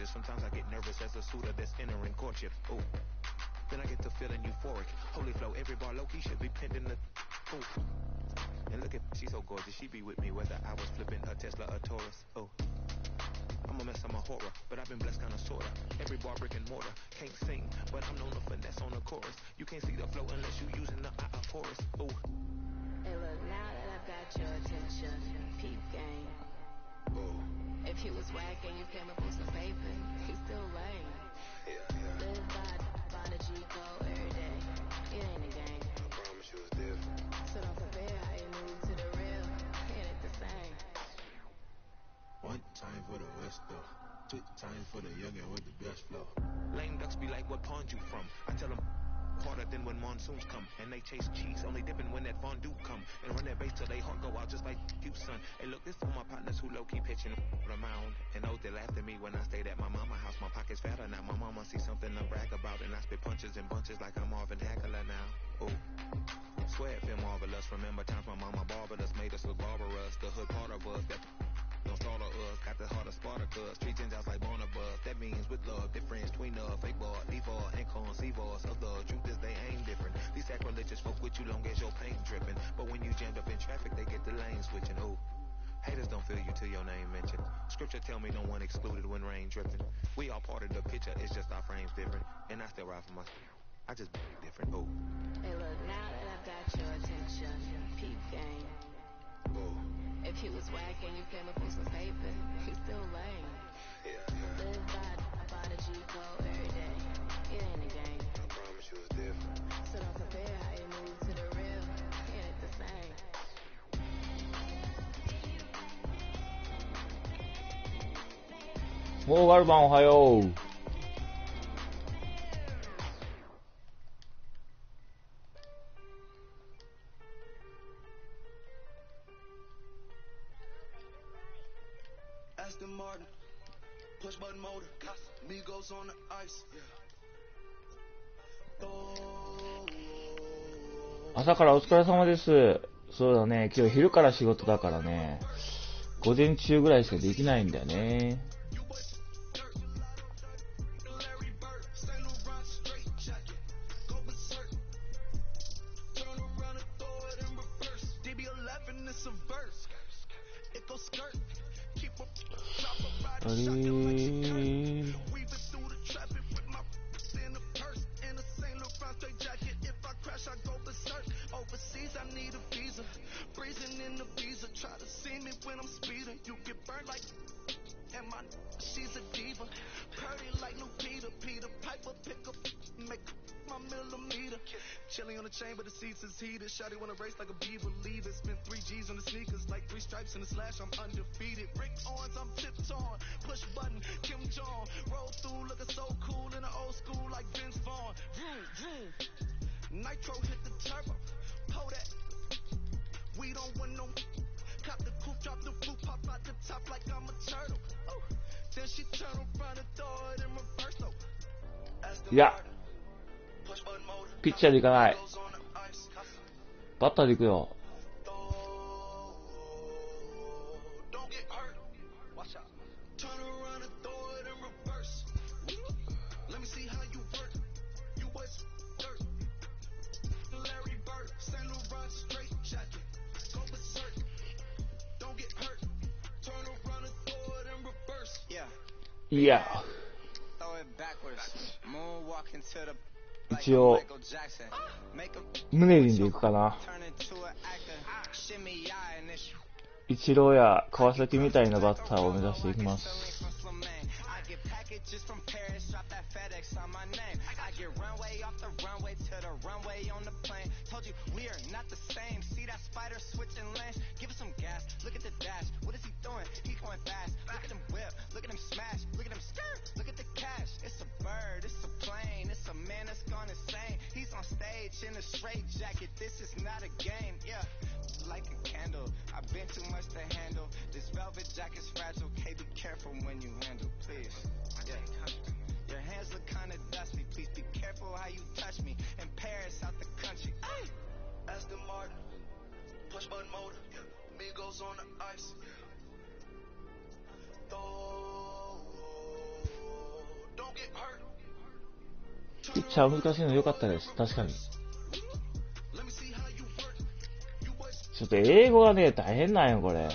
gorgeous. Sometimes I get nervous as a suitor that's entering courtship. Ooh. Then I get to feeling euphoric. Holy flow, every bar low-key should be pinned in the... Ooh. And look at, she's so gorgeous. She be with me whether I was flipping a Tesla or Taurus. Oh. I'm a mess, I'm a horror, but I've been blessed kinda sorta. Every bar brick and mortar. Can't sing, but I'm known to finesse on the chorus. You can't see the flow unless you using the chorus. Ooh. Hey look, now that I've got your attention, peep game. Ooh. If he was whack and you came up with some paper, he's still lame. Yeah. Live by the G code every day. It ain't a game. I promise you it's different. So don't compare how you move to the real. It ain't the same. One time for the West though, two times for the youngin' with the best flow. Lame ducks be like, what pond you from? I tell them harder than when monsoons come. And they chase cheese, only dipping when that fondue come. And run that bass till they heart go out just like you, son. Hey look, this for my partners who low-key pitching the mound. And those that laughed at me when I stayed at my mama house. My pocket's fatter now, my mama see something to brag about. And I spit punches and bunches like I'm Marvin Hagler now. Ooh. Swear it feel marvelous. Remember times my mama barbered us, made us look barbarous. The hood part of us that don't start of us, got the heart of Spartacus. Treat Gentiles like Barnabas. That means with love, difference between fake ball, default, and conceivers of the truth is they ain't different. These sacrilegious folk with you long as your paint dripping. But when you jammed up in traffic, they get the lane switching. Ooh. Haters don't feel you till your name mentioned. Scripture tell me no one excluded when rain dripping. We all part of the picture, it's just our frames different. And I still ride for my... I just different. Ooh. Hey look, now that I've got your attention, peep game. Ooh. If he was whack and you came up with some paper, he's still lame. Yeah. Live by the G code every day. It ain't a game. I promise you it's different. So don't compare how you move to the real. It ain't the same.ガルバンおはよう。朝からお疲れ様です。そうだね、今日昼から仕事だからね、午前中ぐらいしかできないんだよね。Shawty wanna race like a beaver, leave it. Spent 3 G's on the sneakers, like 3 stripes in the slash. I'm undefeated. Rick Owens, I'm tiptoeing. Push button, Kim Jong. Roll through, looking so cool in the old school, like Vince Vaughn. Vroom, vroom. Nitro hit the turbo. Pull that. We don't want no. Cop the coupe, drop the boot, pop out the top like I'm a turtle. Oh. Then she turn around and throw it in reverse. So. いや、ピッチャーでいかない。バッターで行くよ。いや。一応胸にでいくかな。イチローや川崎みたいなバッターを目指していきます。In a straight jacket, this is not a game, yeah. Like a candle, I've been too much to handle. This velvet jacket's fragile, hey, be careful when you handle, please. Yeah. Your hands look kinda dusty, please be careful how you touch me. In Paris, out the country. Ay! Aston Martin, push button motor, Migos on the ice. ピッチャー難しいの良かったです。確かに。ちょっと英語がね、大変なんよ、これ。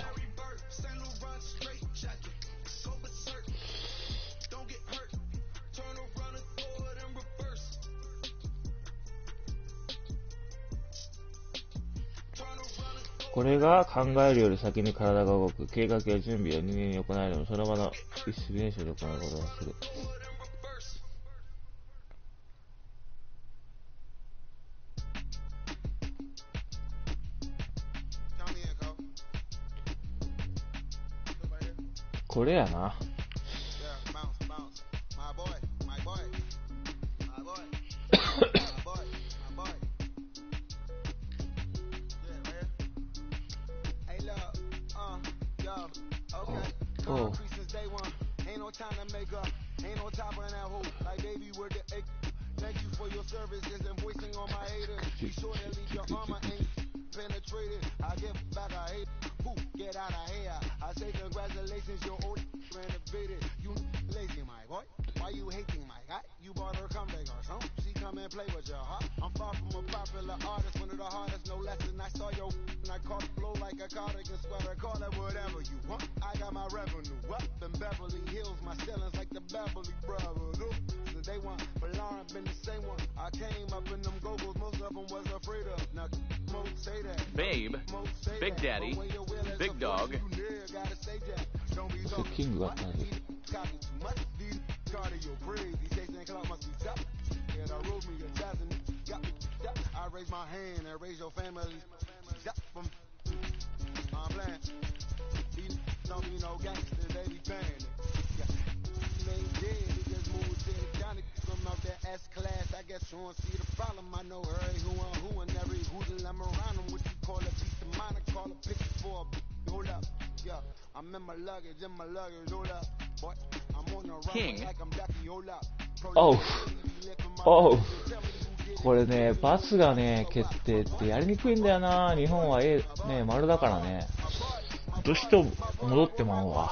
これが考えるより先に体が動く。計画や準備を人間に行えるのその場の一種練習で行うことをする。これやな。Oh. Ain't no time to make up. Ain't no top on that hoop. Like baby, we're the egg. Thank you for your services and voicing on my haters. Be sure to leave your armor ain't penetrated. I give back a hate. Who get out of here? I say congratulations, your old renovated. You lazy, my boy. Why you hating, my guy? You bought her comeback or something. She come and play with your heart. I'm far from a popular artist, one of the hardest, no less than I saw your and I caught flow like a cardigan sweater. Call it whatever you want. I got my revenue up in Beverly Hills. My ceilings like the Beverly Brothers. So they want, but Lauren been the same one. I came up in them go-go's, most of them was afraid of. Now, most say that. Babe, Big Daddy, Big Dog. King got that. I raise my hand and raise your family. I'm playing. Don't be no gangster, they be paying it. They dead, he just moved it down from out that S class. I guess you won't see the problem. I know her, who and every hoodoo I'm around them. What you call a piece of mine, I call a picture for a hold up. Yeah, I'm in my luggage, hold up. Boy, I'm on the run like I'm Ducky, hold up. Oh. Oh. これね、バツがね、決定ってやりにくいんだよな。日本はね、丸だからね。どうしても戻ってまうわ。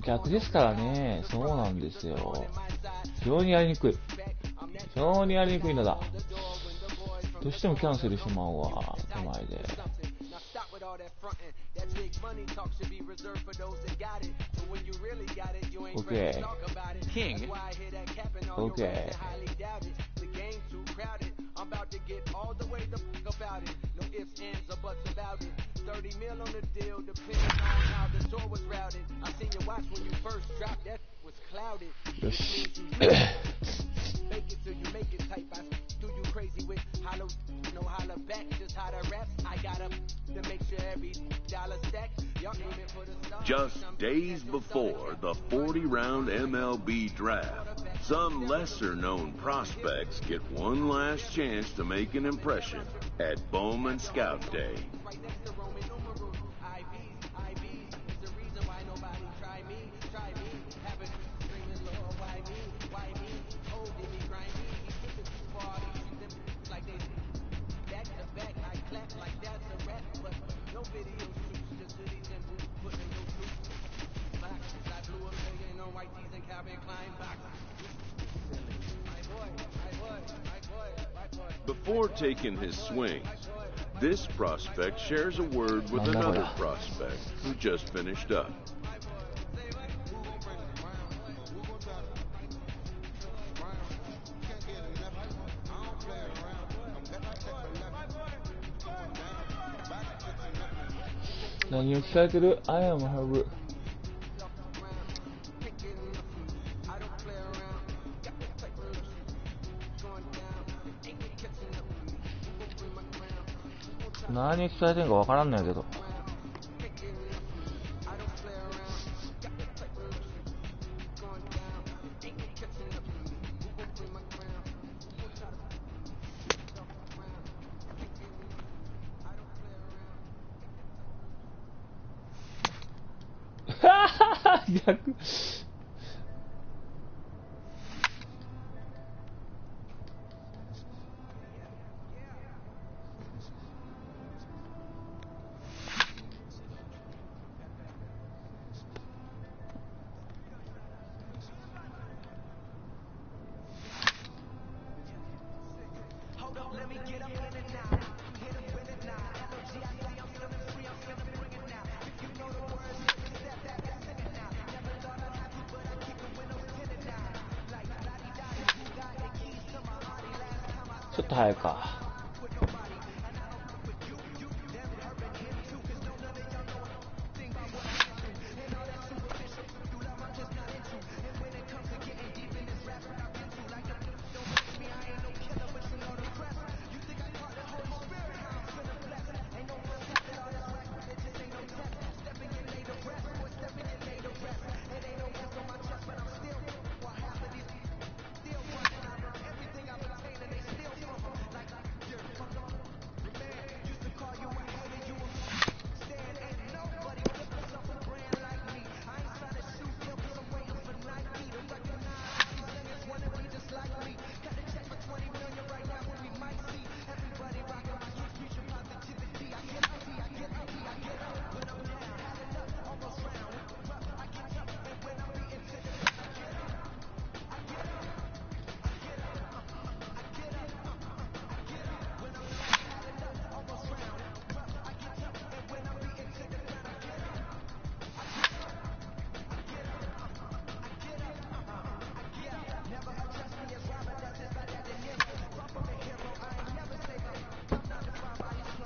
逆ですからね、そうなんですよ。非常にやりにくい。非常にやりにくいのだ。どうしてもキャンセルしまうわ、手前で。OK。King. OK。I'm about to get all the way the fuck about it. No ifs, ands, or buts about it. 30 mil on the deal, depending on how the door was routed. I seen your watch when you first dropped, that was clouded. よし。 Make it till you make it type. I do you crazy with hollow, no holla back, just how the raps. I got up to make sure every dollar stack. Y'all aim it for the stars. Just days before the 40-round MLB draft, some lesser-known prospects get one last chance to make an impression at Bowman Scout Day. Before taking his swing, this prospect shares a word with another prospect who just finished up. What you saying? I am Harvard. What you saying? I don't know. は逆。ちょっと早いか。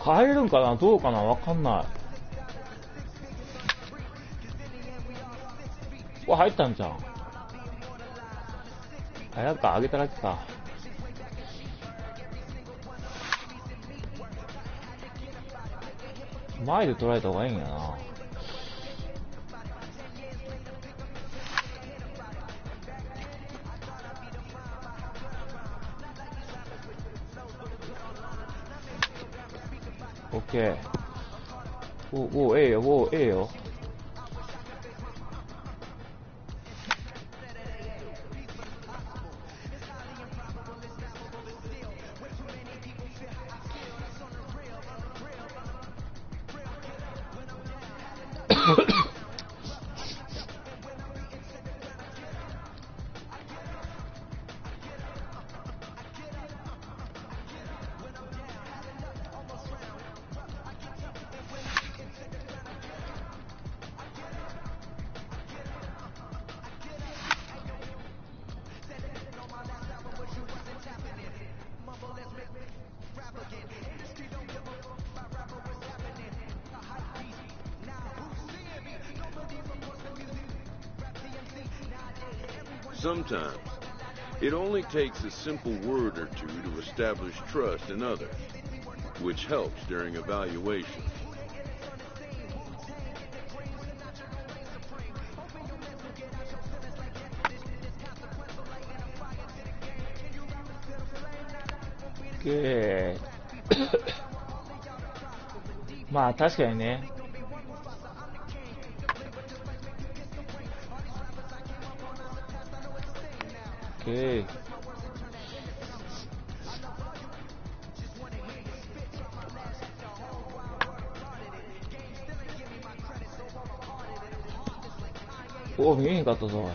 帰るんかなどうかなわかんない。これ入ったんじゃん。あ、なんかあげただけか。前で捉えた方がいいんやな。オッケー。お、ええよ、ええよ。Sometimes, it only takes a simple word or two to establish trust in others, which helps during evaluation. Okay. まあ確かにね。Okay. Oh, 見えへんかったぞ。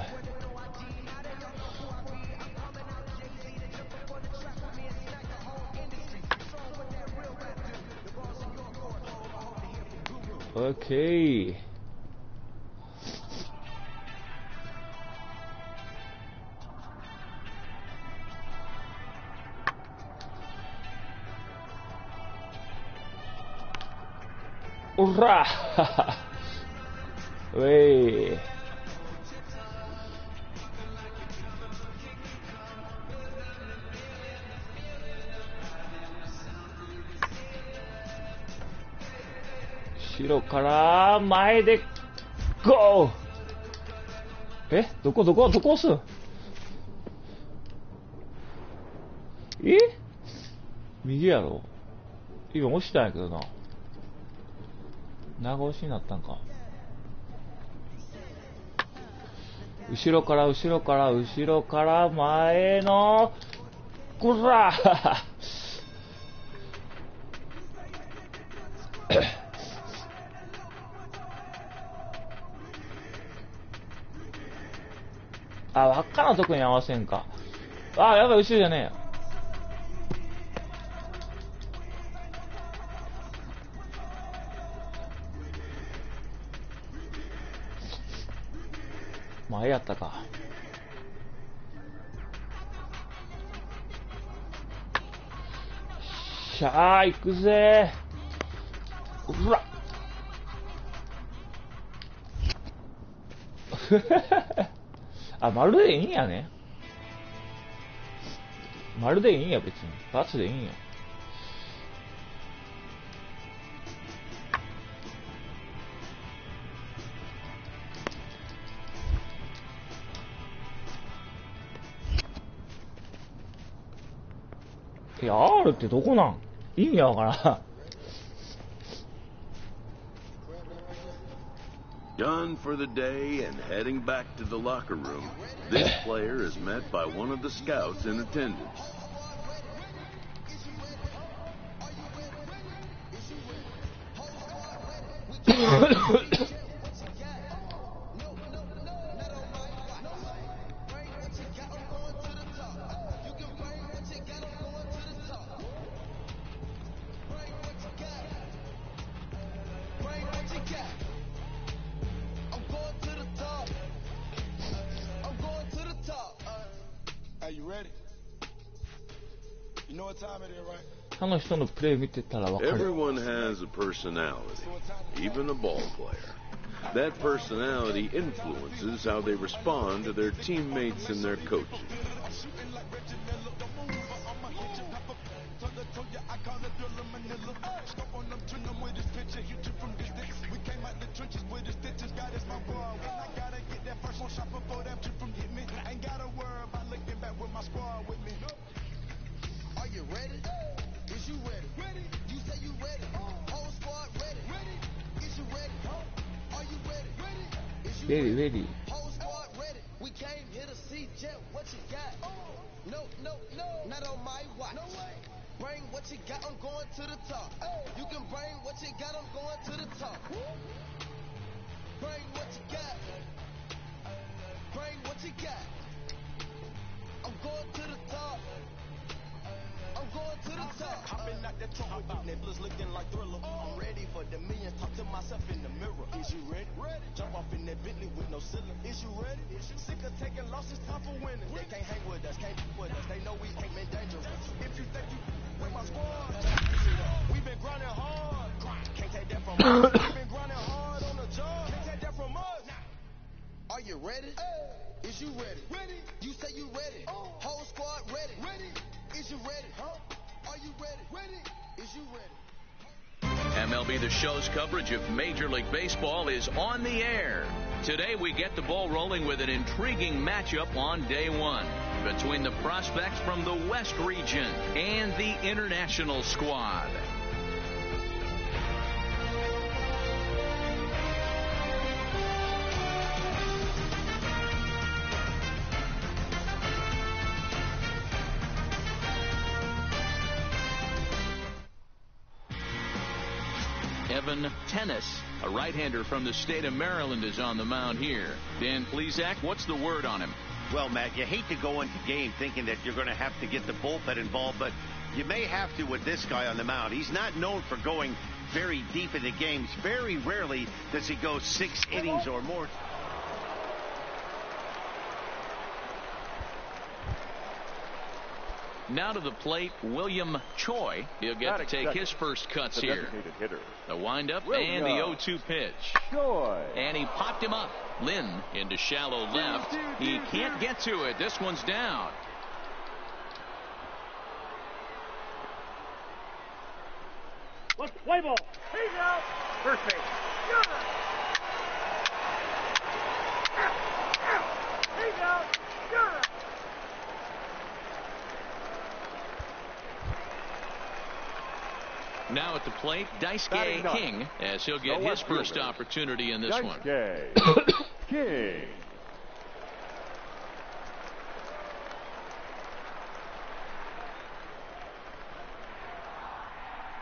Okay. Hurra! Wey. Shiro から前でゴー。え、どこ押すん？え？右やろ？今押したんやけどな。長押しになったんか。後ろから後ろから後ろから前のこらあ、輪っかのとこに合わせんか。あ、やばい、後ろじゃねえよ。前やったか。しゃー、行くぜー。うらあ、丸でいいんやね。丸でいいんや、別に。×でいいんや。R ってどこなん？意味わからん。Done for the day and heading back to the locker room, this player is met by one of the scouts in attendance. Are you ready? You know what time it is, right? 他の人のプレー見てたらわかる。 Everyone has a personality, even a ball player. That personality influences how they respond to their teammates and their coaches. Are you ready? Is you ready? You say you ready? Whole squad ready? Is you ready? Are you ready? Is you Ready, ready. Whole squad ready? We came here to see Jet. What you got? No, not on my watch. No way. Bring what you got. I'm going to the top. You can bring what you got. I'm going to the top. Bring what you got. Bring what you got. I'm going to the top. I'm going to the top. Hopping out that truck with nibblers looking like Thriller. I'm ready for the million. Talk to myself in the mirror. Is you ready? Jump off in that Bentley with no ceiling. Is you ready? Sick of taking losses, time for winning. They can't hang with us, can't be with us. They know we ain't been dangerous. If you think you with my squad, we've been grinding hard. Can't take that from us. We've been grinding hard on the job. Can't take that from us. Are you ready? Is you ready? You say you ready. Whole squad ready. Is you ready? Are you ready? Is you ready? MLB The Show's coverage of Major League Baseball is on the air. Today we get the ball rolling with an intriguing matchup on day one between the prospects from the West region and the international squad. Evan Tennis, a right-hander from the state of Maryland, is on the mound here. Dan Plesac, what's the word on him? Well, Matt, you hate to go into game thinking that you're going to have to get the bullpen involved, but you may have to with this guy on the mound. He's not known for going very deep into games. Very rarely does he go 6 innings or more. Now to the plate, William Choi. He'll get to take his first cuts here. The windup and the 0-2 pitch. And he popped him up. Lynn into shallow left. He can't get to it. This one's down. Let's play ball. He's out. First base. He's out. Now at the plate, Daisuke King, as he'll get his first opportunity in this one. King.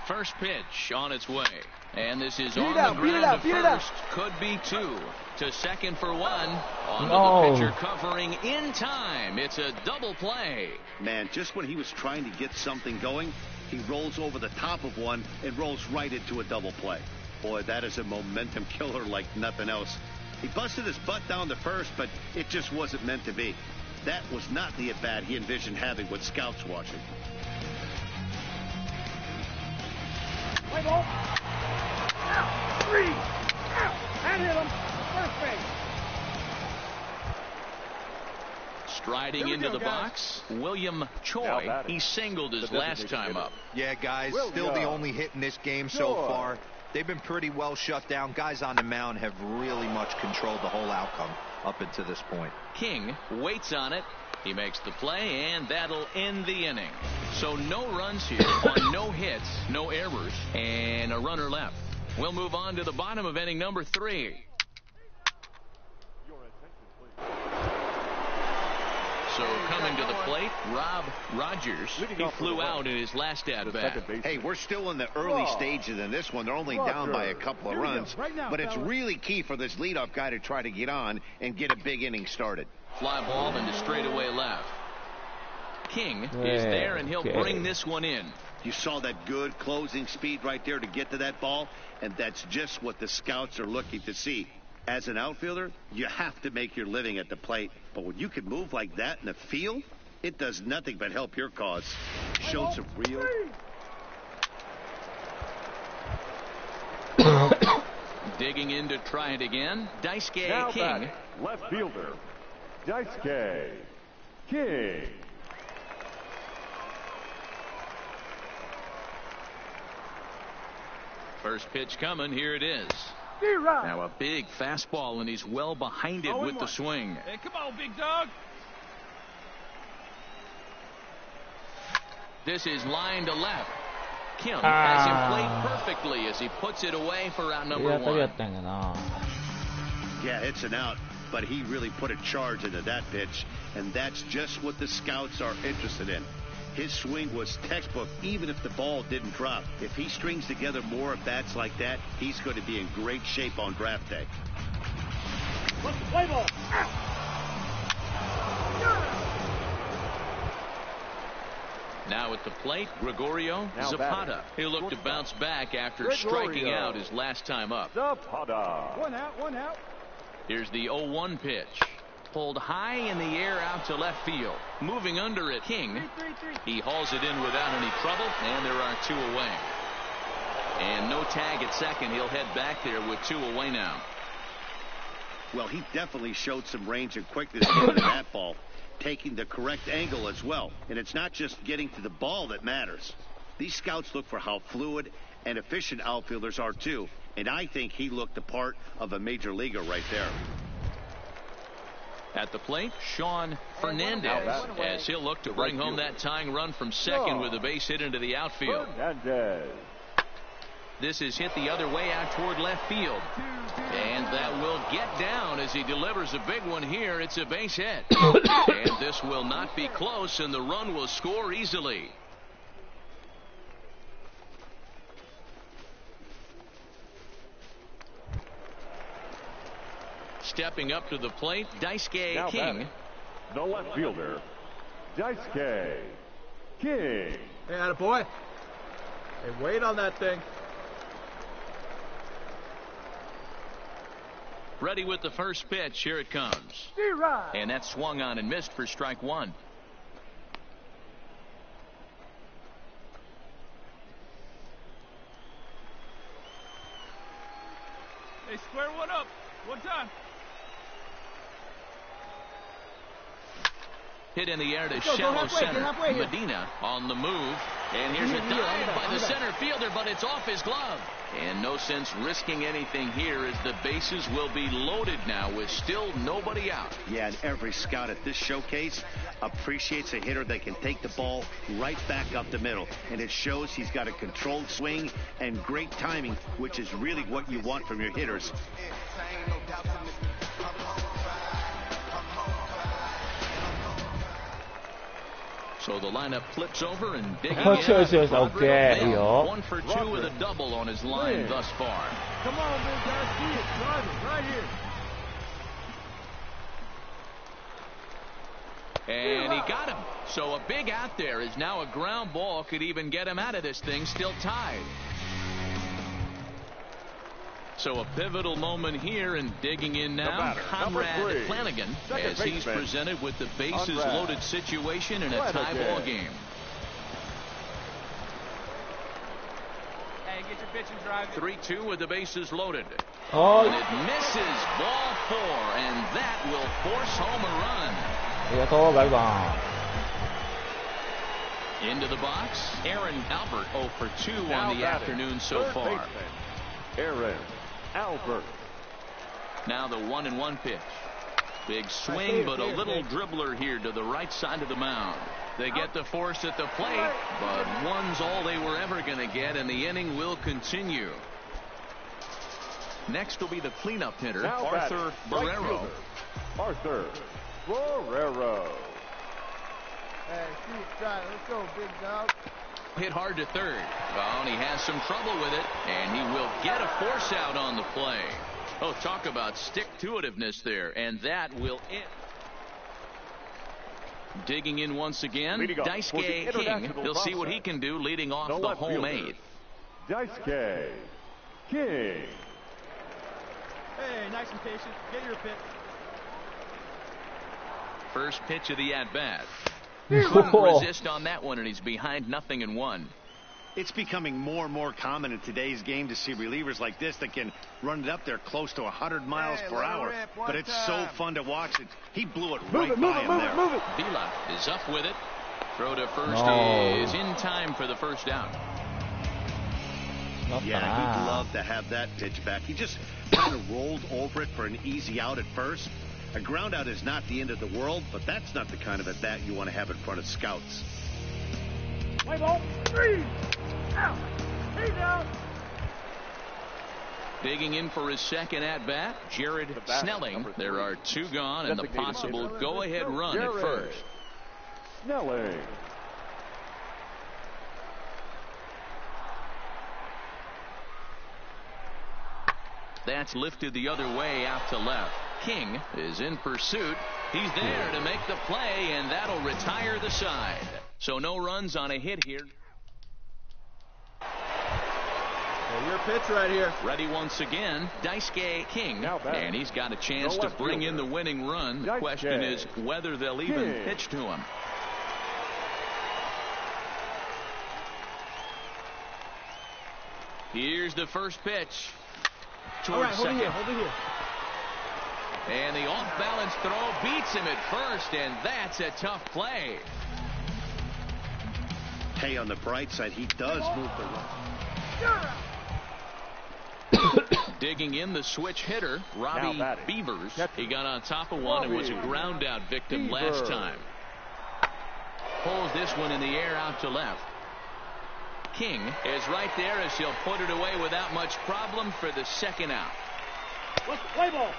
First pitch on its way. And this is on the ground to first. Could be two. To second for one. On the pitcher covering in time. It's a double play. Man, just when he was trying to get something going, he rolls over the top of one and rolls right into a double play. Boy, that is a momentum killer like nothing else. He busted his butt down to first, but it just wasn't meant to be. That was not the at-bat he envisioned having with scouts watching. Play ball. Out. 3. Out. That hit him. First base. Striding into the box, William Choi. He singled his last time up. Yeah, guys, still the only hit in this game so far. They've been pretty well shut down. Guys on the mound have really much controlled the whole outcome up until this point. King waits on it. He makes the play, and that'll end the inning. So no runs here on no hits, no errors, and a runner left. We'll move on to the bottom of inning number 3. So coming to the plate, Rob Rogers. He flew out in his last at-bat. Hey, we're still in the early stages in this one. They're only down by a couple of runs. But it's really key for this leadoff guy to try to get on and get a big inning started. Fly ball into straightaway left. King is there, and he'll bring this one in. You saw that good closing speed right there to get to that ball, and that's just what the scouts are looking to see. As an outfielder, you have to make your living at the plate. But when you can move like that in the field, it does nothing but help your cause. Showed some real... Digging in to try it again. Daisuke now King. Batting, left fielder, Daisuke King. First pitch coming. Here it is. Now a big fastball, and he's well behind it with the swing. Hey, come on, big dog. This is line to left. Kim has him played perfectly as he puts it away for out number 1. Yeah, it's an out, but he really put a charge into that pitch, and that's just what the scouts are interested in. His swing was textbook, even if the ball didn't drop. If he strings together more at bats like that, he's going to be in great shape on draft day. What's the play ball? Now at the plate, Gregorio Zapata. He'll look to bounce back after striking out his last time up. Zapata. 1 out, 1 out. Here's the 0-1 pitch. Pulled high in the air out to left field. Moving under it, King. He hauls it in without any trouble, and there are 2 away. And no tag at second. He'll head back there with 2 away now. Well, he definitely showed some range and quickness into that ball, taking the correct angle as well. And it's not just getting to the ball that matters. These scouts look for how fluid and efficient outfielders are too. And I think he looked the part of a major leaguer right there. At the plate, Sean Fernandez, as he'll look to bring home that tying run from second with a base hit into the outfield. This is hit the other way out toward left field. And that will get down as he delivers a big one here. It's a base hit. And this will not be close, and the run will score easily. Stepping up to the plate, Daisuke now King. Batting, the left fielder, Daisuke King. Hey, attaboy. Hey, wait on that thing. Ready with the first pitch. Here it comes. And that swung on and missed for strike 1. Hey, square one up. One time. Hit in the air to shallow center. Medina on the move. And here's a dive by the center fielder, but it's off his glove. And no sense risking anything here as the bases will be loaded now with still nobody out. Yeah, and every scout at this showcase appreciates a hitter that can take the ball right back up the middle. And it shows he's got a controlled swing and great timing, which is really what you want from your hitters. So the lineup flips over and digging in. Okay. 1 for 2 with a double on his line thus far. Come on, big guy. See it. Drive it right here. And he got him. So a big out there is now a ground ball. Could even get him out of this thing. Still tied. So a pivotal moment here, and digging in now, Conrad Flanagan, as he's presented with the bases loaded situation in a tie ball game. Hey, get your pitch and drive it. 3-2 with the bases loaded. Oh. And it misses ball 4, and that will force home a run. ありがとう、ガルバ Into the box, Aaron Albert 0 for 2 on the afternoon so far. Aaron Albert. Now the 1-1 pitch. Big swing, but a little dribbler here to the right side of the mound. They get the force at the plate, but one's all they were ever going to get, and the inning will continue. Next will be the cleanup hitter, Now Arthur Barrero. Arthur Barrero. Hey, see it, try it. Let's go, big dog. Hit hard to third. Well, and he has some trouble with it, and he will get a force out on the play. Oh, talk about stick-to-itiveness there, and that will end. Digging in once again, Daisuke King. He'll see what he can do leading off the home 8th. Daisuke King. Hey, nice and patient. Get your pitch. First pitch of the at-bat. Couldn't resist on that one, and he's behind 0-1. It's becoming more and more common in today's game to see relievers like this that can run it up there close to 100 miles per hour. But it's so fun to watch it. He blew it right by him there. Vila is up with it. Throw to first is in time for the first out. Yeah, he'd love to have that pitch back. He just kind of rolled over it for an easy out at first. A ground out is not the end of the world, but that's not the kind of at bat you want to have in front of scouts. Play ball. 3. Out. He's out. Digging in for his second at-bat, Jared Snelling. There are 2 gone, and the possible go-ahead run at first. Snelling. That's lifted the other way out to left. King is in pursuit. He's there to make the play, and that'll retire the side. So no runs on a hit here. Well, your pitch right here. Ready once again, Daisuke King, and he's got a chance to bring in the winning run. The question is whether they'll even pitch to him. Here's the first pitch. Towards second. Hold it here. And the off-balance throw beats him at first, and that's a tough play. Hey, on the bright side, he does move the run. Digging in, the switch hitter, Robbie Beavers. He got on top of one and was a ground-out victim last time. Pulls this one in the air out to left. King is right there as he'll put it away without much problem for the second out. What's the play ball?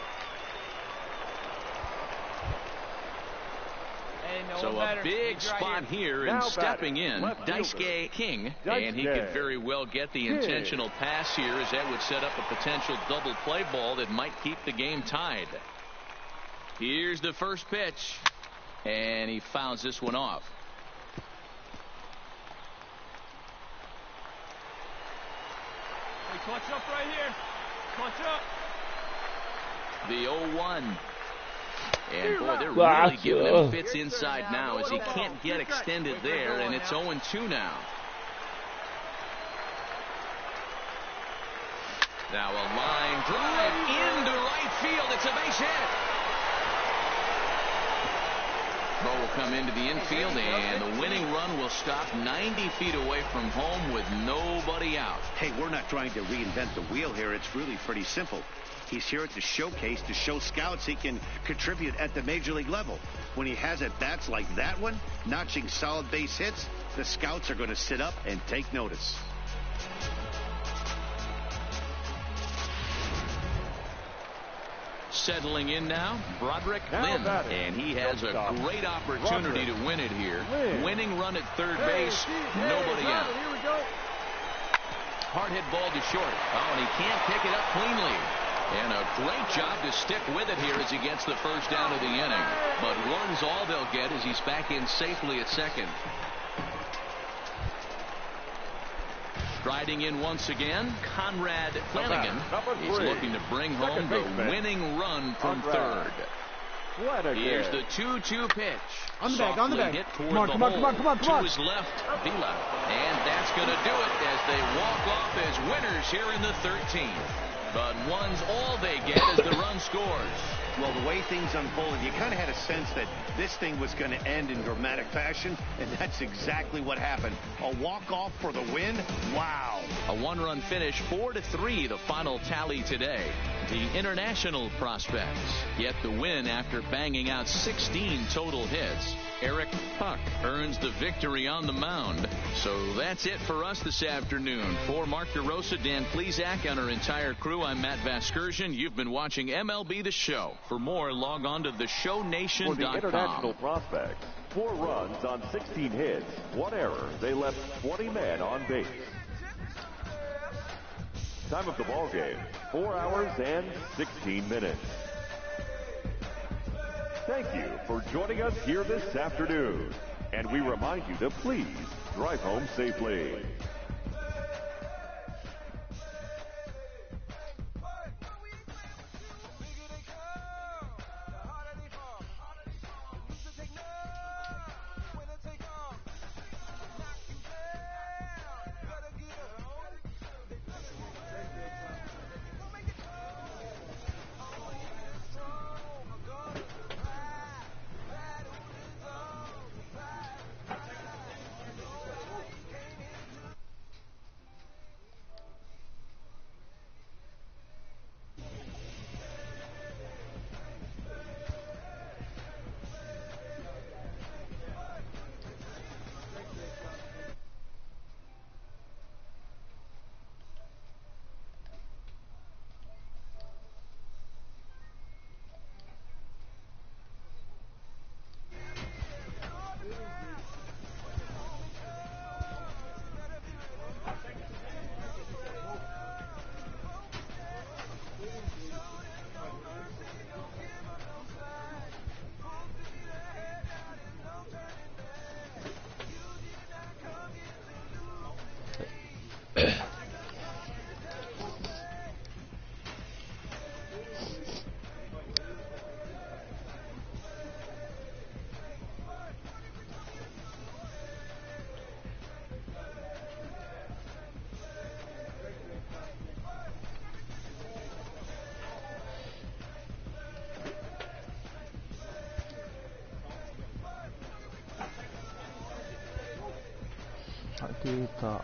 So a big spot here, and stepping in, Daisuke King, and he could very well get the intentional pass here, as that would set up a potential double play ball that might keep the game tied. Here's the first pitch, and he fouls this one off. Hey, clutch up right here. Clutch up. The 0-1. And boy, they're really giving him fits inside now, as he can't get extended there, and it's 0-2 now. Now a line drive into right field. It's a base hit. Ball will come into the infield, and the winning run will stop 90 feet away from home with nobody out. Hey, we're not trying to reinvent the wheel here. It's really pretty simple. He's here at the showcase to show scouts he can contribute at the major league level. When he has at-bats like that one, notching solid base hits, the scouts are going to sit up and take notice. Settling in now, Broderick Lynn, and he has a great opportunity to win it here. Winning run at third base, nobody out. Here we go. Hard hit ball to short. Oh, and he can't pick it up cleanly. And a great job to stick with it here as he gets the first down of the inning. But one's all they'll get as he's back in safely at second. Striding in once again, Conrad Flanagan is looking to bring home the winning run from third. Here's the 2-2 pitch. On the bag, on the bag. Hit toward Come on, the come on, come on, come on, come on. To his left, Vila. And that's going to do it as they walk off as winners here in the 13th. But one's all they get as the run scores. Well, the way things unfolded, you kind of had a sense that this thing was going to end in dramatic fashion, and that's exactly what happened. A walk-off for the win? Wow. A one-run finish, 4-3, the final tally today. The international prospects get the win after banging out 16 total hits. Eric Puck earns the victory on the mound. So that's it for us this afternoon. For Mark DeRosa, Dan Plesac, and our entire crew, I'm Matt Vasgersian. You've been watching MLB The Show. For more, log on to theshownation.com. For the international prospects, 4 runs on 16 hits, 1 error. They left 20 men on base. Time of the ball game, 4 hours and 16 minutes. Thank you for joining us here this afternoon. And we remind you to please drive home safely.データ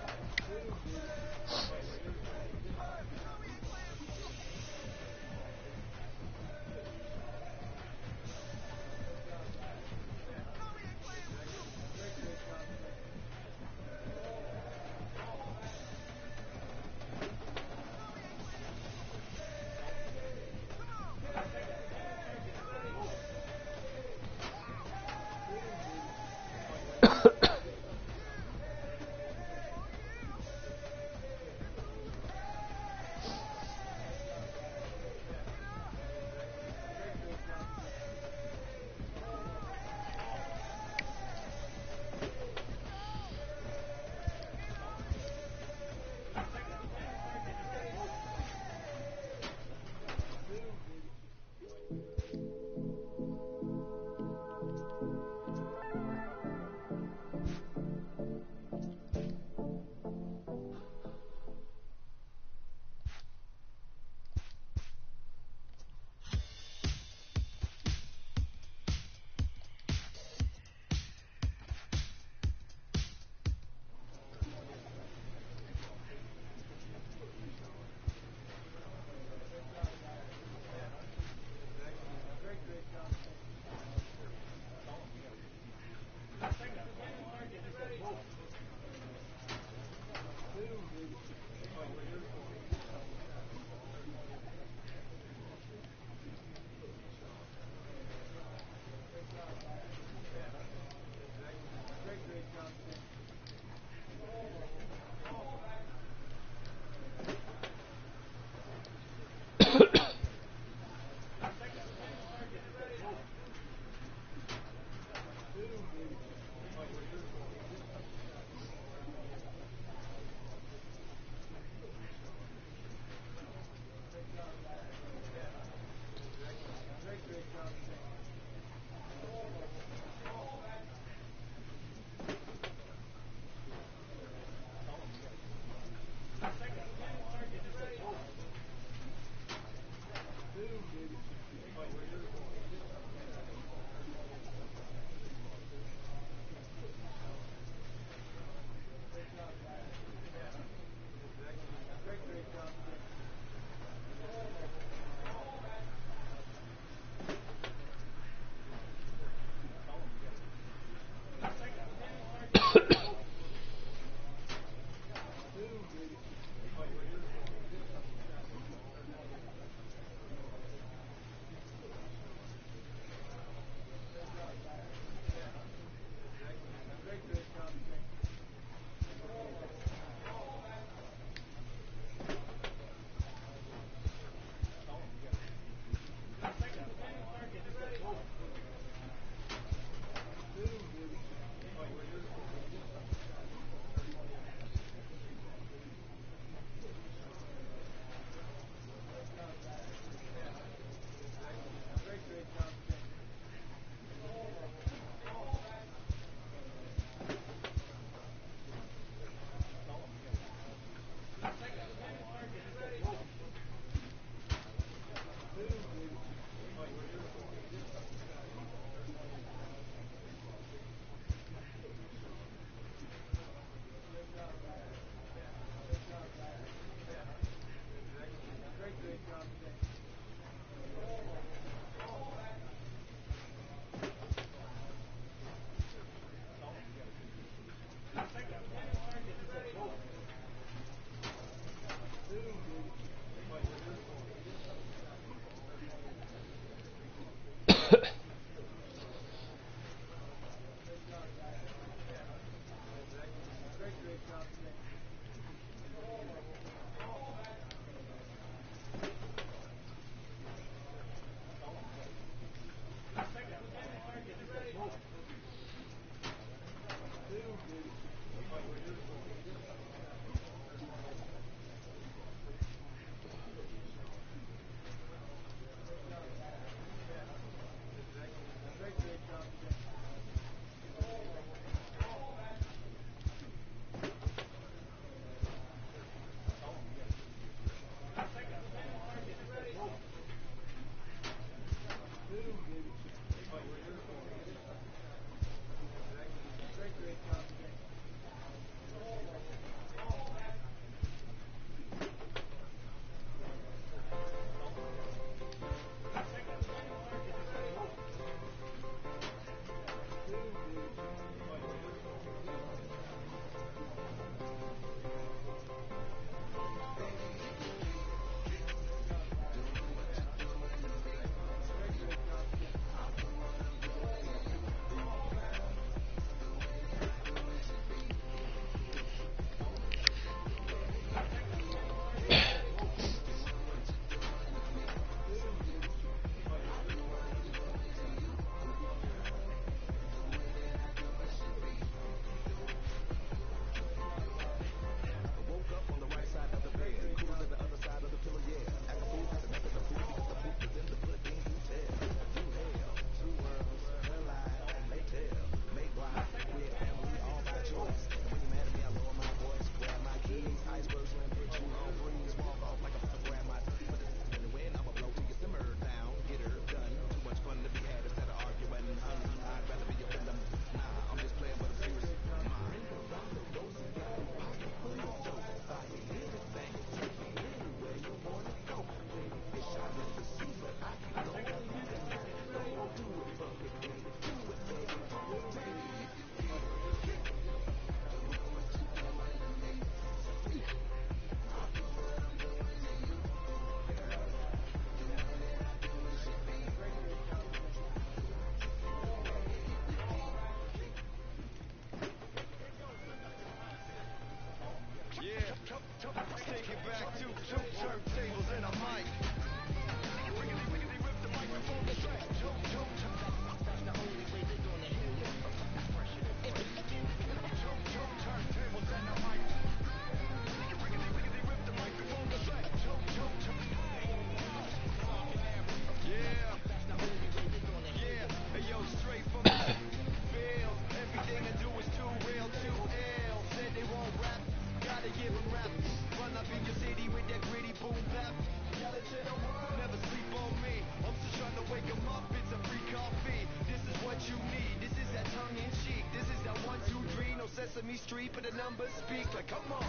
me street, but the numbers speak like, come on,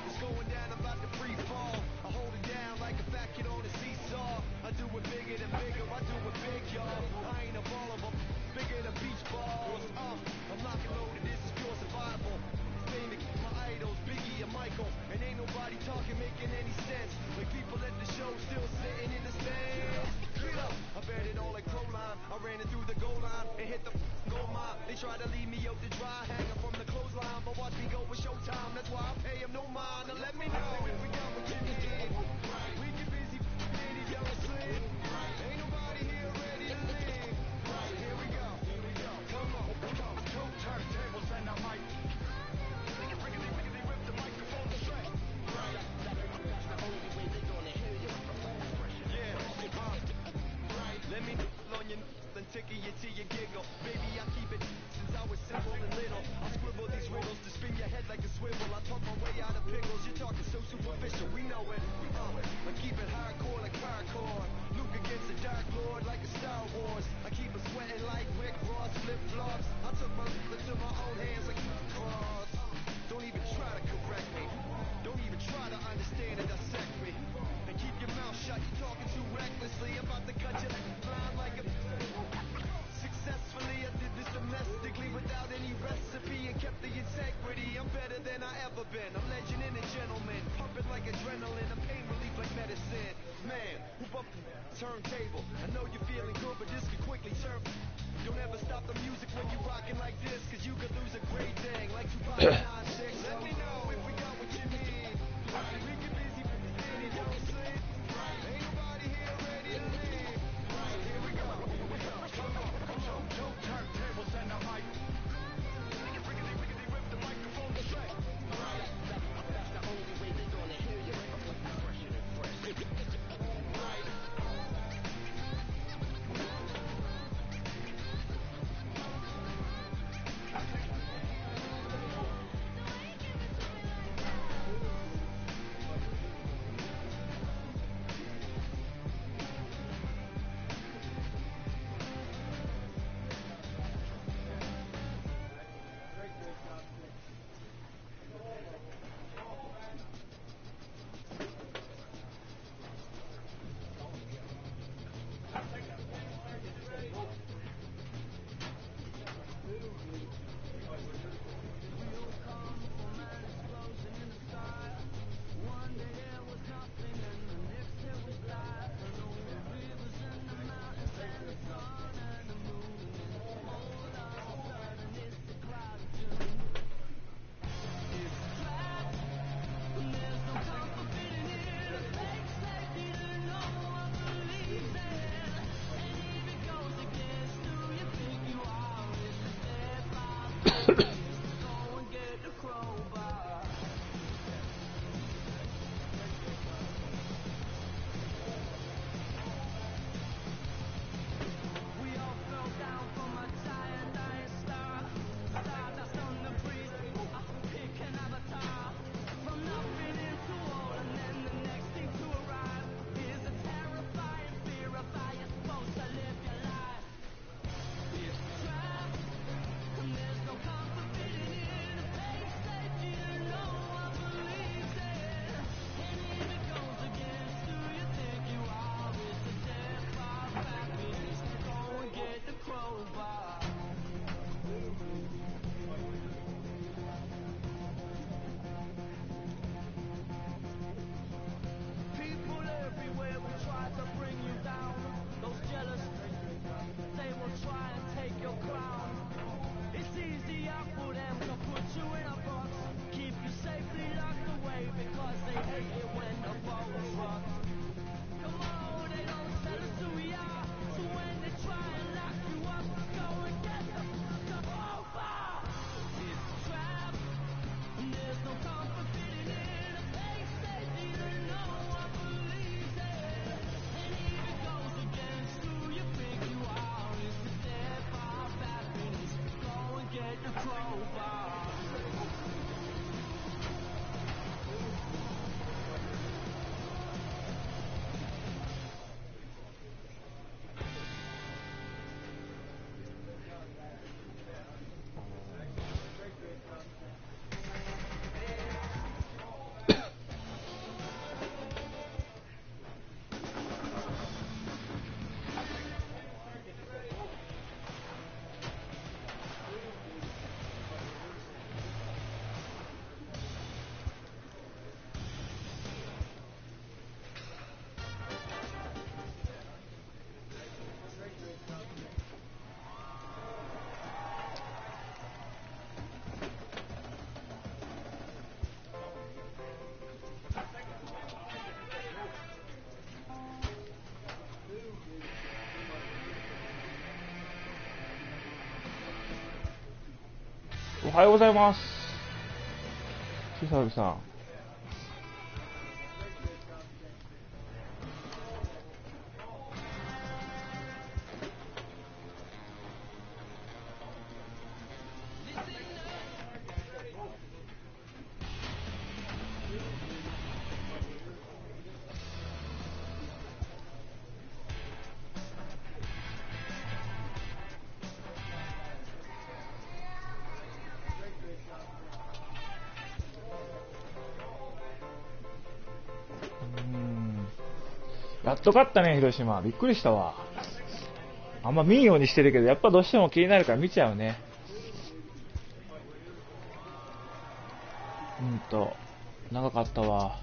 it's going down, I'm about to free fall. I hold it down like a fat kid on a seesaw. I do it bigger than bigger, I do it big, y'all. I ain't a baller, but bigger than beach balls. I'm locked and loaded, this is pure survival. Famous, my idols, Biggie and Michael, and ain't nobody talking, making any sense. Like people at the show still sitting in the stands. I bet it all like Proline. I ran it through the goal line and hit the goal mine. They try to leave me out to dry, hanging from the clothesline, but watch me go with Showtime. That's why I pay them no mind. Now let me know if we got what you need. We get busy, these young slim. Ain't nobody here ready to live. Here we go. Come on, two turntables and a mic. They rip the microphone straight. That's the only way they gonna hear you. Let me on your and tickle you till you giggle. Baby, I keep it since I was simple and little. I scribble these riddles to spin your head like a swivel. I talk my way out of pickles. You're talking so superficial. We know it. I keep it hardcore like hardcore. Luke against the Dark Lord like a Star Wars. I keep it sweating like Rick Ross flip flops. I took my into my own hands like cross. Don't even try to correct me. Don't even try to understand and dissect me. And keep your mouth shut. You're talking too recklessly. About to cut you blind like a. Successfully, I did this domestically without any recipe and kept the integrity. I'm better than I ever been. I'm legend and a gentleman, pumping like adrenaline. I'm pain relief like medicine. Man, who bumped the turntable? I know you're feeling good, but this could quickly turn. Don't ever stop the music when you're rocking like this, cause you could lose a great thing like 256. Let me know if we got what you need. We get busy, and you don't sleep. Ain't nobody here ready to leave. Here we go. Come on. Two turntables and a mic. They rip the microphone straight. That's the only way they're gonna hear you. Fresh and fresh. はようございます。シサルさん。やっと勝ったね、広島。びっくりしたわ。あんま見んようにしてるけど、やっぱどうしても気になるから見ちゃうね。長かったわ。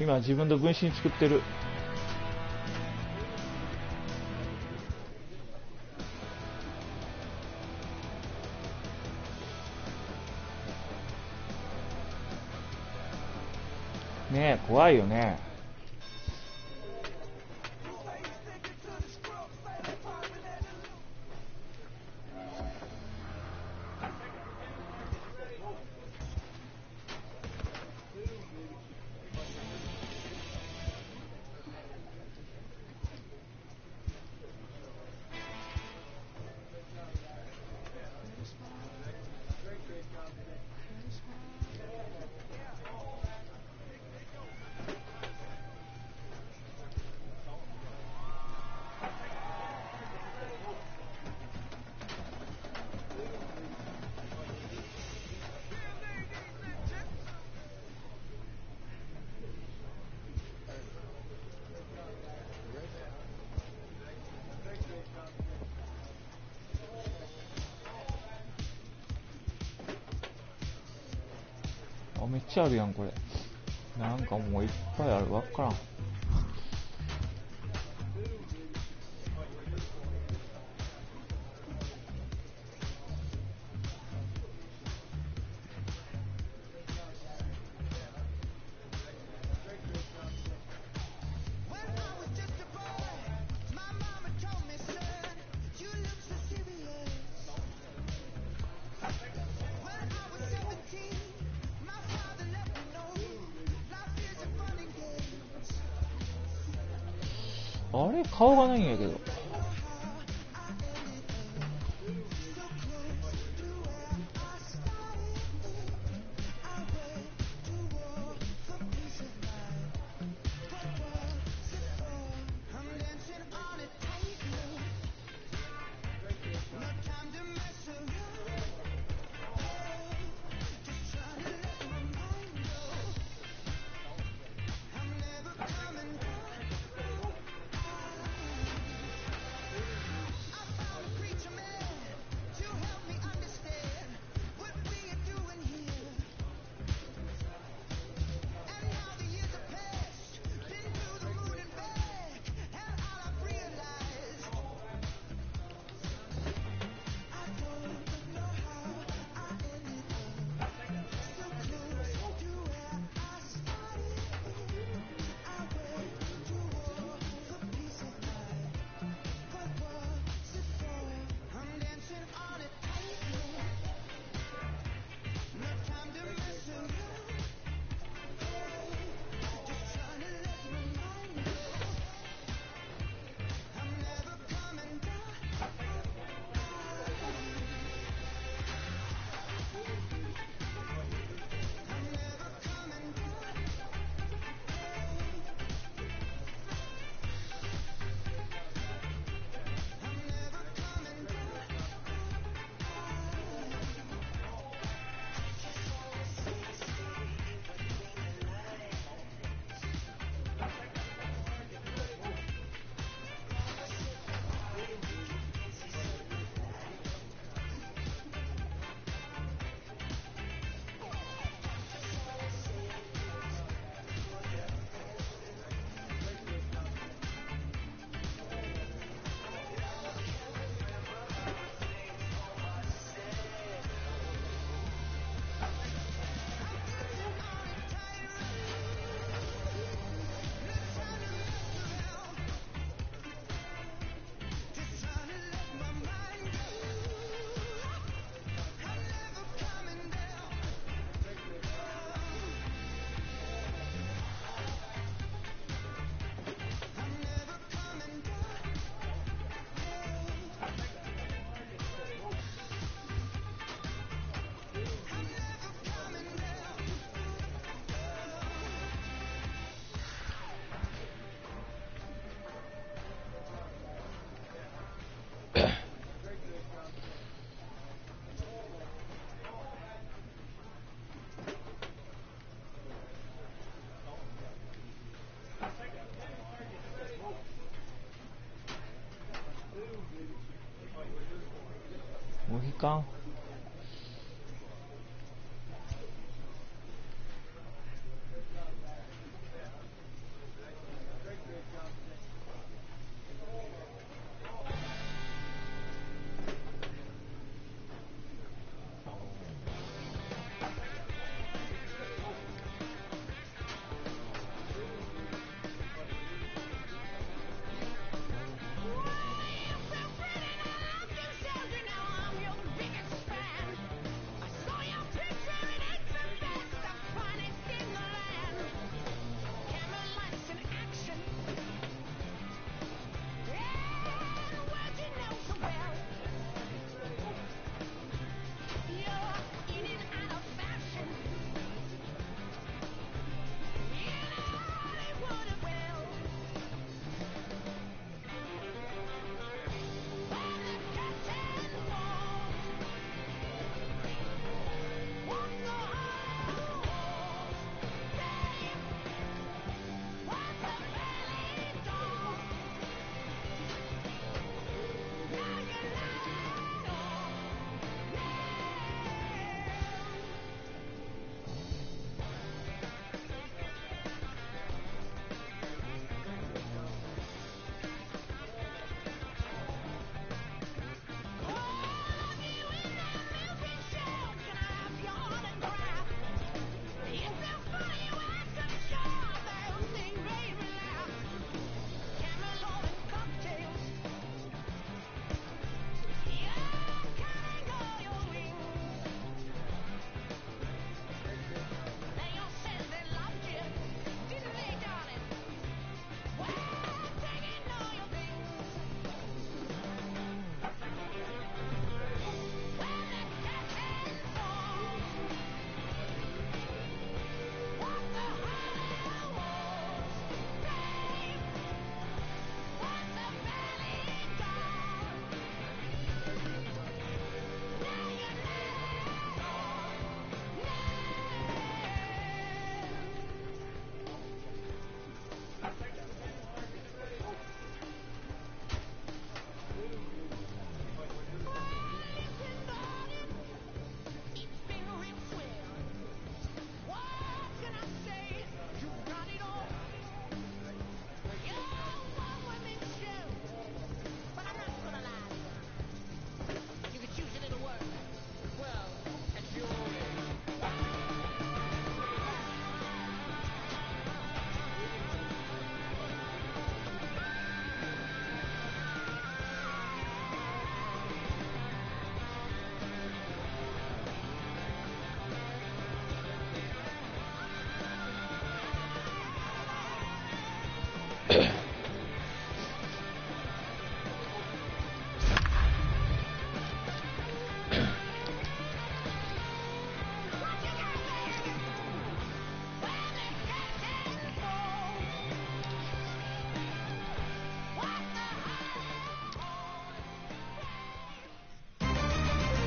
今自分の分身作ってる。ねえ、怖いよね。めっちゃあるやんこれ。なんかもういっぱいある。わからん。あれ顔がないんやけど。か。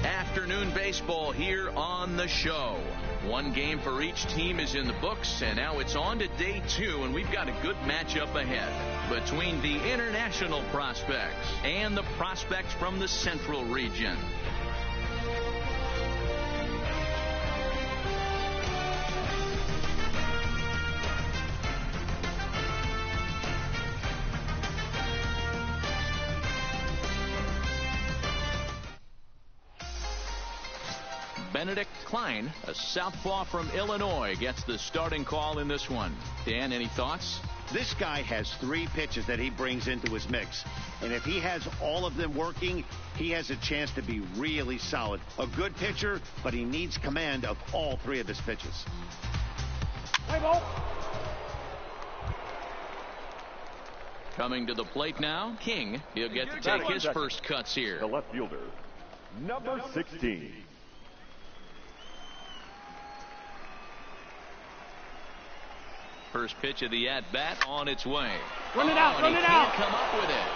Afternoon baseball here on the show. One game for each team is in the books, and now it's on to day 2, and we've got a good matchup ahead between the international prospects and the prospects from the Central region. Benedict Klein, a southpaw from Illinois, gets the starting call in this one. Dan, any thoughts? This guy has 3 pitches that he brings into his mix. And if he has all of them working, he has a chance to be really solid. A good pitcher, but he needs command of all 3 of his pitches. Play ball. Coming to the plate now, King. He'll get to take his first cuts here. The left fielder, number 16. First pitch of the at-bat on its way. Run it out, and run he it can't out. come up with it.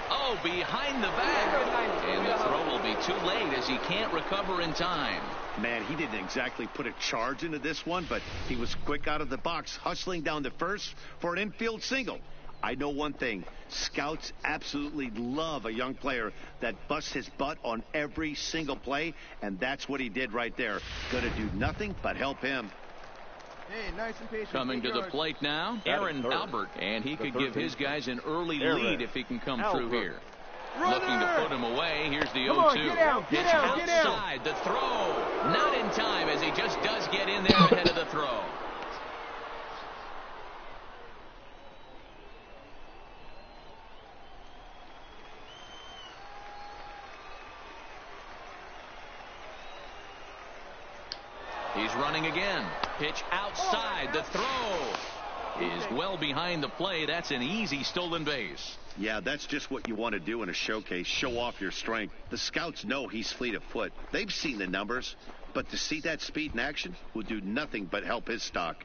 Oh, behind the back. And the throw will be too late as he can't recover in time. Man, he didn't exactly put a charge into this one, but he was quick out of the box, hustling down to first for an infield single. I know one thing. Scouts absolutely love a young player that busts his butt on every single play, and that's what he did right there. Gonna do nothing but help him. Hey, nice and patient. Coming to the plate now, Aaron Albert, and he could give his guys an early lead if he can come through here. Looking to put him away. Here's the 0-2. Pitch outside the throw. Not in time, as he just does get in there ahead of the throw. He's running again. Pitch outside the throw. Is well behind the play. That's an easy stolen base. Yeah, that's just what you want to do in a showcase. Show off your strength. The scouts know he's fleet of foot. They've seen the numbers. But to see that speed in action will do nothing but help his stock.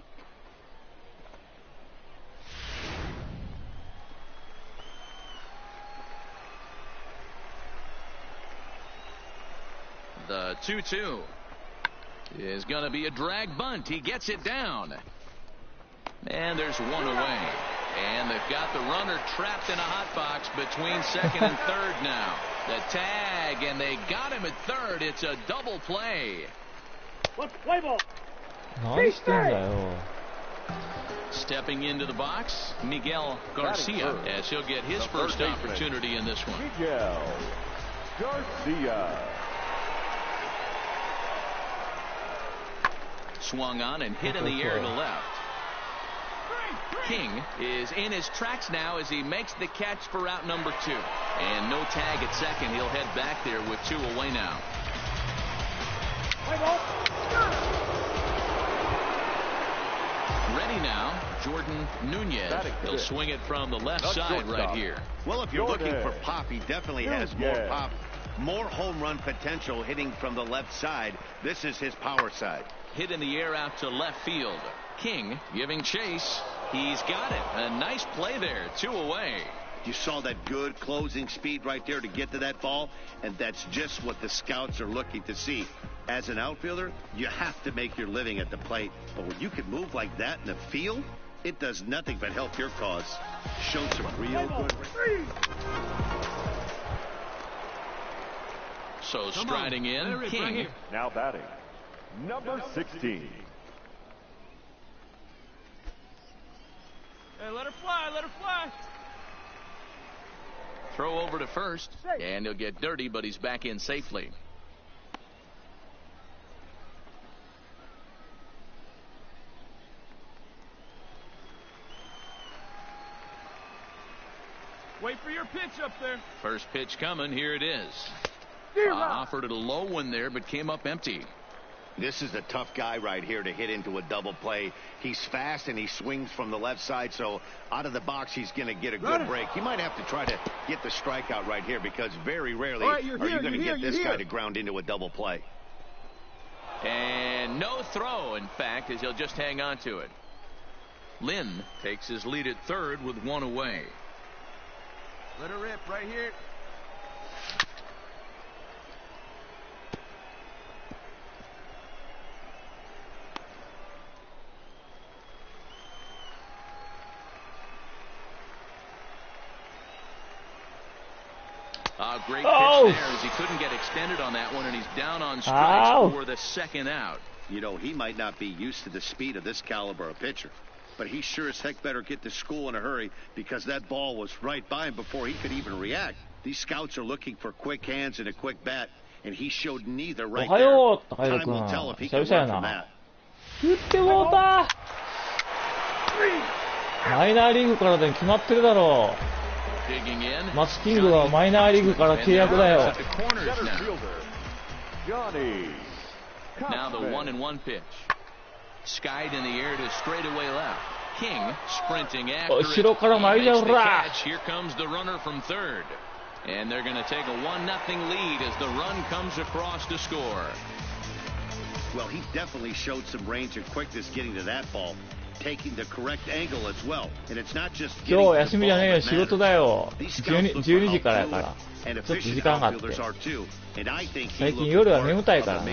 The 2-2 is going to be a drag bunt. He gets it down. And there's one away. And they've got the runner trapped in a hot box between second and third now. The tag, and they got him at third. It's a double play. Let's play ball. Stepping into the box, Miguel Garcia, as he'll get his first opportunity in this one. Miguel Garcia. Swung on and hit in the air to left. King is in his tracks now as he makes the catch for out number 2. And no tag at second. He'll head back there with 2 away now. Ready now, Jordan Nunez. He'll swing it from the left side right here. Well, if you're looking for pop, he definitely has more pop. More home run potential hitting from the left side. This is his power side. Hit in the air out to left field. King giving chase. He's got it. A nice play there. 2 away. You saw that good closing speed right there to get to that ball, and that's just what the scouts are looking to see. As an outfielder, you have to make your living at the plate, but when you can move like that in the field, it does nothing but help your cause. Showed some real good. So striding in, King. Now batting, number 16. Hey, let her fly, let her fly. Throw over to first, and he'll get dirty, but he's back in safely. Wait for your pitch up there. First pitch coming. Here it is. Offered it a low one there, but came up empty. This is a tough guy right here to hit into a double play. He's fast and he swings from the left side, so out of the box he's going to get a good break. He might have to try to get the strikeout right here because very rarely are you going to get this guy to ground into a double play. And no throw, in fact, as he'll just hang on to it. Lynn takes his lead at third with 1 away. Let her rip right here. Great pitch there as he couldn't get extended on that one, and he's down on strikes for the second out. You know, he might not be used to the speed of this caliber of pitcher, but he sure as heck better get to school in a hurry because that ball was right by him before he could even react. These scouts are looking for quick hands and a quick bat, and he showed neither right there. Time will tell if he can learn from that. 打ってもうた。マイナーリーグからで決まってるだろう。マツキングはマイナーリーグから契約だよ。Now the 1-1 pitch. Skied in the air to straightaway left. King sprinting after it. He makes the catch. Here comes the runner from third. And they're going to take a 1-0 lead as the run comes across to score. Well, he definitely showed some range and quickness getting to that ball. Taking the correct angle as well. And it's not just 今日休みじゃねえよ、仕事だよ。12時からやから。ちょっと時間があって。最近夜は眠たいからな。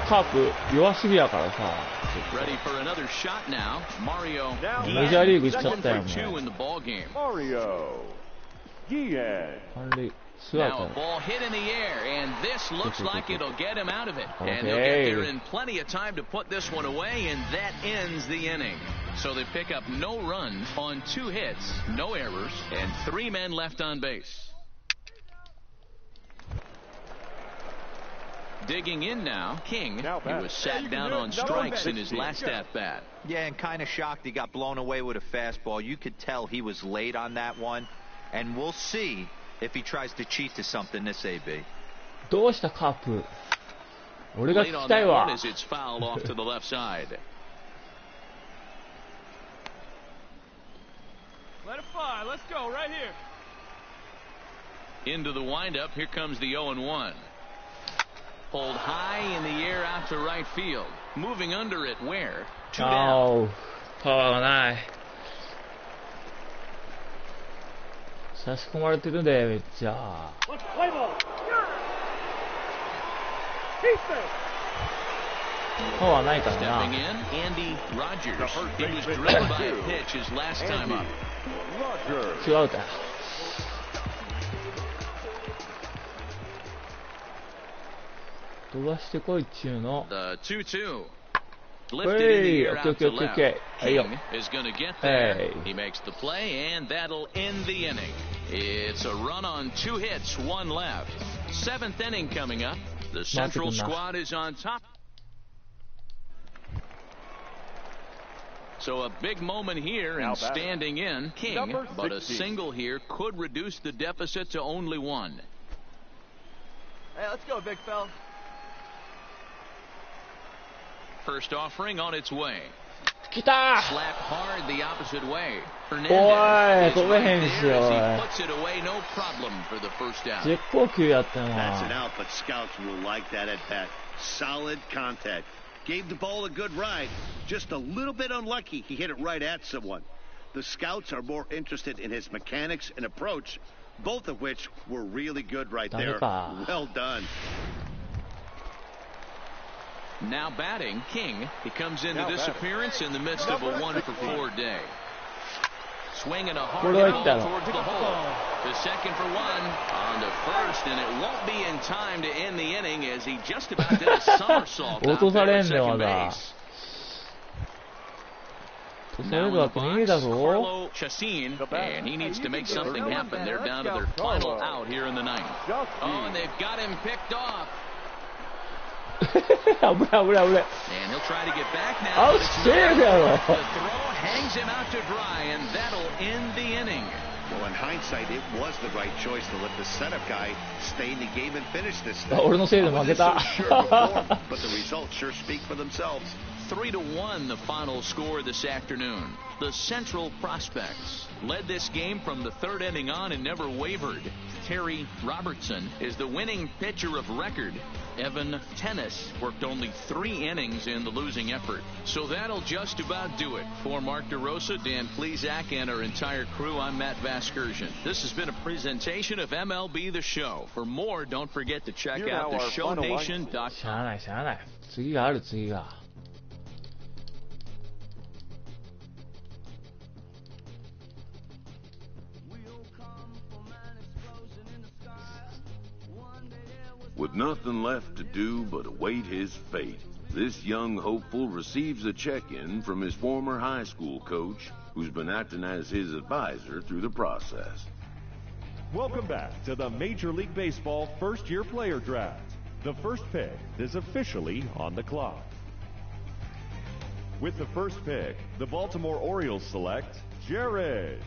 カープ弱すぎやからさ。Ready for another shot now. Mario. メジャーリーグ行っちゃったよ、もう。Two in the ball game. Mario. Guillen. 三塁。Now a ball hit in the air, and this looks like it'll get him out of it. And he'll get there in plenty of time to put this one away, and that ends the inning. So they pick up no runs on 2 hits, no errors, and 3 men left on base. Digging in now, King. He was sat down on strikes in his last at-bat. Yeah, and kind of shocked he got blown away with a fastball. You could tell he was late on that one, and we'll see if he tries to cheat to something this AB. どうしたカープ。俺が聞きたいわ。 As it's fouled off to the left side. Let it fly. Let's go right here. Into the windup. Here comes the 0-1. Pulled high in the air out to right field. Moving under it where? 2 down. パワーがない。差し込まれてるね、めっちゃ。パワーないからな。 Stepping in, Andy Rogers. He was drilled by a pitch his last time up. 違うか。飛ばしてこいっちゅうの。 The 2-2. Lifted in the air out to left. King is going to get there. He makes the play, and that'll end the inning. It's a run on 2 hits, 1 left. 7th inning coming up. The Central squad is on top. So a big moment here and standing in King, but a single here could reduce the deficit to only 1. Hey, let's go, big fella. First offering on its way. 来た。 Slap hard the opposite way. おい、 Hernandez 飛べへんしよ。 puts it away, no problem for the first out. 絶好球やったな。 That's an out, but scouts will like that at bat. Solid contact. Gave the ball a good ride. Just a little bit unlucky. He hit it right at someone. The scouts are more interested in his mechanics and approach, both of which were really good right there. Well done. Now batting, King. He comes into this appearance in the midst of a 1-for-4 day. Swinging a hard hit towards the hole. The second for 1 on to first, and it won't be in time to end the inning as he just about did a somersault out there at second base. Now in the box, Carlo Chacin, and he needs to make something happen. They're down to their final out here in the 9th. Oh, and they've got him picked off. And he'll try to get back now. The throw hangs him out to dry, and that'll end the inning. Well, in hindsight, it was the right choice to let the setup guy stay in the game and finish this thing. 俺のせいで負けた。 But the results sure speak for themselves. 3-1 the final score this afternoon. The Central Prospects led this game from the 3rd inning on and never wavered. Terry Robertson is the winning pitcher of record. Evan Tennis worked only 3 innings in the losing effort. So that'll just about do it. For Mark DeRosa, Dan Plesac, and our entire crew, I'm Matt Vasgersian. This has been a presentation of MLB The Show. For more, don't forget to check out theshownation.com. しゃあないしゃあない。次がある次が。With nothing left to do but await his fate, this young hopeful receives a check-in from his former high school coach, who's been acting as his advisor through the process. Welcome back to the Major League Baseball first-year player draft. The first pick is officially on the clock. With the first pick, the Baltimore Orioles select Jared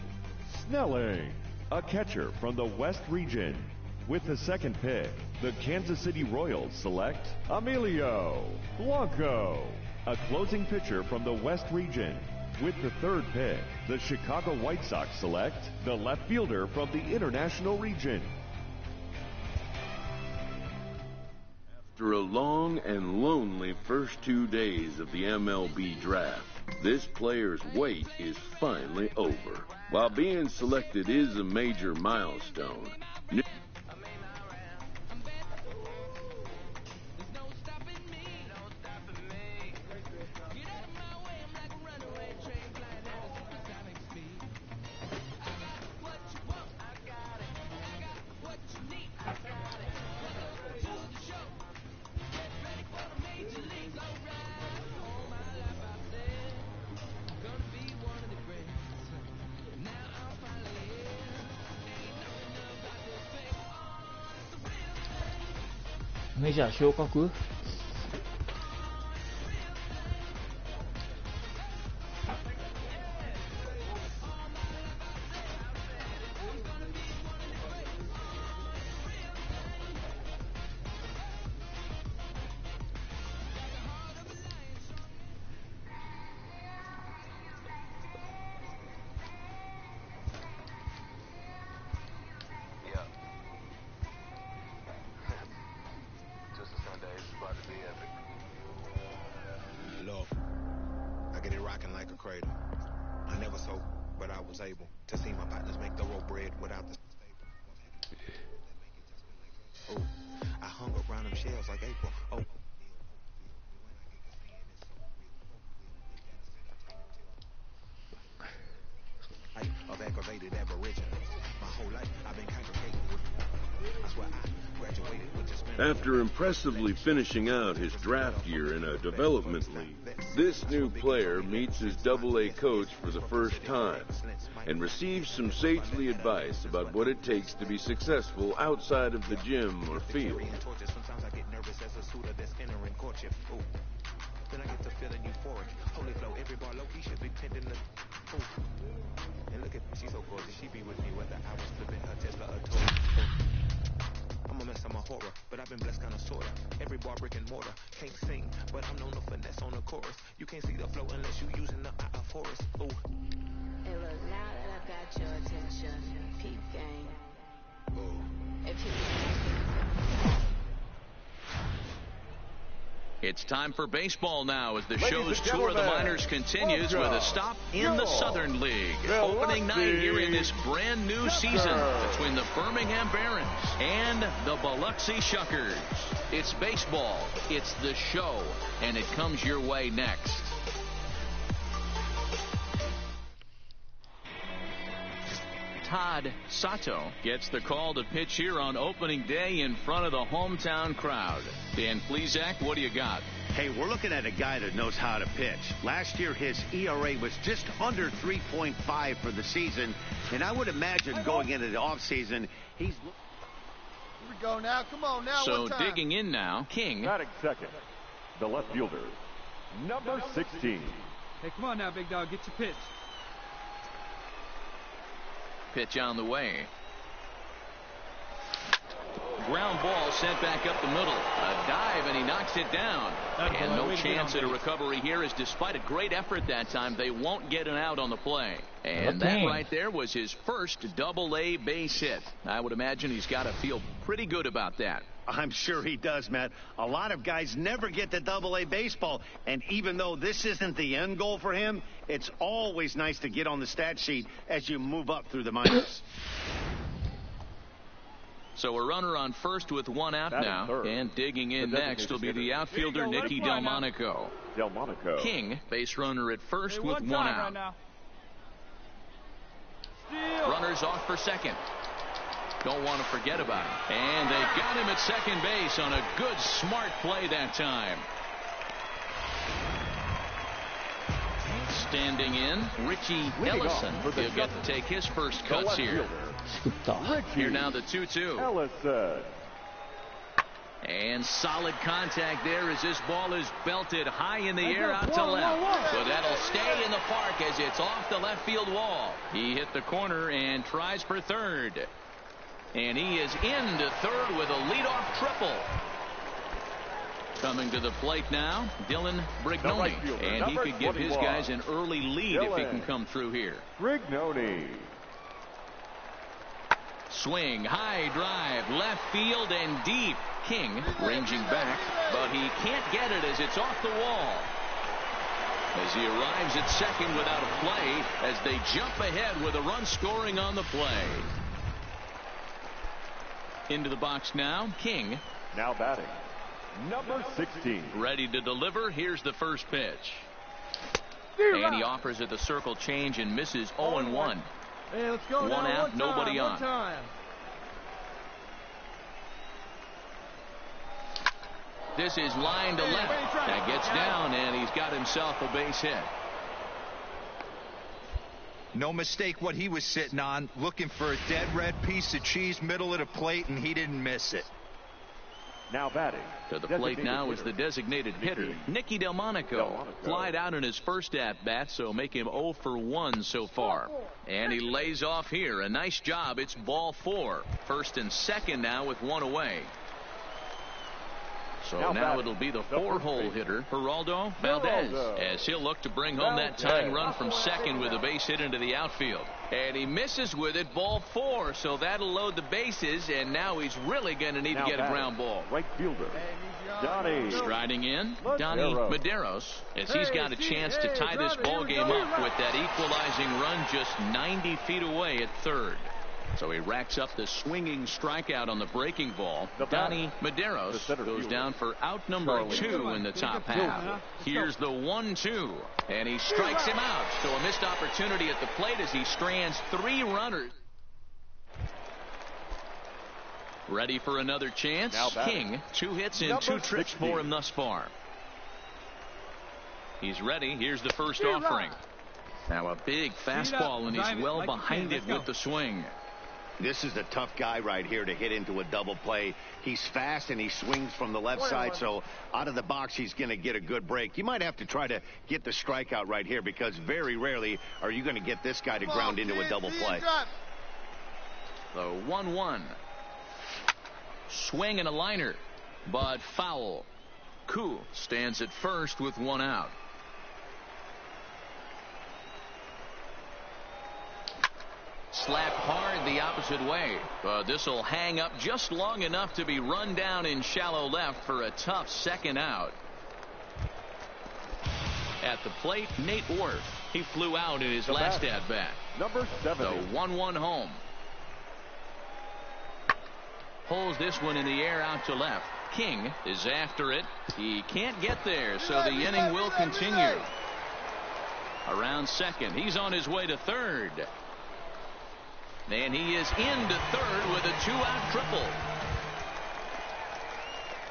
Snelling, a catcher from the West region. With the second pick, the Kansas City Royals select Emilio Blanco, a closing pitcher from the West region. With the third pick, the Chicago White Sox select the left fielder from the International region. After a long and lonely first 2 days of the MLB draft, this player's wait is finally over. While being selected is a major milestone, メジャー昇格？Look, I get it rocking like a cradle. I never sold, but I was able to see my partners make the road bread without the stable. Oh, I hung around them shells like April. Oh. Of aggravated aboriginal. My whole life I've been congregating with. That's why I graduated with just. After impressively finishing out his draft year in a development league, this new player meets his Double-A coach for the first time and receives some sagely advice about what it takes to be successful outside of the gym or field. Sometimes I get nervous as a suitor that's entering courtship. Ooh. Then I get to feeling euphoric. Holy flow, every bar low-key should be pinned in the. Ooh. And look at me, she's so gorgeous. She be with me whether I was flipping her Tesla or Toy. I'm a mess, I'm a horror, but I've been blessed kinda sorta. Every bar brick and mortar. Can't sing, but I'm known to finesse on the chorus. You can't see the flow unless you using the eye of Horus. Ooh. Hey, look, now that I've got your attention, peep game. Ooh. If you It's time for baseball now as the show's tour of the minors continues with a stop in the Southern League. Opening night here in this brand new season between the Birmingham Barons and the Biloxi Shuckers. It's baseball, it's the show, and it comes your way next. Todd Sato gets the call to pitch here on opening day in front of the hometown crowd. Dan Plesac, what do you got? Hey, we're looking at a guy that knows how to pitch. Last year, his ERA was just under 3.5 for the season, and I would imagine going into the offseason, he's... Here we go now. Come on now. So digging in now, King. Batting second, the left fielder, number 16. Hey, come on now, big dog. Get your pitch. Pitch on the way. Ground ball sent back up the middle. A dive, and he knocks it down. And no chance at a recovery here, as despite a great effort that time, they won't get an out on the play. And that right there was his first Double-A base hit. I would imagine he's got to feel pretty good about that. I'm sure he does, Matt. A lot of guys never get to Double-A baseball, and even though this isn't the end goal for him, it's always nice to get on the stat sheet as you move up through the minors. So a runner on first with one out now, and digging in next will be the outfielder Nicky Delmonico. King, base runner at first with one out. Runners off for second. Don't want to forget about him. And they got him at second base on a good, smart play that time. Standing in, Richie Ellison. He'll get to take his first cuts here. Here now the 2-2. Ellison. And solid contact there as this ball is belted high in the air out to left. But that'll stay in the park as it's off the left field wall. He hit the corner and tries for third. And he is into third with a leadoff triple. Coming to the plate now, Dylan Brignoni. And he could give his guys an early lead if he can come through here. Brignoni. Swing, high drive, left field and deep. King ranging back, but he can't get it as it's off the wall. As he arrives at second without a play, as they jump ahead with a run scoring on the play. Into the box now, King. Now batting, number 16. Ready to deliver. Here's the first pitch. And he offers it the circle change and misses 0-1. Hey, let's go. One out, nobody on. This is line to left. That gets down, and he's got himself a base hit. No mistake what he was sitting on, looking for a dead red piece of cheese middle of the plate, and he didn't miss it. Now batting. To the plate now is the designated hitter, Nicky Delmonico. Flied out in his first at-bat, so make him 0 for 1 so far. And he lays off here. A nice job. It's ball 4. First and second now with one away. So now it'll be the 4-hole hitter, Geraldo Valdez, as he'll look to bring home that tying run from second with a base hit into the outfield. And he misses with it, ball 4, so that'll load the bases, and now he's really going to need to get a ground ball. Right fielder, Donnie. Striding in, Donnie Medeiros, as he's got a chance to tie this ball game up with that equalizing run just 90 feet away at third. So he racks up the swinging strikeout on the breaking ball. Donnie Medeiros goes down for out number 2 in the top half. Here's the 1-2, and he strikes him out. So a missed opportunity at the plate as he strands 3 runners. Ready for another chance. King, 2 hits and 2 trips for him thus far. He's ready. Here's the first offering. Now a big fastball, and he's well behind it with the swing. This is a tough guy right here to hit into a double play. He's fast and he swings from the left side, so out of the box he's going to get a good break. You might have to try to get the strikeout right here, because very rarely are you going to get this guy to ground into a double play. The 1-1. Swing and a liner, but foul. Koo stands at first with 1 out. Slapped hard the opposite way. This will hang up just long enough to be run down in shallow left for a tough second out. At the plate, Nate Worth. He flew out in his last at-bat. Number 7. The 1-1 home. Pulls this one in the air out to left. King is after it. He can't get there, so the inning will continue. Around second. He's on his way to third. And he is into third with a 2-out triple.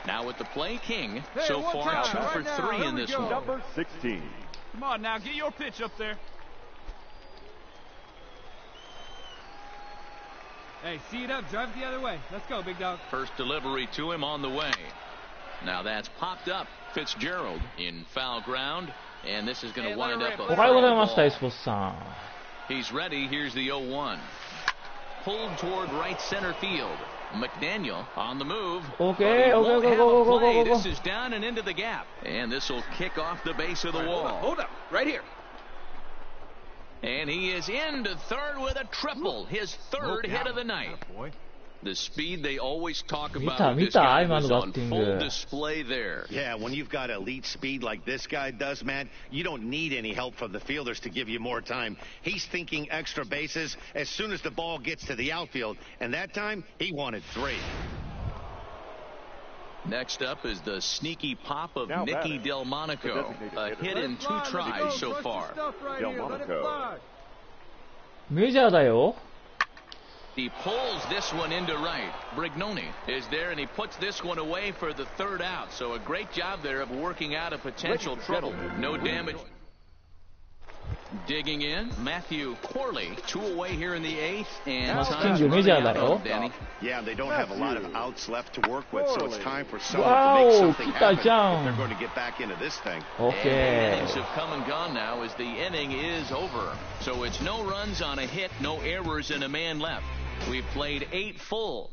Now at the play, King, so far 2 for 3 in this one. Number 16. Come on now, get your pitch up there. Hey, see it up, drive it the other way. Let's go, big dog. First delivery to him on the way. Now that's popped up. Fitzgerald in foul ground, and this is going to wind up a foul ball. He's ready. Here's the 0-1. Pulled toward right center field. McDaniel on the move. Okay, go. This is down and into the gap. And this will kick off the base of the wall. Hold up. Right here. And he is into third with a triple. His third hit of the night. The speed they always talk about this guy was on full display there. Yeah, when you've got elite speed like this guy does, Matt, you don't need any help from the fielders to give you more time. He's thinking extra bases as soon as the ball gets to the outfield, and that time he wanted 3. Next up is the sneaky pop of Nicky Delmonico. A hit in 2 tries so far. Delmonico. メジャーだよ。 He pulls this one into right. Brignoni is there, and he puts this one away for the 3rd out. So a great job there of working out a potential trouble. No damage. Digging in, Matthew Corley, 2 away here in the 8th, and Matsuking メジャーだよ。 Yeah, they don't have a lot of outs left to work with, so it's time for someone to make something happen if they're going to get back into this thing. Okay. And innings have come and gone now as the inning is over. So it's no runs on a hit, no errors, and a man left. We've played 8 full.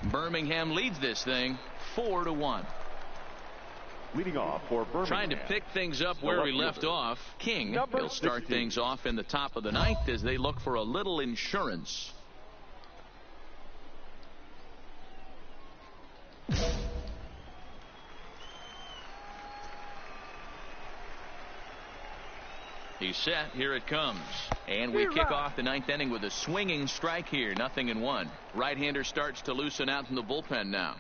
Birmingham leads this thing 4-1. Leading off for Birmingham. Trying to pick things up where we left off. King will start things off in the top of the 9th as they look for a little insurance. He's set. Here it comes. And we kick off the 9th inning with a swinging strike here. 0-1. Right-hander starts to loosen out in the bullpen now.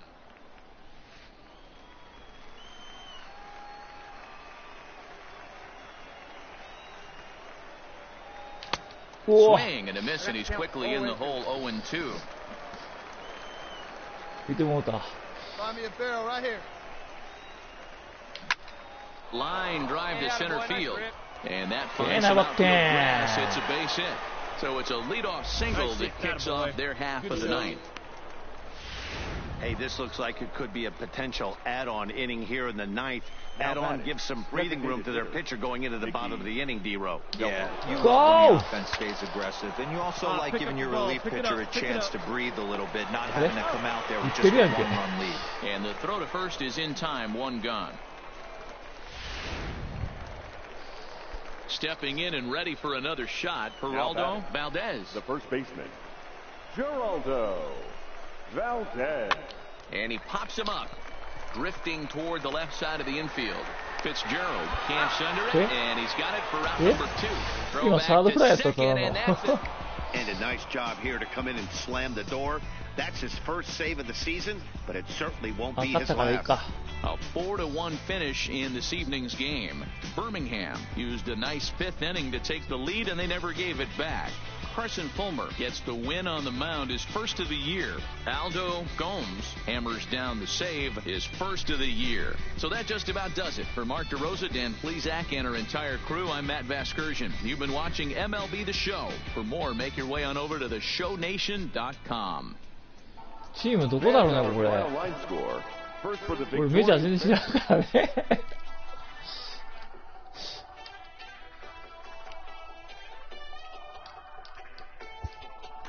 Swing and a miss, and he's quickly in the hole. 0-2. Find me a barrel right here. Line drive to center field. And that finds him out to the grass. It's a base hit. So it's a leadoff single that kicks off their half of the 9th. Hey, this looks like it could be a potential add-on inning here in the ninth. Add-on gives some breathing room to their pitcher going into the bottom of the inning, D-Row. Yeah, you love when the offense stays aggressive. And you also like giving your relief pitcher a chance to breathe a little bit, not having to come out there with just a one-run lead. And the throw to first is in time, one gone. Stepping in and ready for another shot, Geraldo Valdez. The first baseman, Geraldo Valdez. And he pops him up, drifting toward the left side of the infield. Fitzgerald camps under it, and he's got it for out number 2. Throw back to second, and that's it. And a nice job here to come in and slam the door. That's his first save of the season, but it certainly won't be his last. A 4-1 finish in this evening's game. Birmingham used a nice 5th inning to take the lead, and they never gave it back. Carson Fulmer gets the win on the mound, his first of the year. Aldo Gomes hammers down the save, his first of the year. So that just about does it. For Mark DeRosa, Dan Plesac, and our entire crew, I'm Matt Vasgersian. You've been watching MLB The Show. For more, make your way on over to theshownation.com. チームどこだろうね、これ。俺メジャー全然知らんからね。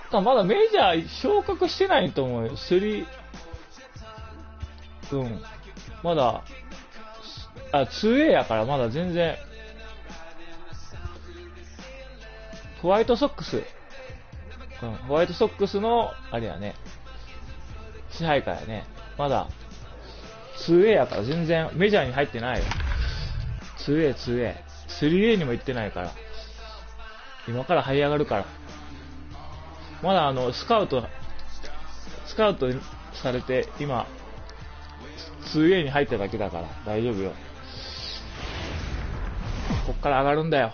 まだメジャー昇格してないと思うよ。まだ、2A やからまだ全然。ホワイトソックス。ホワイトソックスの、あれやね。支配下やね。まだ、2A やから全然メジャーに入ってないよ。2A、3A にも行ってないから。今から這い上がるから。まだスカウトされて、今、2A に入っただけだから、大丈夫よ。こっから上がるんだよ。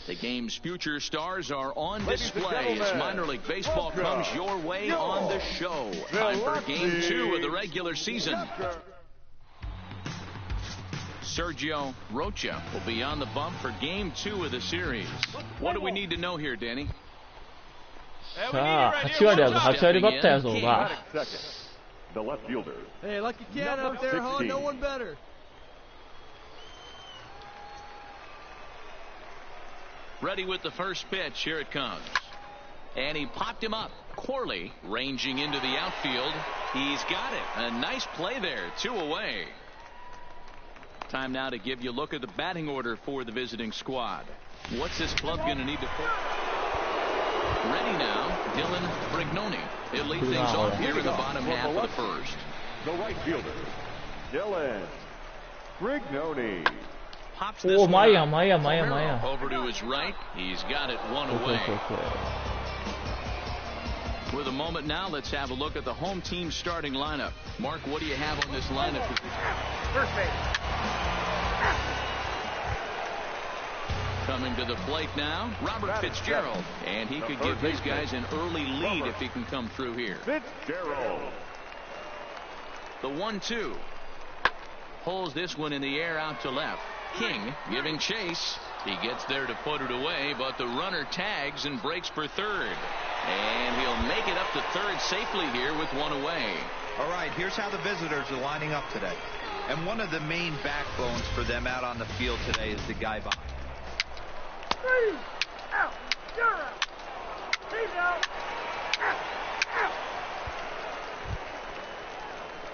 The game's future stars are on display as minor league baseball comes your way on the show. Time for game 2 of the regular season. Sergio Rocha will be on the bump for game 2 of the series. What do we need to know here, Danny? さあ、8割やぞ、8割バッターやぞ、が。Hey, lucky cat out there, huh? No one better. Ready with the first pitch. Here it comes. And he popped him up. Corley ranging into the outfield. He's got it. A nice play there. 2 away. Time now to give you a look at the batting order for the visiting squad. What's this club going to need to put? Ready now, Dylan Brignoni. He'll lead things off here in the bottom half of the first. The right fielder, Dylan Brignoni. Pops this one up. Over to his right. He's got it 1 away. With a moment now, let's have a look at the home team starting lineup. Mark, what do you have on this lineup? First base. Coming to the plate now, Robert Fitzgerald. And he could give these guys an early lead if he can come through here. Fitzgerald. The 1-2. Pulls this one in the air out to left. King giving chase. He gets there to put it away, but the runner tags and breaks for third. And he'll make it up to third safely here with 1 away. All right, here's how the visitors are lining up today. And one of the main backbones for them out on the field today is the guy behind. 3 out. You're out. He's out. Out.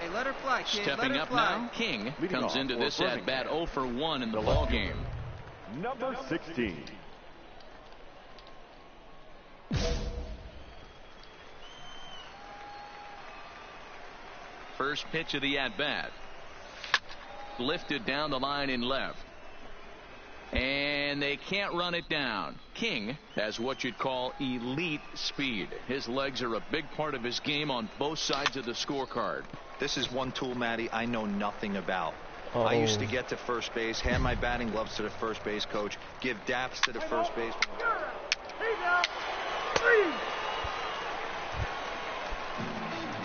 Hey, let her fly, kid. Stepping up now, King comes into this at bat 0 for 1 in the ball game. Number 16. First pitch of the at bat. Lifted down the line in left. And they can't run it down. King has what you'd call elite speed. His legs are a big part of his game on both sides of the scorecard. This is one tool, Matty, I know nothing about. I used to get to first base, hand my batting gloves to the first base coach, give daps to the first base. He's out. 3.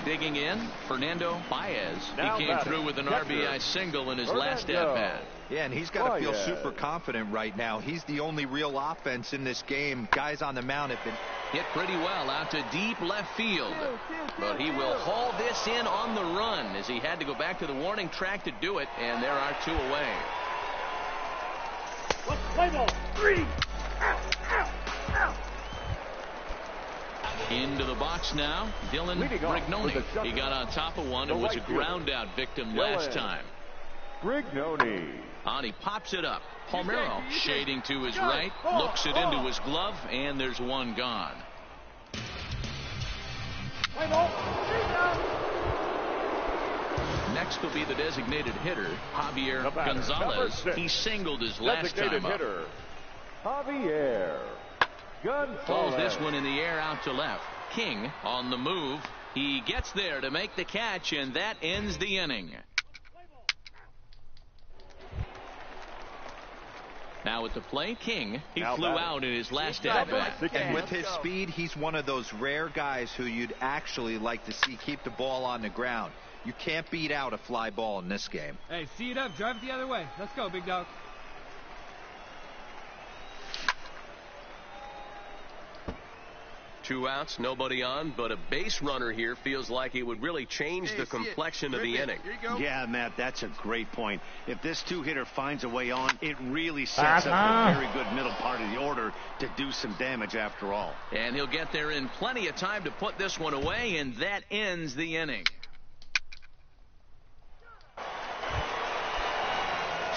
Digging in, Fernando Baez. He came through with an RBI single in his last at-bat. Yeah, and he's got to feel super confident right now. He's the only real offense in this game. Guys on the mound have been hit pretty well out to deep left field. But he will haul this in on the run as he had to go back to the warning track to do it, and there are 2 away. Play ball. 3. Into the box now, Dylan Brignoni. He got on top of one and was a ground out victim last time. Brignoni. And he pops it up. Palmero shading to his right, looks it into his glove, and there's 1 gone. Next will be the designated hitter, Javier Gonzalez. He singled his last time up. Javier Gonzalez. Calls this one in the air out to left. King on the move. He gets there to make the catch, and that ends the inning. Now at the play, King. He flew out in his last at-bat. And with his speed, he's one of those rare guys who you'd actually like to see keep the ball on the ground. You can't beat out a fly ball in this game. Hey, see it up. Drive it the other way. Let's go, big dog. 2 outs, nobody on, but a base runner here feels like it would really change the complexion of the inning. Yeah, Matt, that's a great point. If this 2-hitter finds a way on, it really sets up a very good middle part of the order to do some damage after all. And he'll get there in plenty of time to put this one away, and that ends the inning.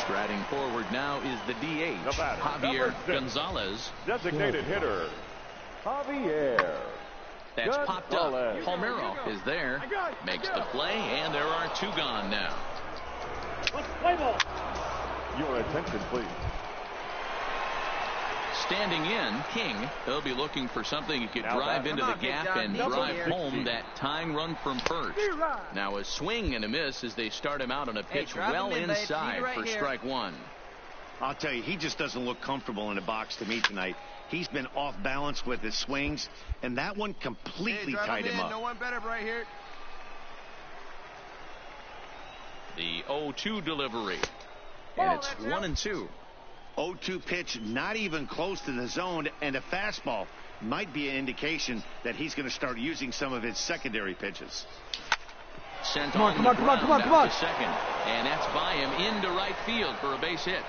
Striding forward now is the DH, Javier Gonzalez. Designated hitter, Javier. That's popped up. Palmero is there, makes the play, and there are 2 gone now. Play ball. Your attention, please. Standing in, King. He'll be looking for something he could drive into the gap and drive home that tying run from first. Now a swing and a miss as they start him out on a pitch well inside for strike 1. I'll tell you, he just doesn't look comfortable in the box to me tonight. He's been off balance with his swings, and that one completely tied him up. No one better right here. The 0-2 delivery, and it's 1-2. 0-2 pitch, not even close to the zone, and a fastball might be an indication that he's going to start using some of his secondary pitches. Sent on the ground out to second, and that's by him into right field for a base hit.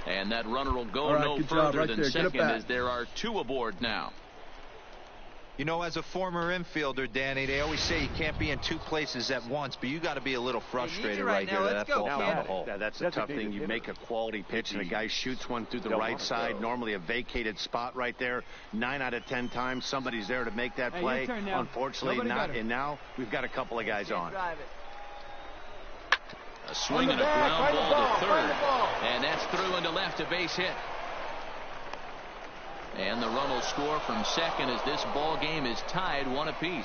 And that runner will go no further than second as there are 2 aboard now. You know, as a former infielder, Danny, they always say you can't be in 2 places at once, but you got to be a little frustrated right here that ball found the hole. Yeah, that's a tough thing. You make a quality pitch and a guy shoots one through the right side, normally a vacated spot right there. 9 out of 10 times somebody's there to make that play. Unfortunately not, and now we've got a couple of guys on. A swing and a ground ball to third, and that's through into left, a base hit. And the run will score from second as this ball game is tied 1 apiece.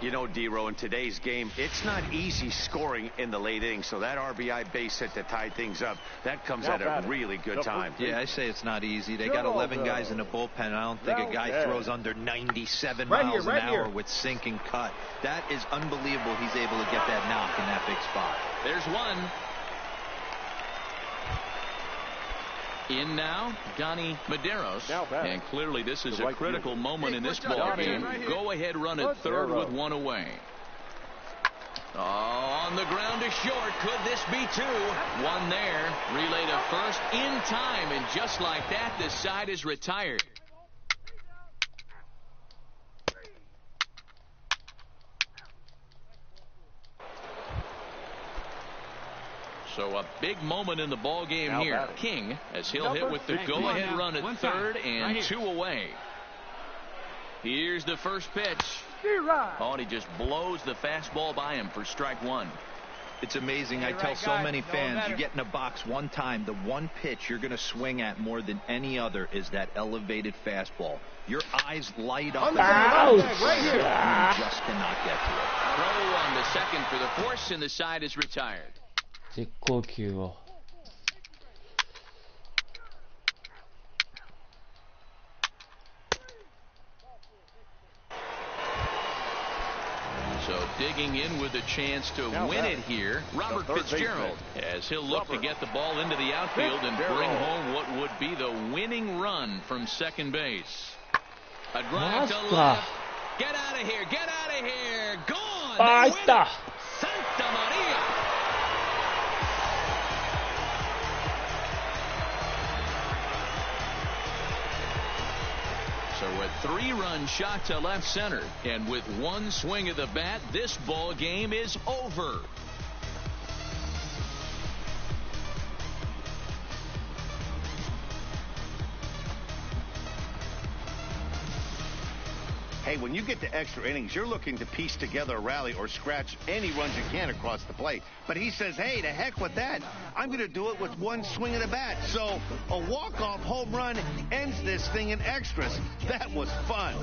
You know, D-Row, in today's game, it's not easy scoring in the late innings, so that RBI base hit to tie things up, that comes at a really good time. Yeah, I say it's not easy. They got 11 guys in the bullpen. I don't think a guy throws under 97 miles an hour with sink and cut. That is unbelievable he's able to get that knock in that big spot. There's 1. In now, Donnie Medeiros, and clearly this is a critical moment in this ball game. Go ahead run at third with 1 away. On the ground to short. Could this be 2? 1 there. Relay to first in time, and just like that, the side is retired. So a big moment in the ball game here. King, as he'll hit with the go-ahead run at third and 2 away. Here's the first pitch. Oh, and he just blows the fastball by him for strike 1. It's amazing. I tell so many fans, you get in a box one time, the one pitch you're going to swing at more than any other is that elevated fastball. Your eyes light up. You just cannot get to it. Throw on the second for the force, and the side is retired. 実行球を So Digging in with a chance to win it here, Robert Fitzgerald, as he'll look to get the ball into the outfield and bring home what would be the winning run from second base. A drive to left. Get out of here. Get out of here. Gone. They win it. Santa Maria. So a 3-run shot to left center, and with one swing of the bat, this ball game is over. Hey, when you get to extra innings, you're looking to piece together a rally or scratch any runs you can across the plate. But he says, hey, to heck with that. I'm going to do it with one swing of the bat. So a walk-off home run ends this thing in extras. That was fun.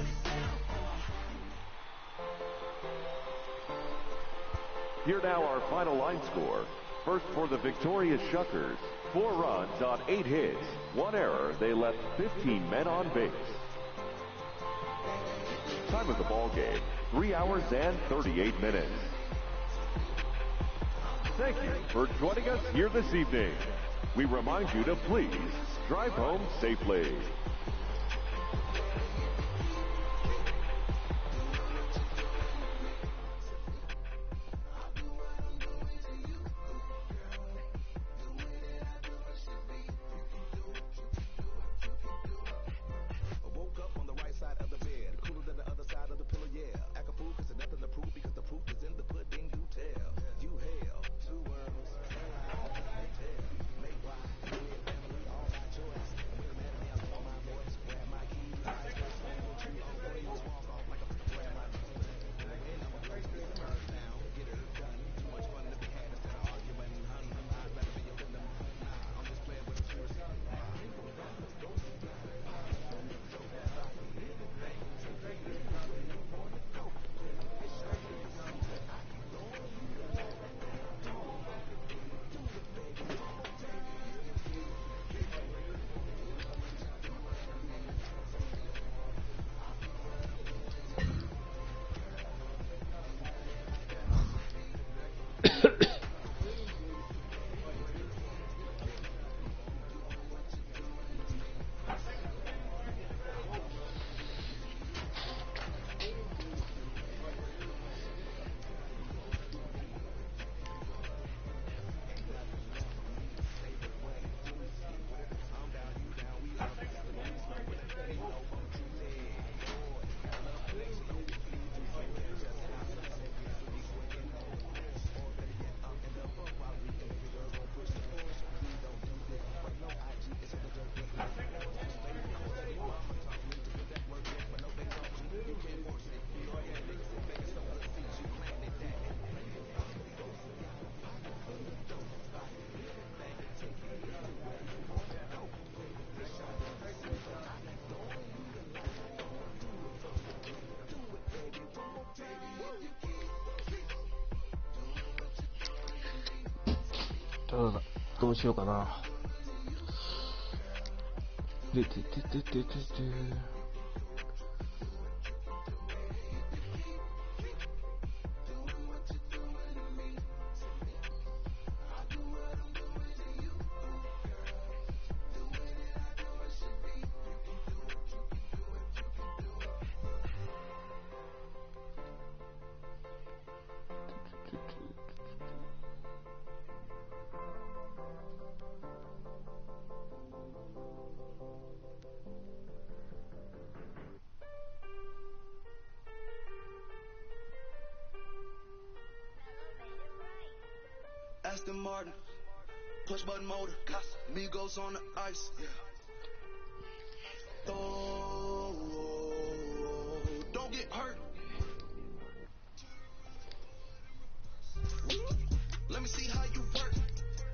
Here now our final line score. First for the victorious Shuckers. 4 runs on 8 hits. 1 error. They left 15 men on base. Time of the ball game, 3 hours and 38 minutes. Thank you for joining us here this evening. We remind you to please drive home safely.どうしようかな。Aston Martin, push button motor, Migos on the ice. Oh, don't get hurt. Let me see how you work.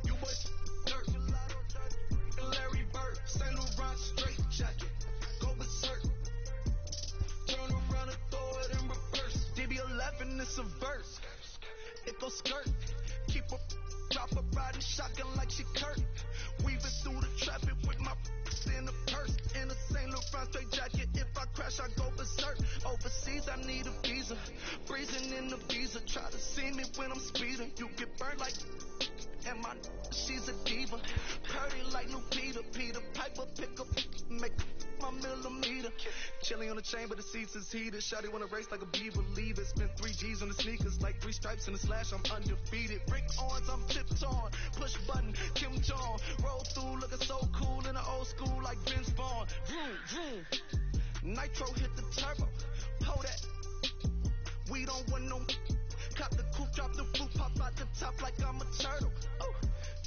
You was dirt. Larry Bird, St. Laurent straight jacket. Go berserk. Turn around and throw it in reverse. DB11 is a verse. It goes skirt. Keep a drop a riding shotgun like she Kurt. Weaving through the traffic with my in the purse. In a St. Laurent straight jacket. If I crash, I go berserk. overseas, I need a visa. Freezing in the visa, try to see me when I'm speeding. You get burned like, and my she's a diva. Purdy like new Peter Piper, pick up, make my millimeter. Chilling on the chain, but the seats is heated. Shawty wanna race like a beaver, leave it. Spent 3 G's on the sneakers, like 3 stripes in the slash. I'm undefeated. Brick ons, I'm tiptoeing. Push button, Kim Jong. Roll through, looking so cool in the old school, like Vince Vaughn. Vroom, vroom. Nitro hit the turbo. Hold that. We don't want no. Cop the coupe, drop the roof, pop out the top like I'm a turtle. Oh,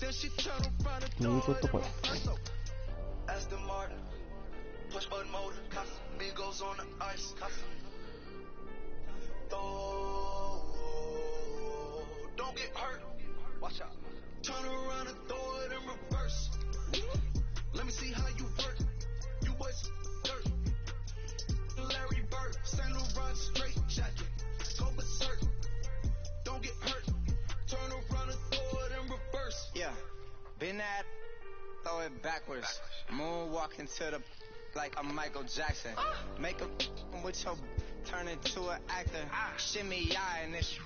then she turn around and throw it in reverse. Aston Martin, push button motor, Migos on the ice. Don't get hurt. Watch out. Turn around and throw it in reverse. Let me see how you work. You boys dirt. Larry Bird, Saint Laurent straight jacket. Go berserk. Don't get hurt. Turn around and throw it in reverse. Yeah, been at, throw it backwards. Moonwalk into the like I'm Michael Jackson. Make a with your turn into an actor. Shimmy eye and this.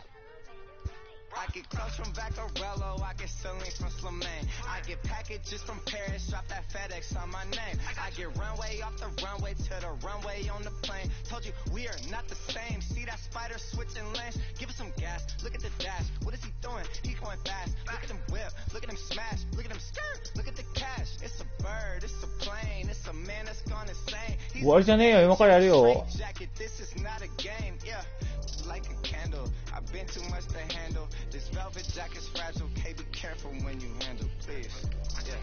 I get clothes from Vaccarello, I get ceilings from Slimane. I get packages from Paris, drop that FedEx on my name. I get runway off the runway to the runway on the plane. Told you we are not the same. See that spider switching lanes? Give us some gas, look at the dash. What is he doing? He going fast. Look at him whip, look at him smash, look at him skirt, look at the cash. It's a bird, it's a plane, it's a man that's gone insane. 終わりじゃねえよ、今からやるよ。 This is not a game, yeah. Like a candle, I've been too much to handle. This velvet jacket's fragile, okay, be careful when you handle, please. Yeah.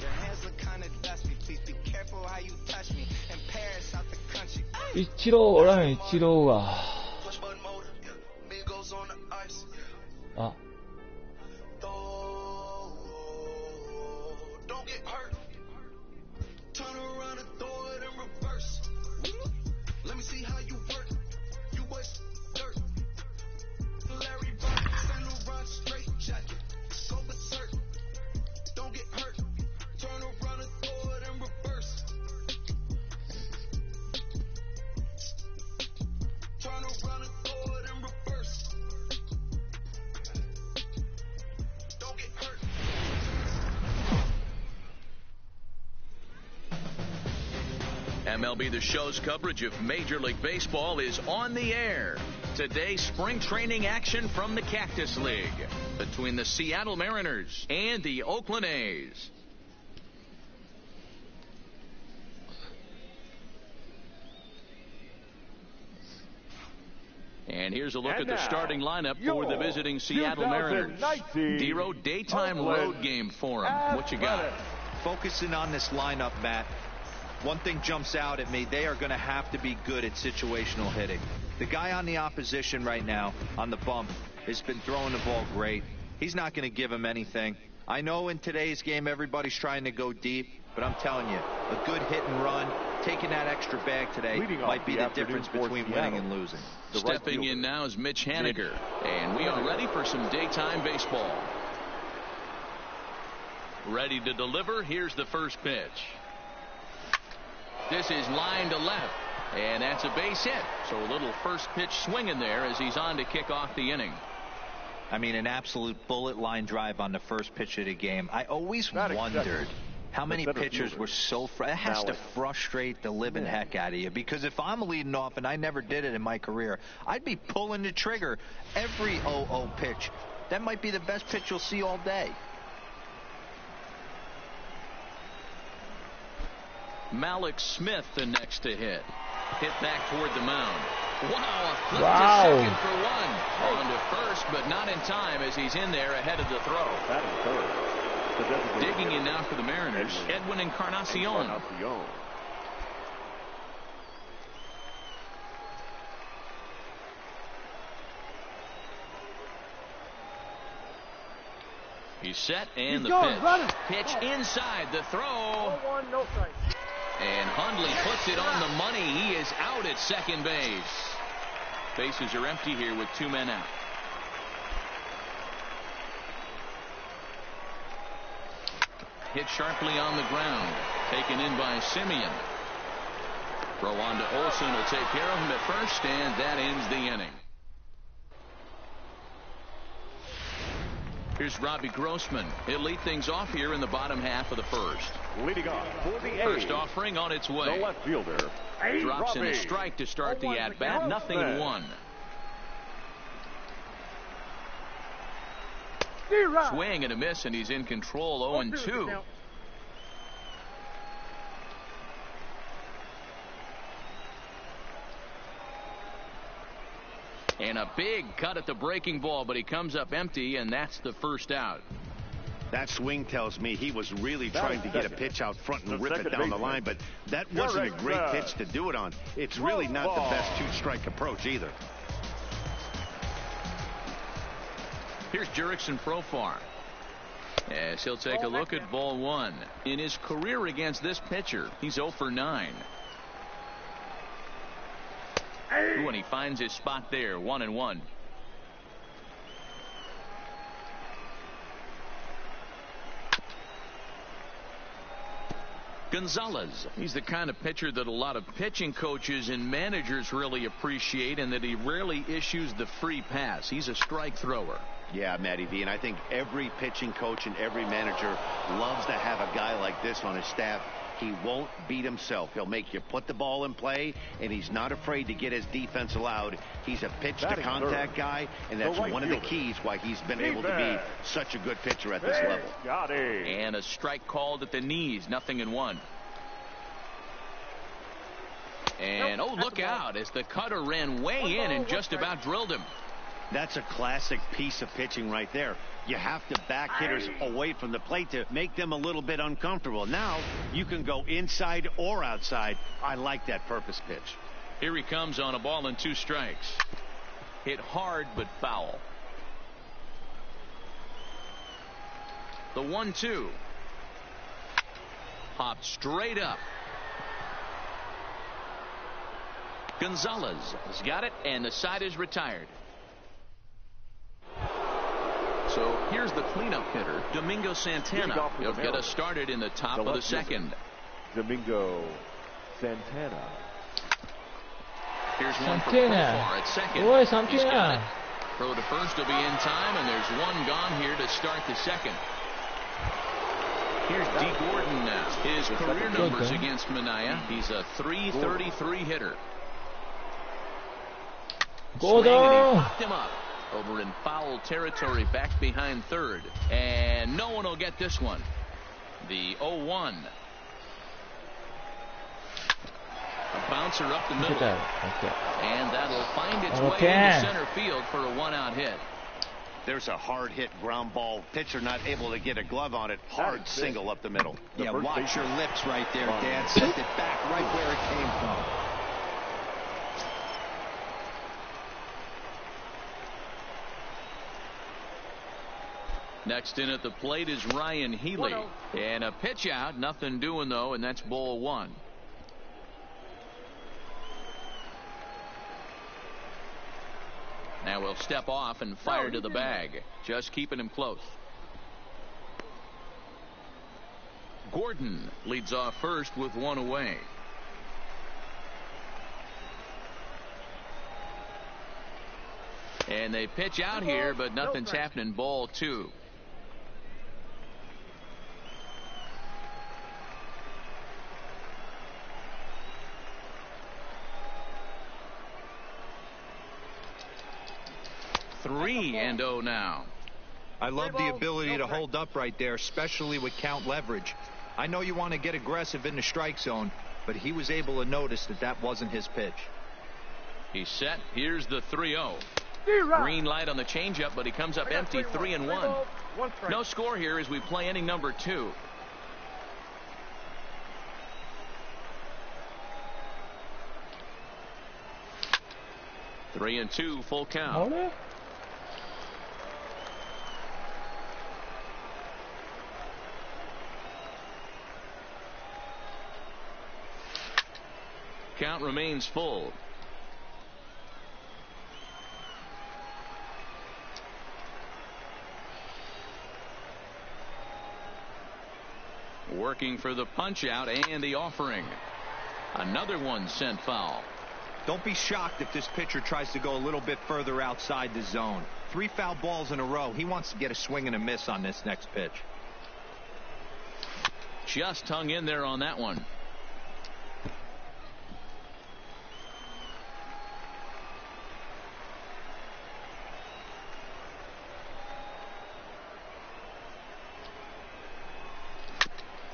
Your hands look kinda dusty, please be careful how you touch me. In Paris, out the country. イチローおらん、イチローが。あ。Don't get hurt. Turn around and throw it in reverse. Let me see how you work. You boys dirt. Larry Bird, Saint Laurent straight jacket. Go berserk. Don't get hurt. Turn around and throw it in reverse. Turn around and throw it in reverse. Don't get hurt. MLB The Show's coverage of Major League Baseball is on the air. Today, spring training action from the Cactus League between the Seattle Mariners and the Oakland A's. And here's a look at the starting lineup for the visiting Seattle Mariners. Dero, daytime road game for them. What you got? Focusing on this lineup, Matt. One thing jumps out at me. They are going to have to be good at situational hitting. The guy on the opposition right now on the bump has been throwing the ball great. He's not going to give him anything. I know in today's game everybody's trying to go deep, but I'm telling you, a good hit and run, taking that extra bag today might be the difference between winning and losing. Stepping in now is Mitch Haniger, and we are ready for some daytime baseball. Ready to deliver. Here's the first pitch. This is line to left, and that's a base hit. So a little first pitch swing in there as he's on to kick off the inning. I mean, an absolute bullet line drive on the first pitch of the game. I always wondered how many pitchers were so it has to frustrate the living heck out of you, because if I'm leading off, and I never did it in my career, I'd be pulling the trigger every 0-0 pitch. That might be the best pitch you'll see all day. Malik Smith the next to hit. Hit back toward the mound. Wow, a flip Wow. to second for one. On to first, but not in time as he's in there ahead of the throw. That is third. Digging in now for the Mariners, Edwin Encarnacion. He's set, and the pitch. Pitch inside, the throw. 0-1, no strike. And Hundley puts it on the money. He is out at second base. Bases are empty here with 2 men out. Hit sharply on the ground. Taken in by Simeon. Throw on to Olsen will take care of him at first, and that ends the inning. Here's Robbie Grossman. He'll lead things off here in the bottom half of the first. Leading off for the First offering on its way. The left fielder. Drops in a strike to start the at-bat. 0-1. Swing and a miss, and he's in control. 0-2. And a big cut at the breaking ball, but he comes up empty, and that's the first out. That swing tells me he was really trying to get a pitch out front and rip it down the line, but that wasn't a great pitch to do it on. It's really not the best two-strike approach either. Here's Jurickson Profar. As he'll take a look at ball one. In his career against this pitcher, he's 0 for 9. And he finds his spot there, 1-1. Gonzalez. He's the kind of pitcher that a lot of pitching coaches and managers really appreciate, and that he rarely issues the free pass. He's a strike thrower. Yeah, Matty V, and I think every pitching coach and every manager loves to have a guy like this on his staff. He won't beat himself. He'll make you put the ball in play, and he's not afraid to get his defense allowed. He's a pitch-to-contact guy, and that's one of the keys why he's been able to be such a good pitcher at this level. And a strike called at the knees, 0-1. And, oh, look out, as the cutter ran way in and just about drilled him. That's a classic piece of pitching right there. You have to back hitters away from the plate to make them a little bit uncomfortable. Now you can go inside or outside. I like that purpose pitch. Here he comes on a ball and 2 strikes. Hit hard but foul. The 1-2. Popped straight up. Gonzalez has got it, and the side is retired. So here's the cleanup hitter, Domingo Santana. He'll get us started in the top of the second. Domingo Santana. Here's one for Profar at second. Boy, He's got Santana. it. Throw to first will be in time, and there's one gone here to start the second. Here's D. Gordon now. His career numbers against Minaya. He's a .333 hitter. Gordon. Swing, and he popped him up. Over in foul territory, back behind third. And no one will get this one. The 0-1. A bouncer up the middle. And that'll find its way into center field for a 1-out hit. There's a hard hit ground ball. Pitcher not able to get a glove on it. Hard single up the middle. Yeah, watch your lips right there, Dad. Sent it back right where it came from. Next in at the plate is Ryan Healy. And a pitch out. Nothing doing, though, and that's ball 1. Now we'll step off and fire to the bag. Just keeping him close. Gordon leads off first with 1 away. And they pitch out here, but nothing's happening. Ball 2. Three and 0 now. I love the ability to hold up right there, especially with count leverage. I know you want to get aggressive in the strike zone, but he was able to notice that that wasn't his pitch. He's set. Here's the 3-0. Green light on the changeup, but he comes up empty. 3-1. No score here as we play inning number 2. Three and 2, full count. Count remains full. Working for the punch out and the offering. Another one sent foul. Don't be shocked if this pitcher tries to go a little bit further outside the zone. 3 foul balls in a row. He wants to get a swing and a miss on this next pitch. Just hung in there on that one.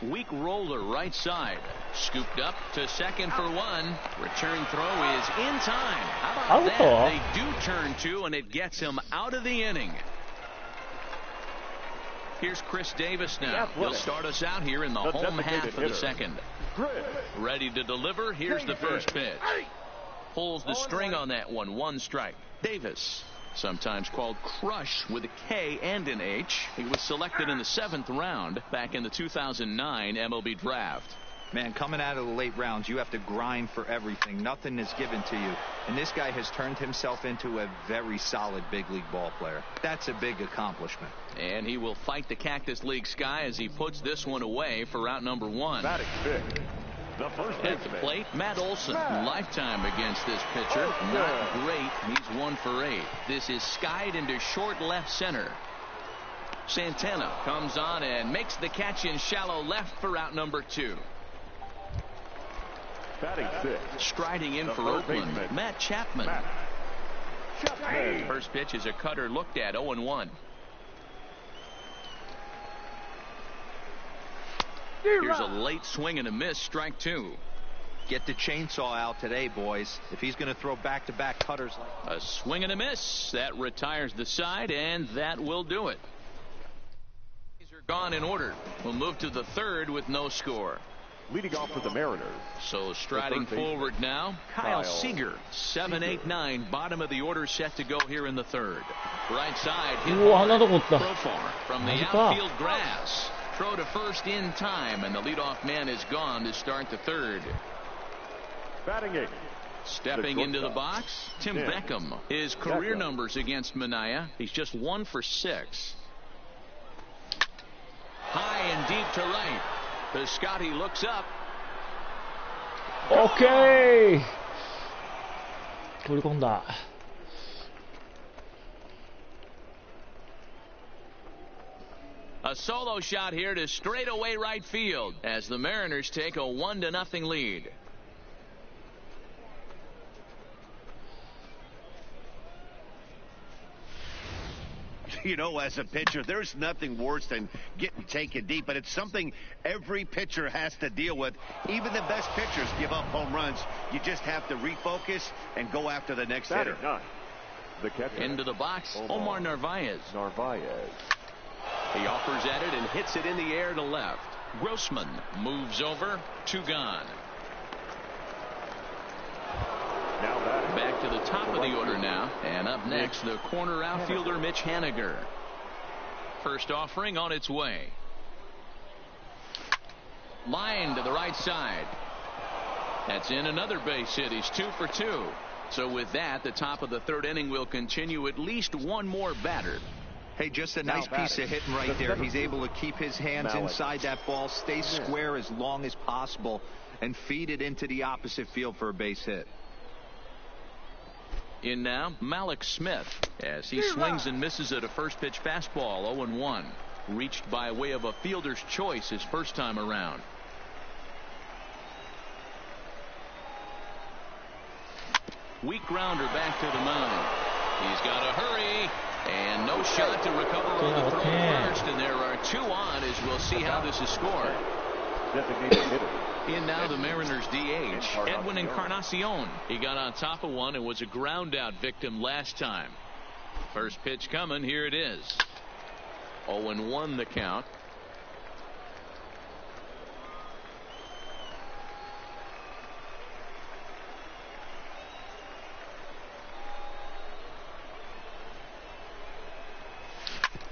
Weak roller right side. Scooped up to second for one. Return throw is in time. How about that? They do turn 2, and it gets him out of the inning. Here's Chris Davis now. He'll start us out here in the home half of the second. Ready to deliver. Here's the first pitch. Pulls the string on that one. 1 strike. Davis, sometimes called Crush with a K and an H. He was selected in the 7th round back in the 2009 MLB draft. Man, coming out of the late rounds, you have to grind for everything. Nothing is given to you. And this guy has turned himself into a very solid big league ball player. That's a big accomplishment. And he will fight the Cactus League sky as he puts this one away for out number 1. Batting fifth. The first at the plate, Matt Olson. Lifetime against this pitcher. Not great. He's 1 for 8. This is skied into short left center. Santana comes on and makes the catch in shallow left for out number 2. Batting sixth. Striding in for Oakland, Matt Chapman. First pitch is a cutter looked at. 0-1. Here's a late swing and a miss. Strike 2. Get the chainsaw out today, boys. If he's going to throw back-to-back cutters like a swing and a miss. That retires the side, and that will do it. These are gone in order. We'll move to the 3rd with no score. Leading off for the Mariners. So striding forward now, Kyle Seager. 7-8-9, bottom of the order set to go here in the 3rd. Right side, hit Profar from the outfield grass. Throw to first in time, and the leadoff man is gone to start the 3rd. Batting 8th. Stepping into the box, Tim Beckham. His career numbers against Minaya, he's just 1 for 6. High and deep to right. Piscotti looks up. Okay. 取り込んだ。A solo shot here to straightaway right field as the Mariners take a 1-0 lead. You know, as a pitcher, there's nothing worse than getting taken deep, but it's something every pitcher has to deal with. Even the best pitchers give up home runs. You just have to refocus and go after the next hitter. The catcher. Into the box, Omar Narvaez. He offers at it and hits it in the air to left. Grossman moves over. 2 gone. Back to the top of the order now. And up next, the corner outfielder Mitch Haniger. First offering on its way. Line to the right side. That's in another base hit. He's 2 for 2. So with that, the top of the 3rd inning will continue at least one more batter. Hey, just a nice piece of hitting right there. He's able to keep his hands inside that ball, stay square as long as possible, and feed it into the opposite field for a base hit. In now, Malik Smith, as he swings and misses at a first pitch fastball. 0-1. Reached by way of a fielder's choice his first time around. Weak grounder back to the mound. He's got to hurry. And no shot to recover on the throw first. And there are 2 on as we'll see how this is scored. In now the Mariners DH, Edwin Encarnacion. He got on top of one and was a ground out victim last time. First pitch coming. Here it is. 0-1 the count.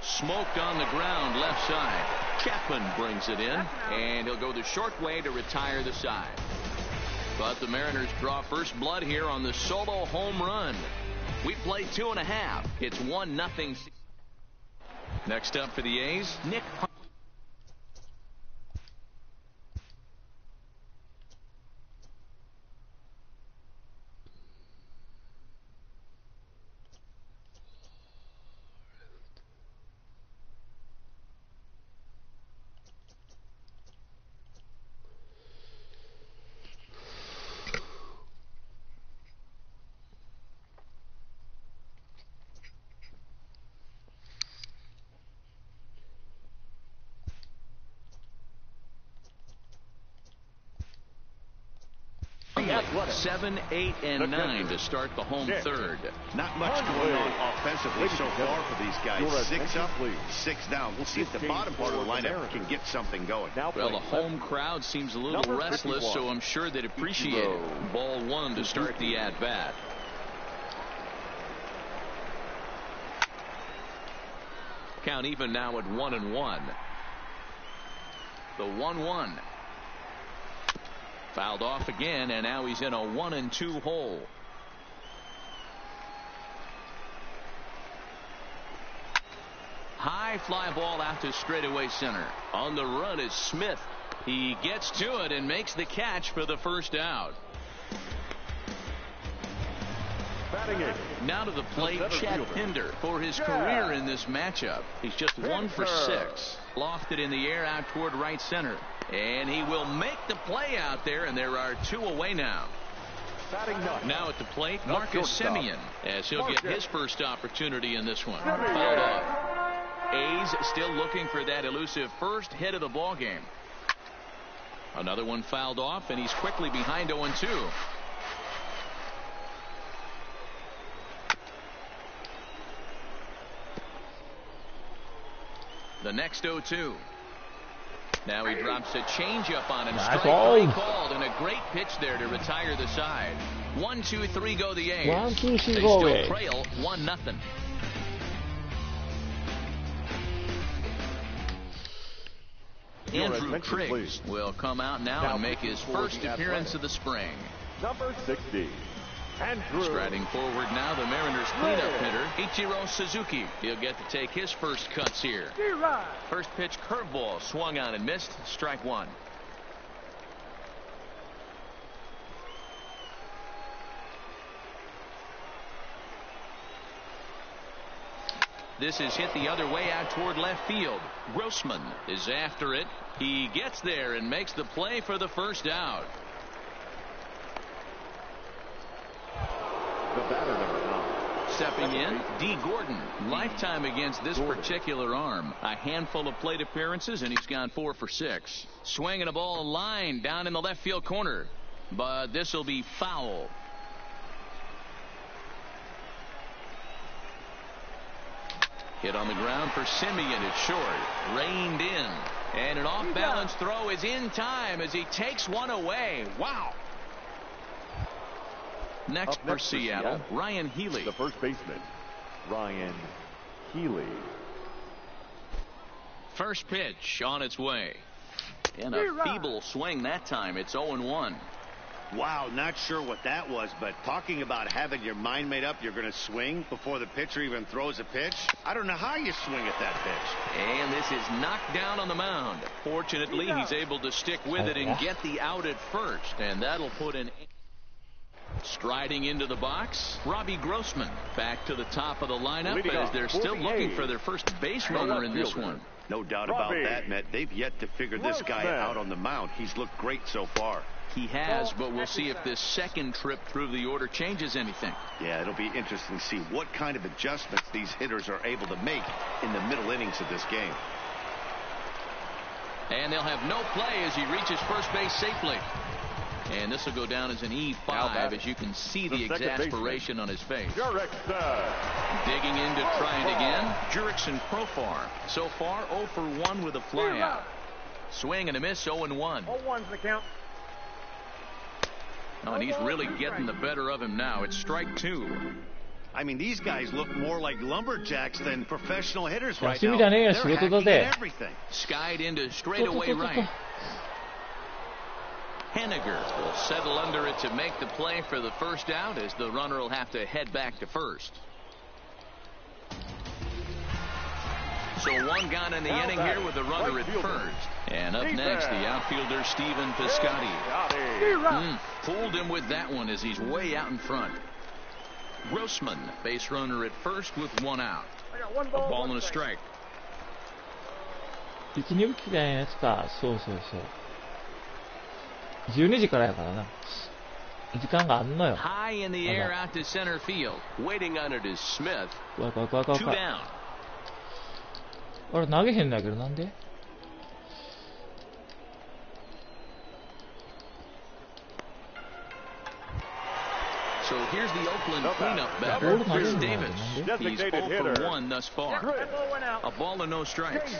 Smoked on the ground left side. Chapman brings it in, and he'll go the short way to retire the side. But the Mariners draw first blood here on the solo home run. We play 2.5. It's 1-0. Next up for the A's, Nick. quickly. 7, 8, and 9 to start the home third. Not much going on offensively so far for these guys. 6 up, 6 down. We'll see if the bottom part of the lineup can get something going. Well, the home crowd seems a little restless, so I'm sure they'd appreciate it. Ball 1 to start the at-bat. Count even now at 1-1. The 1-1. Fouled off again, and now he's in a 1-2 hole. High fly ball out to straightaway center. On the run is Smith. He gets to it and makes the catch for the first out. Now to the plate, Chad Pinder for his career in this matchup. He's just 1 for 6. Lofted in the air out toward right center. And he will make the play out there, and there are 2 away now. Now at the plate, Marcus Semien, as he'll get his first opportunity in this one. Fouled off. A's still looking for that elusive first hit of the ball game. Another one fouled off, and he's quickly behind 0-2. The next 0-2. Now he drops a changeup on him. Strike three called, and a great pitch there to retire the side. 1, 2, 3 go the A's. 1, 2, 3 they go still A's. trail 1-0. Andrew Triggs will come out now and make his first appearance of the spring. Number 60. Striding forward now, the Mariners cleanup hitter, Ichiro Suzuki. He'll get to take his first cuts here. First pitch curveball swung on and missed. Strike 1. This is hit the other way out toward left field. Grossman is after it. He gets there and makes the play for the first out. The batter, number 9. Stepping in, D. Gordon. Lifetime against this particular arm. A handful of plate appearances, and he's gone 4 for 6. Swinging a ball line down in the left field corner. But this will be foul. Hit on the ground for Semien. It's short. Reined in. And an off-balance throw is in time as he takes one away. Wow. Next for Seattle, Ryan Healy. The first baseman, Ryan Healy. First pitch on its way. And a feeble swing that time. It's 0-1. Wow, not sure what that was, but talking about having your mind made up, you're going to swing before the pitcher even throws a pitch. I don't know how you swing at that pitch. And this is knocked down on the mound. Fortunately, he's able to stick with it and get the out at first, and that'll put an... Striding into the box, Robbie Grossman back to the top of the lineup as they're still looking for their first base runner in this one. No doubt about that, Matt. They've yet to figure this guy out on the mound. He's looked great so far. He has, but we'll see if this second trip through the order changes anything. Yeah, it'll be interesting to see what kind of adjustments these hitters are able to make in the middle innings of this game. And they'll have no play as he reaches first base safely. And this will go down as an E5 as you can see the exasperation on his face. Digging in to try it again, Jurickson Profar. So far 0 for 1 with a flyout. Swing and a miss, 0-1. 0-1's the count. Oh, and he's really getting the better of him now. It's strike 2. I mean, these guys look more like lumberjacks than professional hitters right 休み now. だね、 They're 仕事だ hacking ぜ。 at everything. Skied into straightaway right. Henniger will settle under it to make the play for the first out as the runner will have to head back to first. So one gone in the inning here with the runner at first. And up next, the outfielder Stephen Piscotty. Fooled him with that one as he's way out in front. Grossman, base runner at first with 1 out. A ball and a strike. 1、2打きないやつか。そうそうそう。12時からやからな。時間があんのよ。 High in the air out to center field. Waiting on it is Smith. 怖い怖い怖い怖い Two 怖い。 down. あれ投げへんだけどなんで？ 2 So here's the Oakland cleanup batter, Chris Davis. He's 0 for 1 thus far. A ball and no strikes.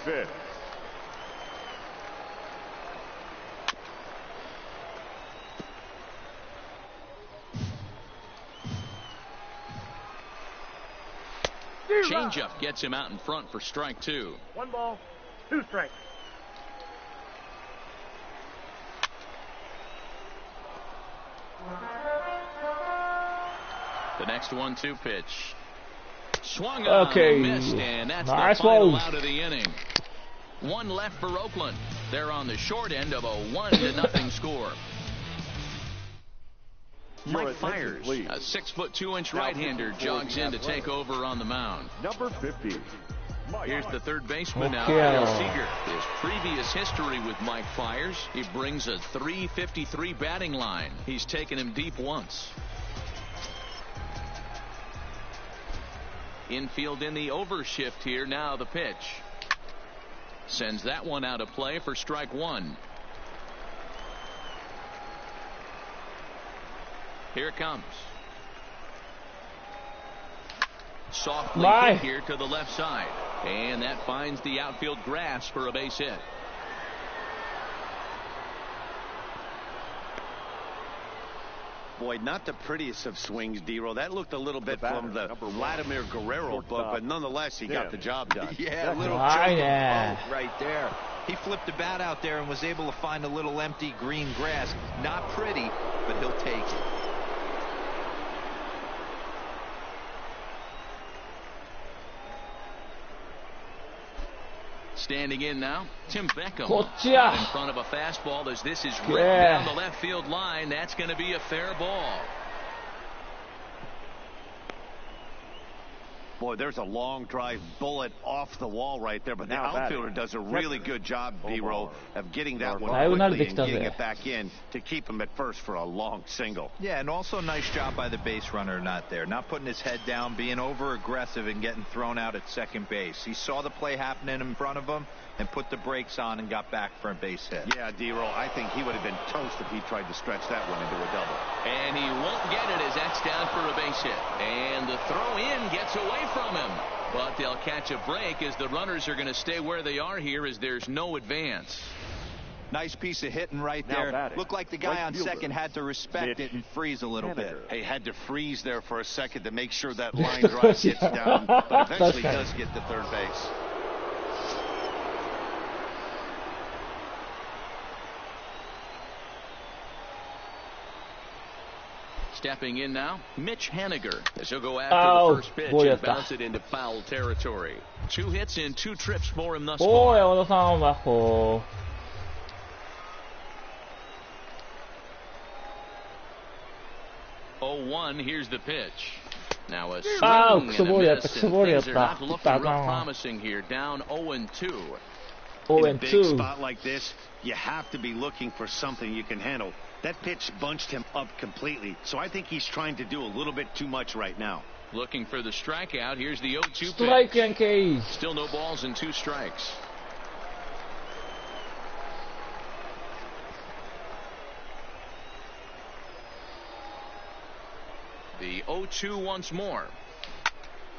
Changeup gets him out in front for strike 2. 1 ball, 2 strikes. The next 1-2 pitch. Swung on and missed, and that's nice the final ball. out of the inning. 1 left for Oakland. They're on the short end of a 1-0 score. Mike Fiers, a 6'2" right-hander, jogs in to take over on the mound. Number 50. Here's the third baseman now, Bill Seeger. His previous history with Mike Fiers, he brings a .353 batting line. He's taken him deep once. Infield in the overshift here. Now the pitch. Sends that one out of play for strike 1. Here it comes. Softly hit here to the left side. And that finds the outfield grass for a base hit. Boy, not the prettiest of swings, D-Roll. That looked a little bit from the Vladimir Guerrero book, but nonetheless, he got the job done. Yeah, a little choke right there. He flipped the bat out there and was able to find a little empty green grass. Not pretty, but he'll take it. Standing in now, Tim Beckham. Gotcha. In front of a fastball as this is ripped down the left field line. That's going to be a fair ball. Boy, there's a long drive bullet off the wall right there, but the outfielder does a really good job, D-Roll, of getting that one quickly and getting it back in to keep him at first for a long single. Yeah, and also nice job by the base runner not there. Not putting his head down, being over-aggressive and getting thrown out at second base. He saw the play happening in front of him and put the brakes on and got back for a base hit. Yeah, D-Roll, I think he would have been toast if he tried to stretch that one into a double. And he won't get it as that's down for a base hit. And the throw in gets away from him. But they'll catch a break as the runners are going to stay where they are here as there's no advance. Nice piece of hitting right there. Looked like the guy on second had to respect it and freeze a little bit. He had to freeze there for a second to make sure that line drive gets down, but eventually does get to third base. Stepping in now, Mitch Haniger, as he'll go after the first pitch and bounce it into foul territory. 2 hits in 2 trips for him thus far. 山田さんはこう 0-1, here's the pitch. Now a swing and a miss, and things are not looking real promising here. Down 0-2. In a big spot like this, you have to be looking for something you can handle. That pitch bunched him up completely, so I think he's trying to do a little bit too much right now. Looking for the strikeout. Here's the 0-2 Strike pitch. Yankee. Still no balls and 2 strikes. The 0-2 once more.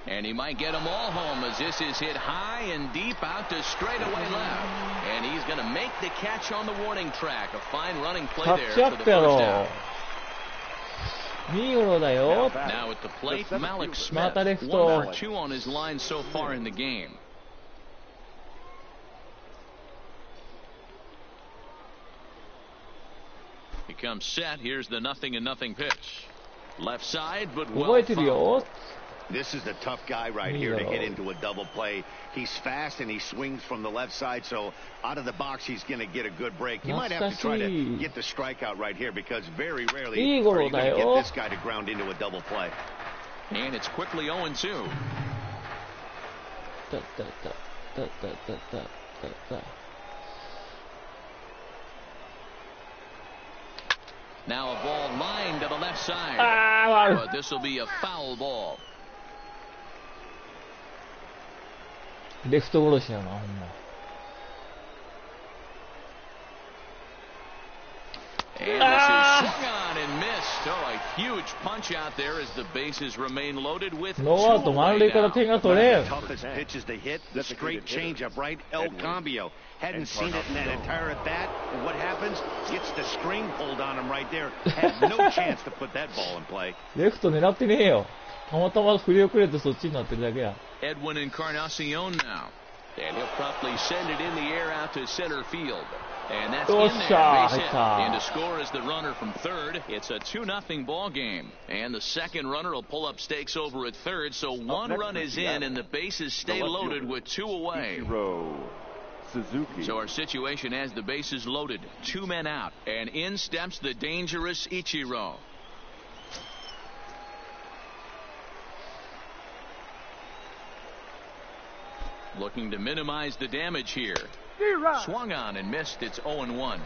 And he might get them all home as this is hit high and deep out to straightaway left. And he's going to make the catch on the warning track. A fine running play there for the first down. Now at the plate, Malik Smith, 1 for 2 on his line so far in the game. He comes set. Here's the 0-0 pitch. Left side, but well fouled. This is the tough guy right here to get into a double play. He's fast and he swings from the left side, so out of the box he's going to get a good break. You might have to try to get the strikeout right here because very rarely are you going to get this guy to ground into a double play. And it's quickly 0-2. Now a ball lined to the left side. But this will be a foul ball. レフト殺しやな、ほんま。And this is on and missed. Oh, a huge punch out there as the bases remain loaded with ノーアウト満塁から点が取れん。 Toughest pitches to hit, the straight changeup, right? El Cambio. Hadn't seen it in that entire at bat. And what happens? Gets the string pulled on him right there. Had no chance to put that ball in play. レフト狙ってねえよ。たまたま振り遅れてそっちになってるだけや。 Edwin Encarnacion now. And he'll promptly send it in the air out to center field. And that's in there. Base hit. In to score is the runner from third. It's a 2-0 ball game. And the second runner will pull up stakes over at third. So one run is in and the bases stay loaded with 2 away. So our situation has the bases loaded. 2 men out. And in steps the dangerous Ichiro. Looking to minimize the damage here. Swung on and missed. It's 0-1.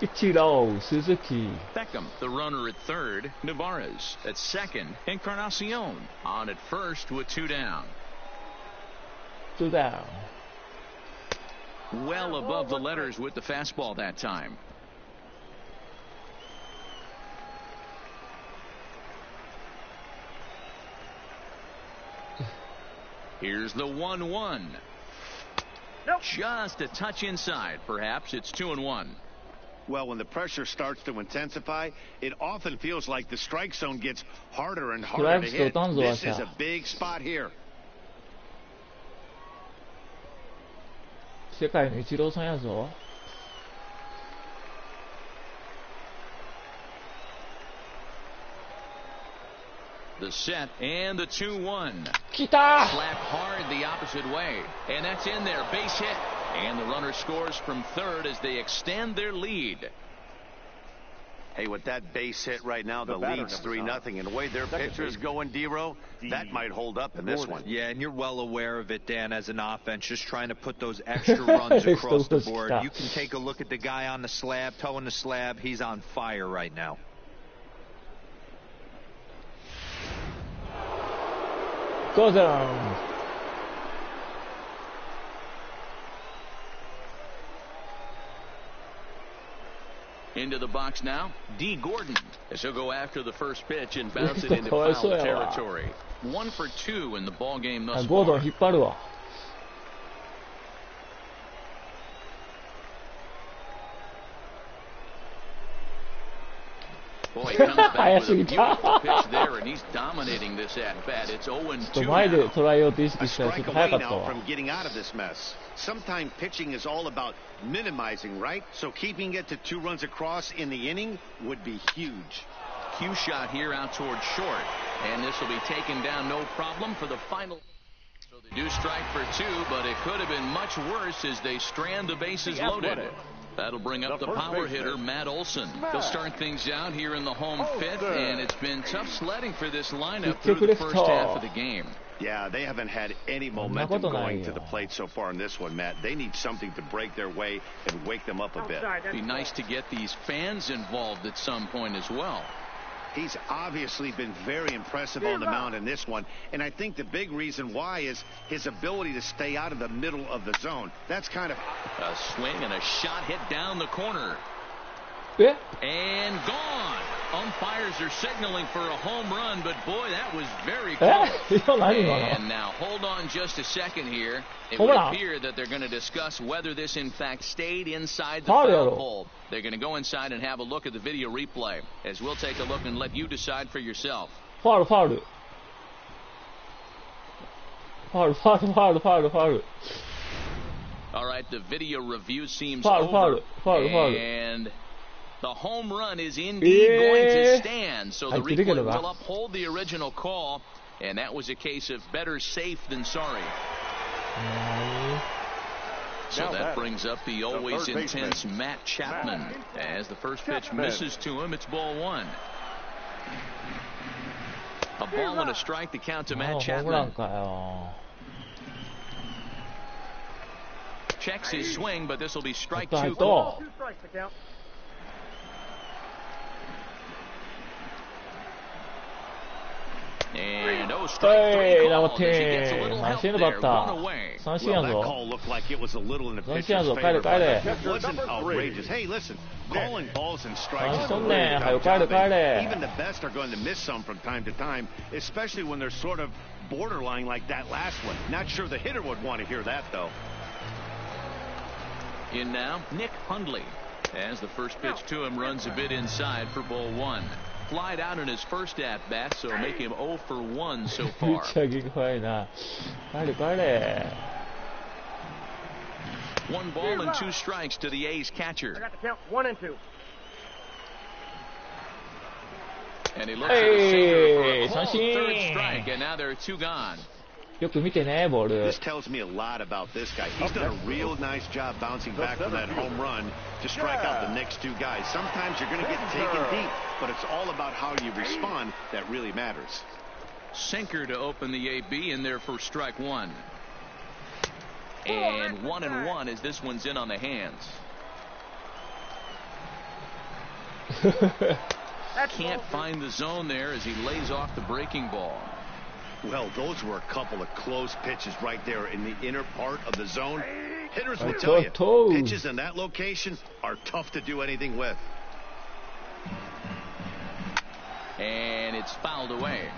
Ichiro, Suzuki. Beckham, the runner at third. Navarez at second. Encarnacion on at first with 2 down. 2 down. Well above the letters with the fastball that time. Here's the 1-1. Nope. Just a touch inside. Perhaps it's 2-1. Well, when the pressure starts to intensify, it often feels like the strike zone gets harder and harder to hit. This is a big spot here. 世界のイチローさんやぞ。The set and the 2-1. 来た! Slap hard the opposite way. And that's in there. Base hit. And the runner scores from third as they extend their lead. Hey, with that base hit right now, the lead's 3-0. And the way their pitcher's going, D-Row, that might hold up in this one. Yeah, and you're well aware of it, Dan, as an offense, just trying to put those extra runs across the board. You can take a look at the guy on the slab, toeing the slab. He's on fire right now. Go down. Into the box now, D. Gordon, as he'll go after the first pitch and bounce it into foul territory. 1 for 2 in the ball game thus far. ゴードン引っ張るわ。Boy, he comes back with a beautiful pitch there, and he's dominating this at-bat. It's 0-2 前で捉えようと意 A 識したらちょっ strike と早か away った now わ。 from getting out of this mess. Sometimes pitching is all about minimizing, right? So keeping it to 2 runs across in the inning would be huge. Cue shot here out towards short, and this will be taken down no problem for the final. So they do strike for 2, but it could have been much worse as they strand the bases loaded. That'll bring up the power hitter, Matt Olson. He'll start things out here in the home fifth, and it's been tough sledding for this lineup through the first half of the game. Yeah, they haven't had any momentum going to the plate so far in this one, Matt. They need something to break their way and wake them up a bit. It'd be nice to get these fans involved at some point as well. He's obviously been very impressive on the mound in this one, and I think the big reason why is his ability to stay out of the middle of the zone. That's kind of a swing and a shot hit down the corner. Yeah. And gone. Umpires are signaling for a home run, but boy, that was very close. And now hold on just a second here. It would appear that they're going to discuss whether this in fact stayed inside the foul pole. They're going to go inside and have a look at the video replay, as we'll take a look and let you decide for yourself. Foul. Foul. All right, the video review seems over. And the home run is indeed going to stand, so the replay will uphold the original call, and that was a case of better safe than sorry. So that brings up the always intense Matt Chapman. As the first pitch misses to him, it's ball 1. A ball and a strike to count to Matt Chapman. Checks his swing, but this will be strike 2 call. And 黙って何してんのバッター。三振やぞ。三振やぞ、帰れ帰れ。何しとんねん、はよ帰れ帰れ。 Even the best are going to miss some from time to time, especially when they're sort of borderline like that last one. Not sure the hitter would want to hear that, though. In now, Nick Hundley, as the first pitch to him runs a bit inside for ball one. Flied out in his first at-bat, so make him 0 for 1 so far. 1 ball and 2 strikes to the A's catcher. I got the count 1 and 2. And he looks at the sinker for a called third strike, and now there are 2 gone. よく見てね、ボール。 This tells me a lot about this guy. He's done a real nice job bouncing back from that home run to strike out the next 2 guys. Sometimes you're going to get taken deep, but it's all about how you respond that really matters. Sinker to open the AB in there for strike 1. And 1 and 1 as this one's in on the hands. Can't find the zone there as he lays off the breaking ball. Well, those were a couple of close pitches right there in the inner part of the zone. Hitters will tell you, pitches in that location are tough to do anything with. And it's fouled away.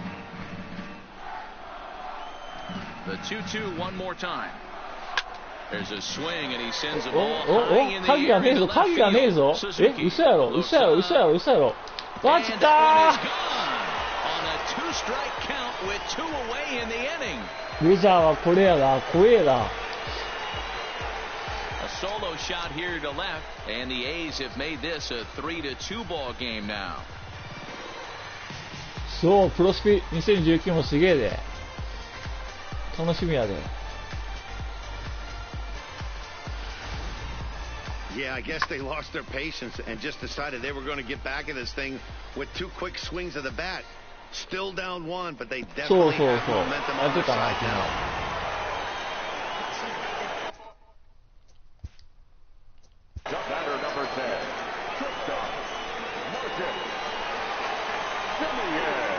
The 2-2 one more time. There's a swing and he sends the ball high in the air into left field. Suzuki. 嘘やろ、嘘やろ、嘘やろ、嘘やろ。バチったー。 Two-strike count with 2 away in the inning. メジャーはこれやな、怖えな。 A solo shot here to left, and the A's have made this a 3-2 ball game now. そう、プロスピ2019もすげえで。楽しみやで。 Yeah, I guess they lost their patience and just decided they were going to get back at this thing with 2 quick swings of the bat. Still down 1, but they definitely have momentum on their side now. Batter number 10, shortstop, Martin Simeon.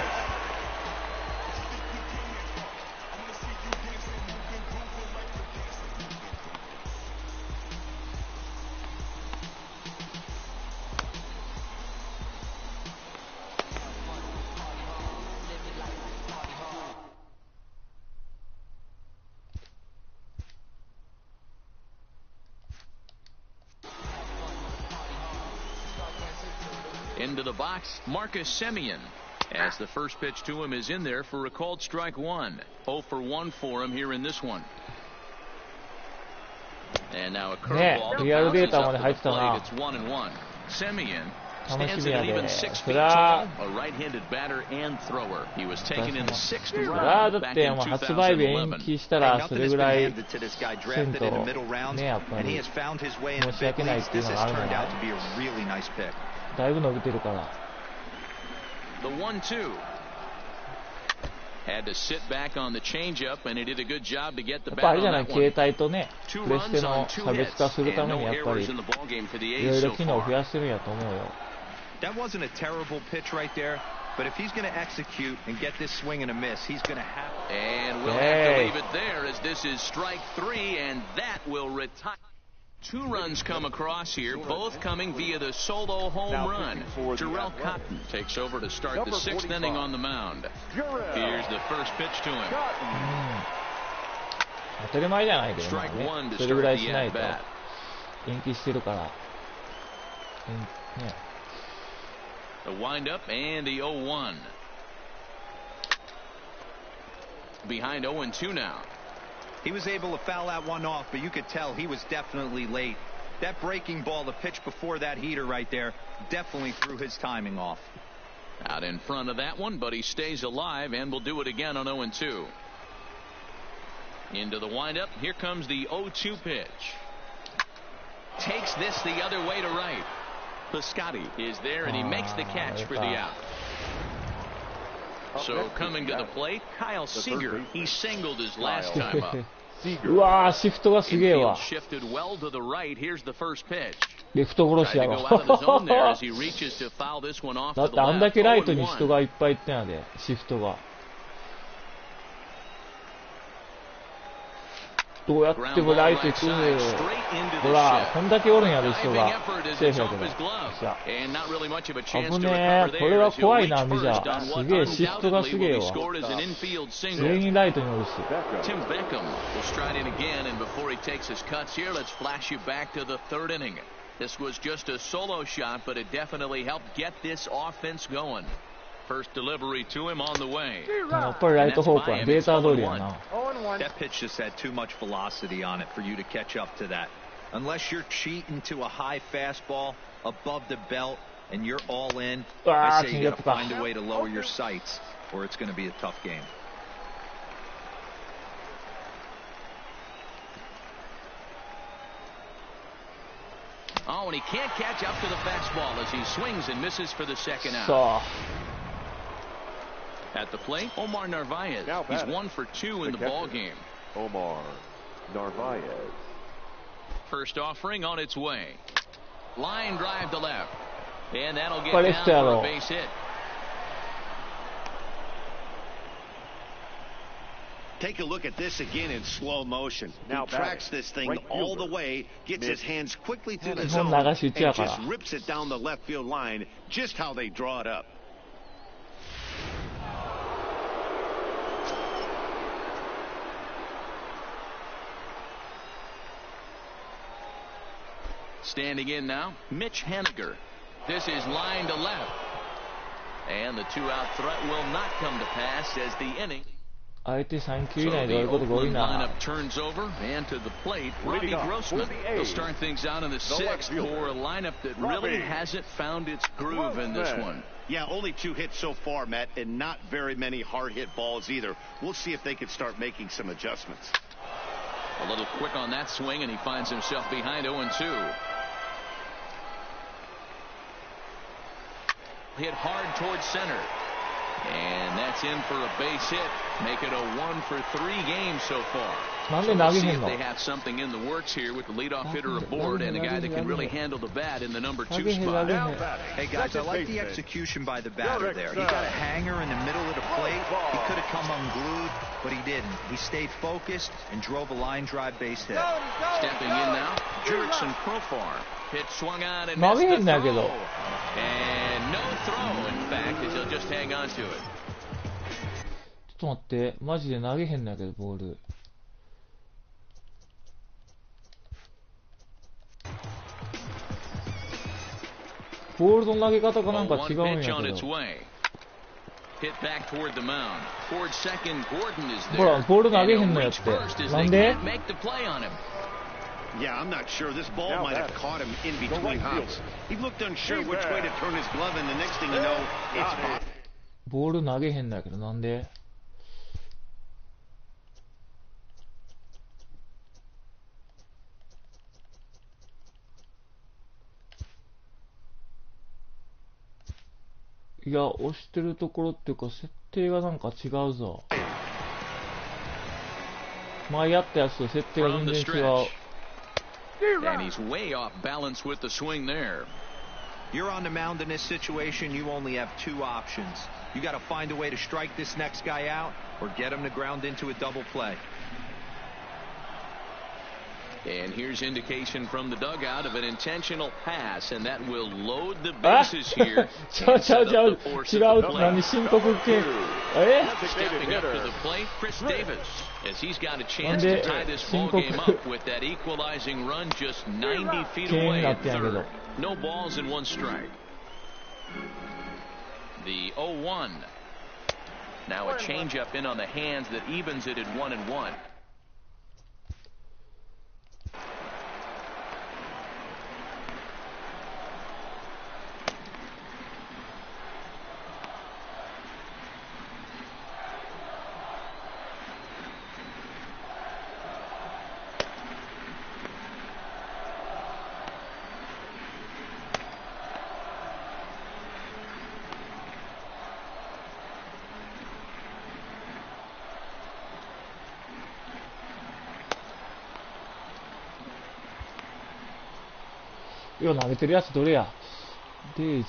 Into the box, Marcus Semien, as the first pitch to him is in there for a called strike 1. 0 for 1 for him here in this one. And now a curveball that bounces up to the plate. It's 1-1. Semien stands at an even 6 feet tall, a right-handed batter and thrower. He was taken in the 6th round back in 2011. Nothing has been handed to this guy, drafted in the middle rounds, and he has found his way in the big leagues. This has turned out to be a really nice pick. だいぶ伸びてるから。 The 1-2 had to sit back on the changeup, and he did a good job to get the bat on that one. 携帯とね、プレステの差別化するためにやっぱりいろいろ機能を増やしてるんやと思うよ。 That wasn't a terrible pitch right there, but if he's going to execute and get this swing and a miss, he's going to have. And we'll have to leave it there as this is strike 3, and that will retire. 2 runs come across here, both coming via the solo home run. Jarrell Cotton takes over to start the 6th inning on the mound. Here's the first pitch to him. 当たり前じゃないけどね。それぐらいしないと延期してるから。ね。 The windup and the 0-1. Behind 0-2 now. He was able to foul that one off, but you could tell he was definitely late. That breaking ball, the pitch before that heater right there, definitely threw his timing off. Out in front of that one, but he stays alive and will do it again on 0-2. Into the windup. Here comes the 0-2 pitch. Takes this the other way to right. Piscotti is there, and he makes the catch for the out. So coming to the plate, Kyle Seager. He singled his last time up. うわー、シフトがすげえわ。 Shifted well to the right. Here's the first pitch. レフト殺しやろ。だってあんだけライトに人がいっぱいいったんやで、シフトが。どうやってもライト行く。ほら、こんだけおるんやる人がセーフやけど。危ねえ、これは怖いな、メジャー。すげえ、シフトがすげえわ。全員ライトにおるし。Tim Beckham will stride in again, and before he takes his cuts here, let's flash you back to the third inning. This was just a solo shot, but it definitely helped get this offense going. First delivery to him on the way. やっぱりライト方向はデータ通りやな。That pitch just had too much velocity on it for you to catch up to that. Unless you're cheating to a high fastball above the belt and you're all in, I say you got to find a way to lower your sights, or it's going to be a tough game. Oh, and he can't catch up to the fastball as he swings and misses for the second out. At the plate, Omar Narvaez. He's 1 for 2 in the ball game. Omar Narvaez. First offering on its way. Line drive to left. And that'll get down for a base hit. Take a look at this again in slow motion. Now he tracks this thing all the way, gets his hands quickly through the zone, and just rips it down the left field line, just how they draw it up. Standing in now, Mitch Haniger. This is line to left. And the two-out threat will not come to pass as the inning. 相手3球以内で終わることが多いな。Lineup turns over and to the plate, Robbie Grossman. He'll start things out in the 6th for a lineup that really hasn't found its groove in this one. Yeah, only 2 hits so far, Matt, and not very many hard hit balls either. We'll see if they can start making some adjustments. A little quick on that swing, and he finds himself behind 0-2. Hit hard towards center. And that's in for a base hit. Make it a 1 for 3 games so far. So we'll see if they have something in the works here with the leadoff hitter aboard and a guy that can really handle the bat in the number 2 spot. Hey guys, I like the execution by the batter there. He got a hanger in the middle of the plate. He could have come unglued, but he didn't. He stayed focused and drove a line drive base hit. Stepping in now, Jurickson Profar. Pitch swung on and missed the throw. And no throw, in fact, as he'll just hang on to it. ちょっと待って、マジで投げへんだけど、ボール。ボールの投げ方がなんか違うんやけど。ほら、ボール投げへんのやって。なんで？Yeah, I'm not sure. This ball might have caught him in between hops. He looked unsure which way to turn his glove, and the next thing you know, it's off. ボール投げへんだけど、なんで？いや、押してるところっていうか、設定がなんか違うぞ。前やったやつと設定が全然違う。And he's way off balance with the swing there. You're on the mound in this situation. You only have 2 options. You got to find a way to strike this next guy out or get him to ground into a double play. And here's indication from the dugout of an intentional pass, and that will load the bases here. Stepping up to the plate, Chris Davis, as he's got a chance to tie this ball game up with that equalizing run just 90 feet away at third. No balls and 1 strike. The 0-1. Now a changeup in on the hands that evens it at 1-1.今投げてるやつどれや？デイズ。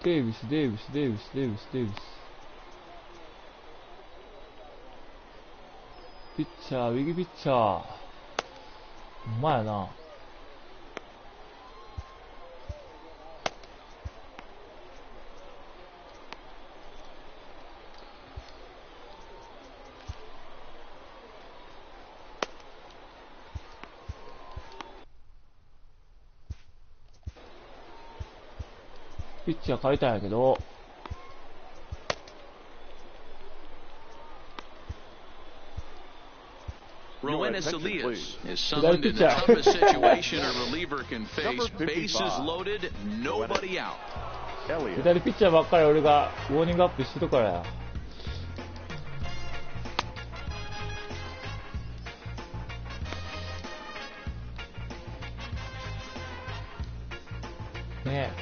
デイビス。ピッチャー、右ピッチャー。ほんまやな。ピッチャー変えたんやけど、Roenis Elias is summoned in the toughest situation a reliever can face. Bases loaded, nobody out. 左ピッチャーばっかり俺がウォーニングアップしてるからや。ね、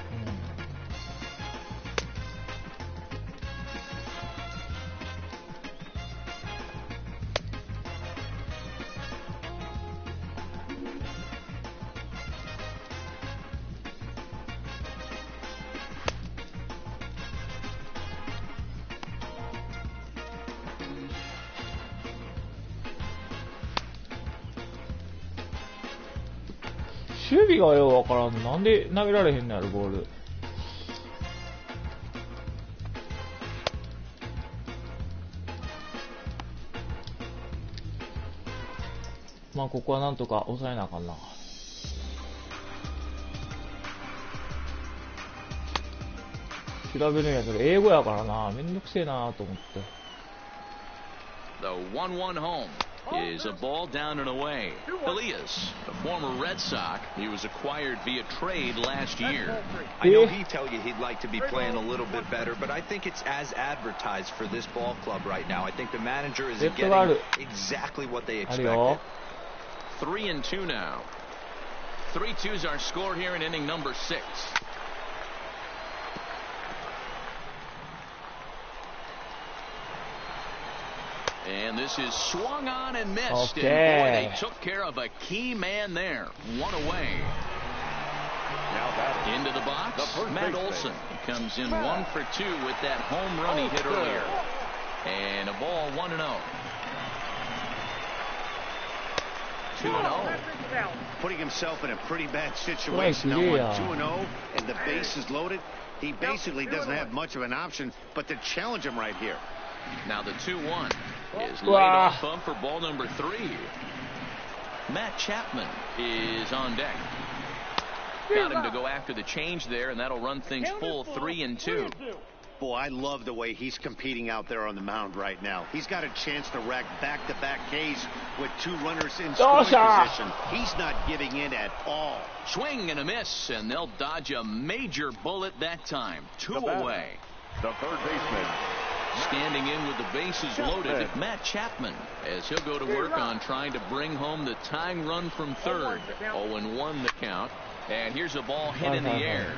守備がようわからんの。なんで投げられへんのやろ、ボール。まあ、ここはなんとか抑えなあかんな。調べるんやけど、英語やからな。めんどくせえなと思って。The 1-1 home is a ball down and away. Elias, a former Red Sox, he was acquired via trade last year. I know he'd tell you he'd like to be playing a little bit better, but I think it's as advertised for this ball club right now. I think the manager is getting exactly what they expected. 3-2 now. 3-2's our score here in inning number 6. And this is swung on and missed. Okay. And boy, they took care of a key man there. One away. Into the box, Matt Olson. He comes in 1 for 2 with that home run he hit earlier. And a ball 1-0. 2-0. Putting himself in a pretty bad situation. Now 1-2-0, and the base is loaded. He basically doesn't have much of an option but to challenge him right here. Now the 2-1 is laid off bump for ball number 3. Matt Chapman is on deck. Got him to go after the change there, and that'll run things full 3-2. Boy, I love the way he's competing out there on the mound right now. He's got a chance to rack back-to-back Ks with 2 runners in scoring position. He's not giving in at all. Swing and a miss, and they'll dodge a major bullet that time. 2 away. The third baseman. Standing in with the bases loaded, Matt Chapman, as he'll go to work on trying to bring home the tying run from third. 0-1 the count. And here's a ball hit in the air.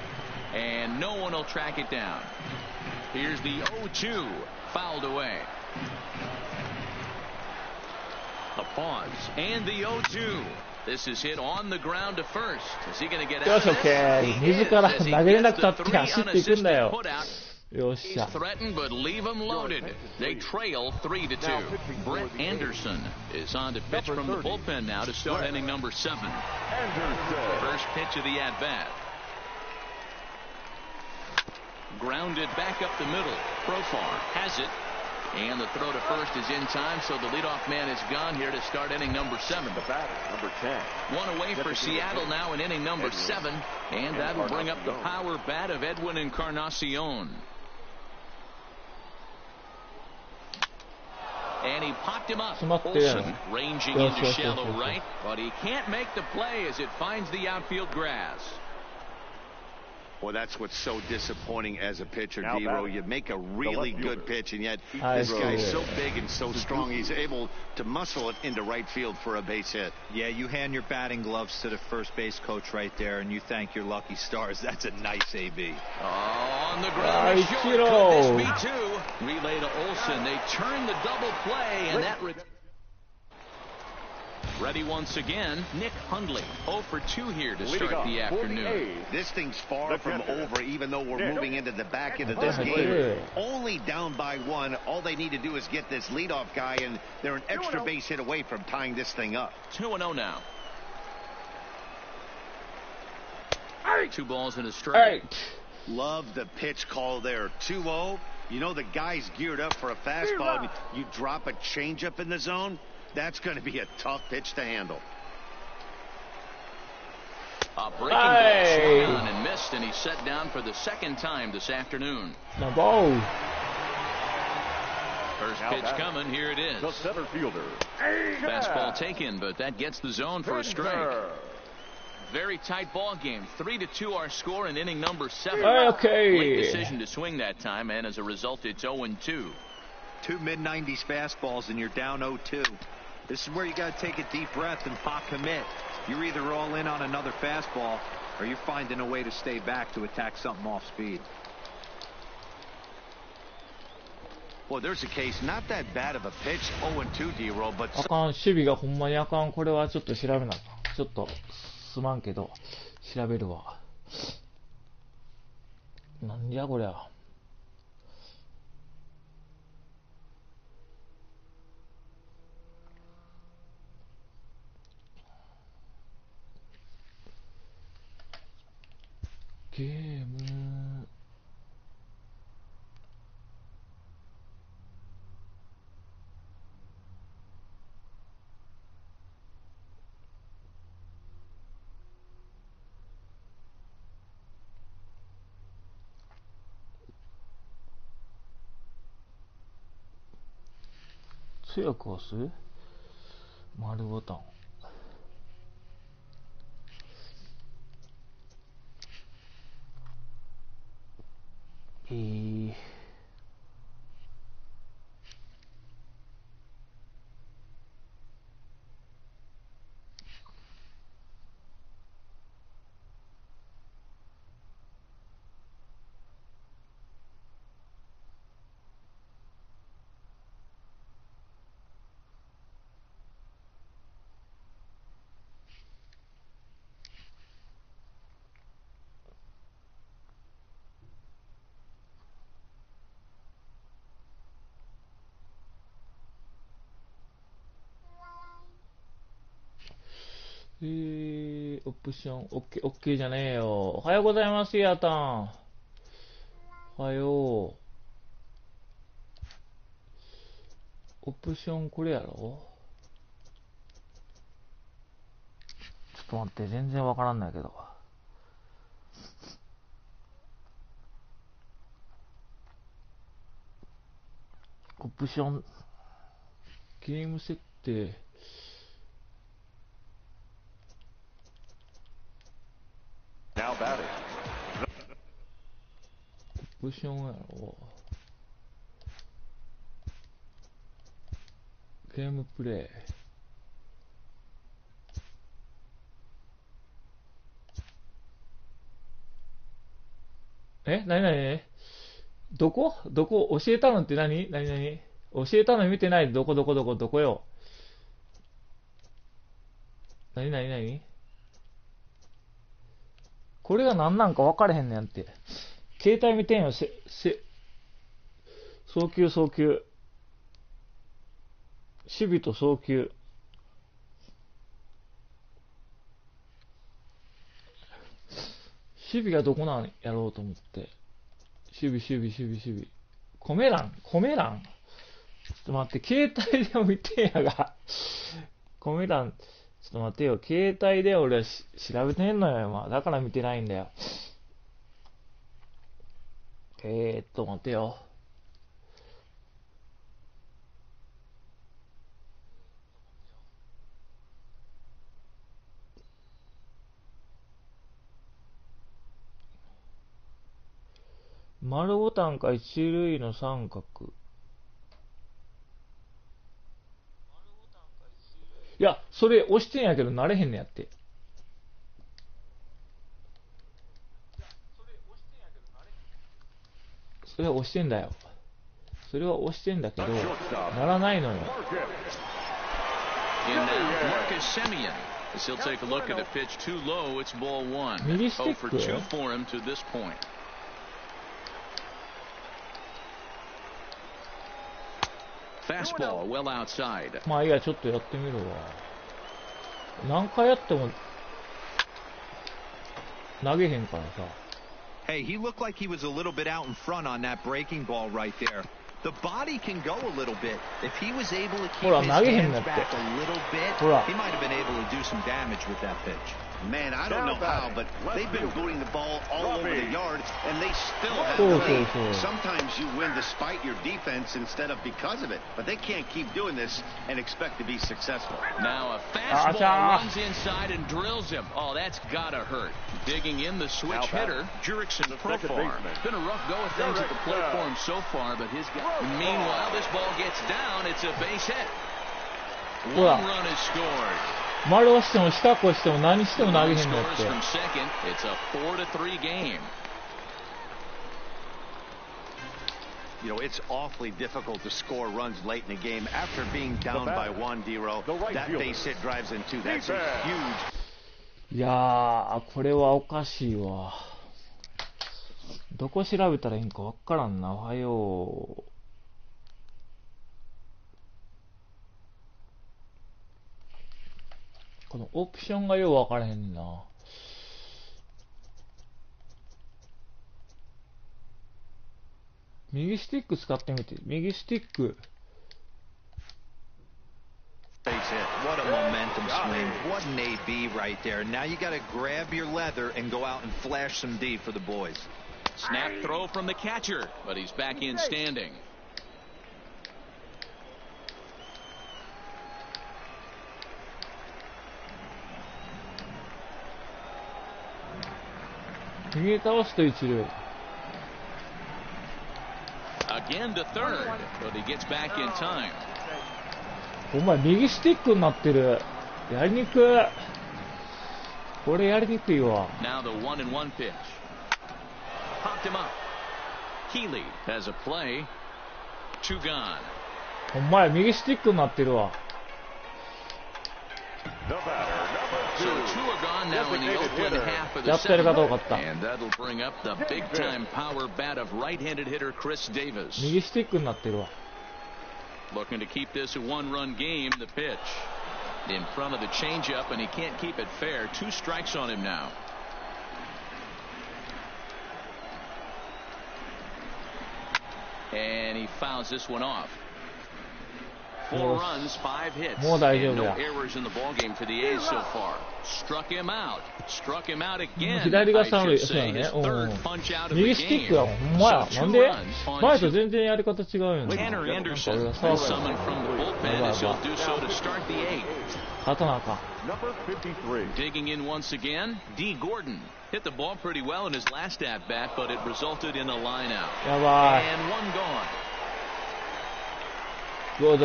And no one will track it down. Here's the 0-2, fouled away. A pause, and the 0-2. This is hit on the ground to first. Is he going to get out of this? He is, as he gets the 3 unassisted putout. He's threatened, but leave him loaded. They trail 3-2. Brett Anderson is on to pitch from the bullpen now to start inning number 7. First pitch of the at-bat. Grounded back up the middle. Profar has it. And the throw to first is in time, so the leadoff man is gone here to start inning number 7. The batter, number 10. 1 away for Seattle now in inning number 7. And that'll bring up the power bat of Edwin Encarnacion. And he popped him up. Olsen ranging into shallow right, but he can't make the play as it finds the outfield grass. Well, that's what's so disappointing as a pitcher, D-Row. You make a really good pitch, and yet this guy's so big and so strong, he's able to muscle it into right field for a base hit. Yeah, you hand your batting gloves to the first base coach right there, and you thank your lucky stars. That's a nice AB. On the ground, short. Could this be 2? Relay to Olsen. They turn the double play, and that... Ready once again, Nick Hundley. 0 for 2 here to start the afternoon. This thing's far from over, even though we're moving into the back end of this game. Only down by 1. All they need to do is get this leadoff guy, and they're an extra base hit away from tying this thing up. 2-0 now. 2 balls and a strike. Love the pitch call there. 2-0. You know the guy's geared up for a fastball. You drop a changeup in the zone. That's going to be a tough pitch to handle. A breaking ball swung on and missed, and he's set down for the second time this afternoon. No ball. First pitch coming. Here it is. The center fielder. Fastball taken, but that gets the zone for a strike. Very tight ball game. 3-2 our score in inning number 7. Okay. Late decision to swing that time, and as a result, it's 0-2. 2 mid-90s fastballs, and you're down 0-2. This is where you got to take a deep breath and pop commit. You're either all in on another fastball, or you're finding a way to stay back to attack something off speed. Well, there's a case, not that bad of a pitch, 0-2 D-roll, but... あかん、守備がほんまにあかん。これはちょっと調べなあかん。ちょっと、すまんけど、調べるわ。なんじゃこりゃ。ゲーム強く押す丸ボタン。オプション、オッケーじゃねえよ。おはようございます、ヤータン。おはよう。オプションこれやろ？ちょっと待って、全然わからんないけど。オプション、ゲーム設定。オプションやろ。ゲームプレイ。なにどこ教えたのって何教えたの見てない。どこよ。何これが何なんか分かれへんねんって。携帯見てんよ。送球。守備と送球。守備がどこなんやろうと思って。守備。コメ欄ちょっと待って、携帯でも見てんやが。コメ欄、ちょっと待ってよ。携帯で俺は調べてんのよ、今。だから見てないんだよ。待ってよ。丸ボタンか一塁の三角。いや、それ押してんやけど慣れへんねやって。それは押してんだよ。それは押してんだけど、ならないのよ。in now Marcus Semien. As he'll take a look at a pitch too low, it's ball one. 0 for 2 for him to this point. Fastball well outside. まあいいや、ちょっとやってみるわ。何回やっても投げへんからさ。 Hey, he looked like he was a little bit out in front on that breaking ball right there. The body can go a little bit. If he was able to keep his hands back a little bit, he might have been able to do some damage with that pitch. Man, I don't know how, but they've been booting the ball all over the yard, and they still have the lead. Sometimes you win despite your defense instead of because of it, but they can't keep doing this and expect to be successful. Now a fastball runs inside and drills him. Oh, that's gotta hurt. Digging in the switch hitter, Jurickson Profar. Been a rough go of things at the plate for him so far, but his guy. Meanwhile, this ball gets down. It's a base hit. One run is scored. 丸をしても四角をしても何しても投げへんのって。 It's a 4-3 game. You know, it's awfully difficult to score runs late in the game after being down by one, D-Row. That base hit drives in two. That's a huge. いやー、これはおかしいわ。どこ調べたらいいんかわからんな。おはよう。このオプションがよう分からへんな。右スティック使ってみて。右スティック。What a momentum swing. What an AB right there. Now you got to grab your leather and go out and flash some D for the boys. Snap throw from the catcher, but he's back in standing. Again to third, but he gets back in time. お前右スティックになってる。やりにくい。これやりにくいわ。 Now the 1-1 pitch. Popped him up. Healy has a play. 2 gone. お前右スティックになってるわ。 So 2 are gone now in the open half of the やってるかどうかった。 And that'll bring up the big-time power bat of right-handed hitter Chris Davis. 右スティックになってるわ。 Looking to keep this a 1-run game. The pitch in front of the changeup, and he can't keep it fair. 2 strikes on him now. And he fouls this one off. 4 runs, 5 hits, and no errors in the ballgame for the A's so far. Struck him out. Struck him out again. 左が三塁そうやね。右スティックやもん。ほんまや。なんで前と全然やり方違うよね。Tanner Anderson summoned from the bullpen as he'll do so to start the 8th. 勝たなあかん。 Digging in once again, D. Gordon. Hit the ball pretty well in his last at-bat, but it resulted in a line-out. And 1 gone. Good.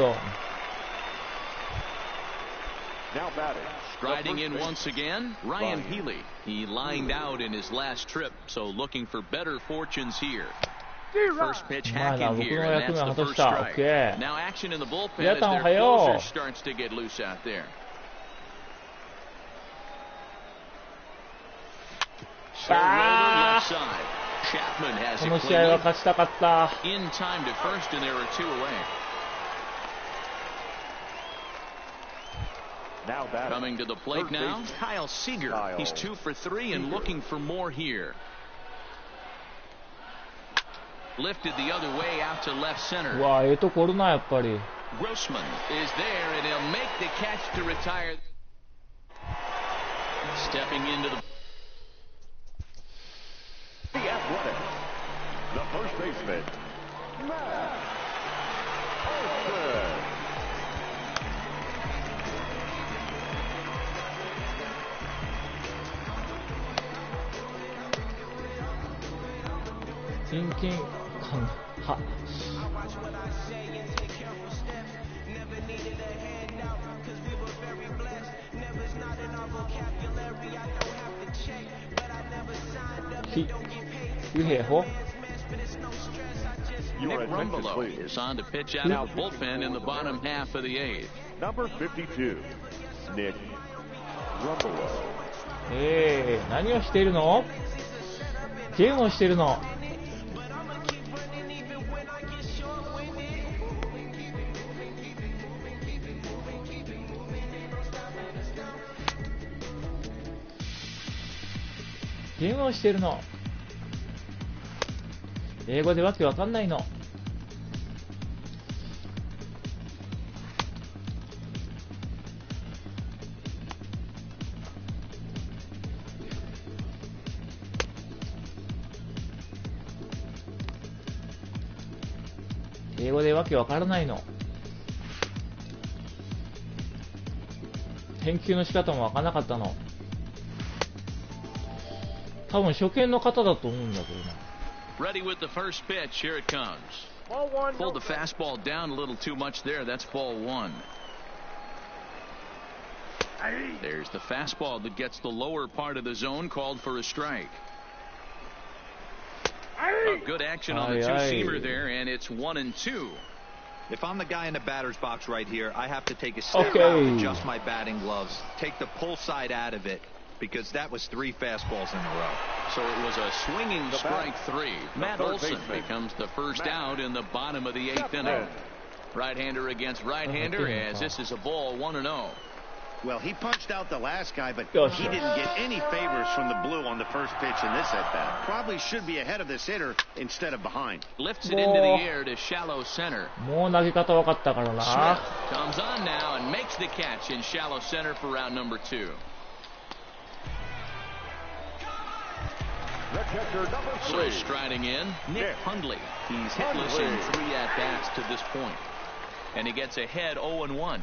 Now batting. Striding in once again, Ryan Healy. He lined out in his last trip, so looking for better fortunes here. First pitch hacking here, and that's the first strike. Now action in the bullpen as their closer starts to get loose out there. Left side. Chapman has it clean. In time to first, and there are 2 away. Now coming to the plate now, Kyle Seager. He's 2 for 3 and looking for more here. Lifted the other way out to left center. Grossman is there, and he'll make the catch to retire. Stepping into the athletic, the first baseman, Matt Olson. キンキン感は。ゆへほ。Nick Rumbelow is on to pitch out of the bullpen in the bottom half of the 8th. Number 52, Nick Rumbelow. 何をしているの？ゲームをしているの。ゲームをしているの。英語でわけわかんないの。英語でわけわからないの。返球の仕方もわからなかったの。多分初見の方だと思うんだけどな。Ready with the first pitch. Here it comes. Pulled the fastball down a little too much there. That's ball 1. There's the fastball that gets the lower part of the zone, called for a strike. Good action on the two-seamer there, and it's 1-2. If I'm the guy in the batter's box right here, I have to take a step back, adjust my batting gloves, take the pull side out of it, because that was 3 fastballs in a row. So it was a swinging strike 3. Matt Olson becomes the first out in the bottom of the 8th inning. Right-hander against right-hander, as this is a ball 1-0. Well, he punched out the last guy, but he didn't get any favors from the blue on the first pitch in this at-bat. Probably should be ahead of this hitter instead of behind. Lifts it into the air to shallow center. もう投げ方分かったからな。Comes on now and makes the catch in shallow center for round number 2. So striding in, Nick Hundley. He's hitless in 3 at-bats to this point. And he gets ahead 0-1.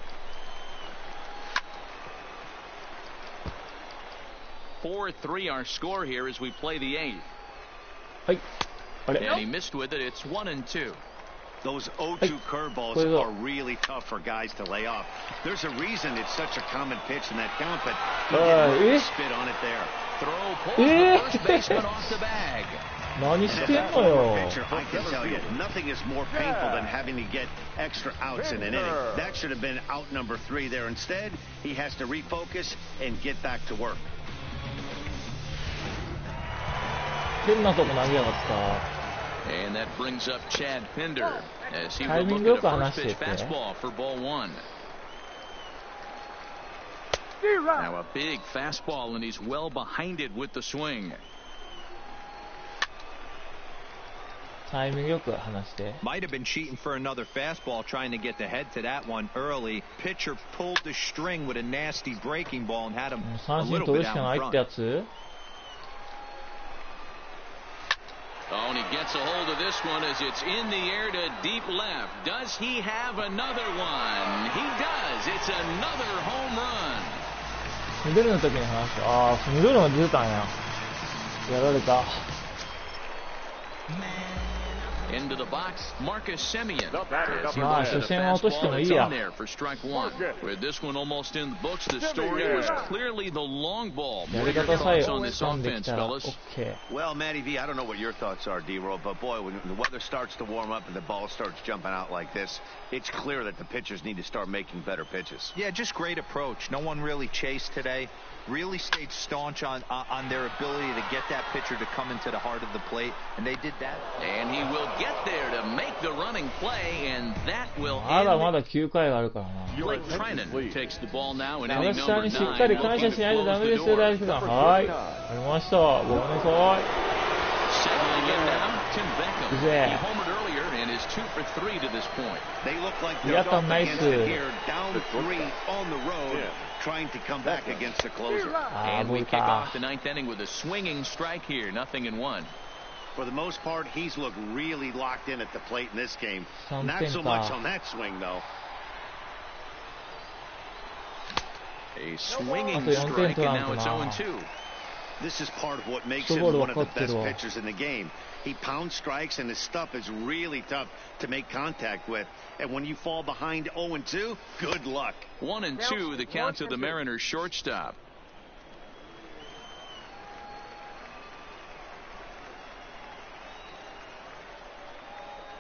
4-3 our score here as we play the 8th. And he missed with it. It's 1-2. Those 0-2 curveballs are really tough for guys to lay off. There's a reason it's such a common pitch in that count, but he didn't really spit on it there. Throw pulls the first baseman off the bag. 何してんのよ。 I can tell you, nothing is more painful than having to get extra outs in an inning. That should have been out number 3 there. Instead, he has to refocus and get back to work. 変なとこ投げやがった。 And that brings up Chad Pinder as he will look at a first pitch fastball for ball 1. Now a big fastball, and he's well behind it with the swing. タイミングよく離して。 Might have been cheating for another fastball, trying to get the head to that one early. Pitcher pulled the string with a nasty breaking ball and had him a little bit out in front. Oh, and he gets a hold of this one as it's in the air to deep left. Does he have another one? He does. It's another home run. ミドルの時に話した。ああ、ミドルが出てたんや。やられた。 Into the box, Marcus Semien. まあ、初戦は落としてもいいや。 For strike 1. With this one almost in the books, the story was clearly the long ball. What are your thoughts on this offense, fellas? Well, Matty V, I don't know what your thoughts are, D-Roll, but boy, when the weather starts to warm up and the ball starts jumping out like this, it's clear that the pitchers need to start making better pitches. Yeah, just great approach. No one really chased today. Really stayed staunch on their ability to get that pitcher to come into the heart of the plate, and they did that. And he will get there to make the running play, and that will end. まだまだ9回があるからな。 Blake Trinan takes the ball now in inning 山下 number にしっかり 9. 感謝しないとダメですよ、大輔さん。はい。ありました。ごめんなさい。 Settling in now, Tim Beckham. He homered earlier and is 2 for 3 to this point. They look like they're up against it here, down 3 on the road, trying to come back against the closer. And we kick off the 9th inning with a swinging strike here, 0-1. For the most part, he's looked really locked in at the plate in this game. Not so much on that swing, though. A swinging strike, and now it's 0-2. This is part of what makes him one of the best pitchers in the game. He pounds strikes, and his stuff is really tough to make contact with. And when you fall behind 0-2, good luck. 1-2, the count to the Mariners shortstop.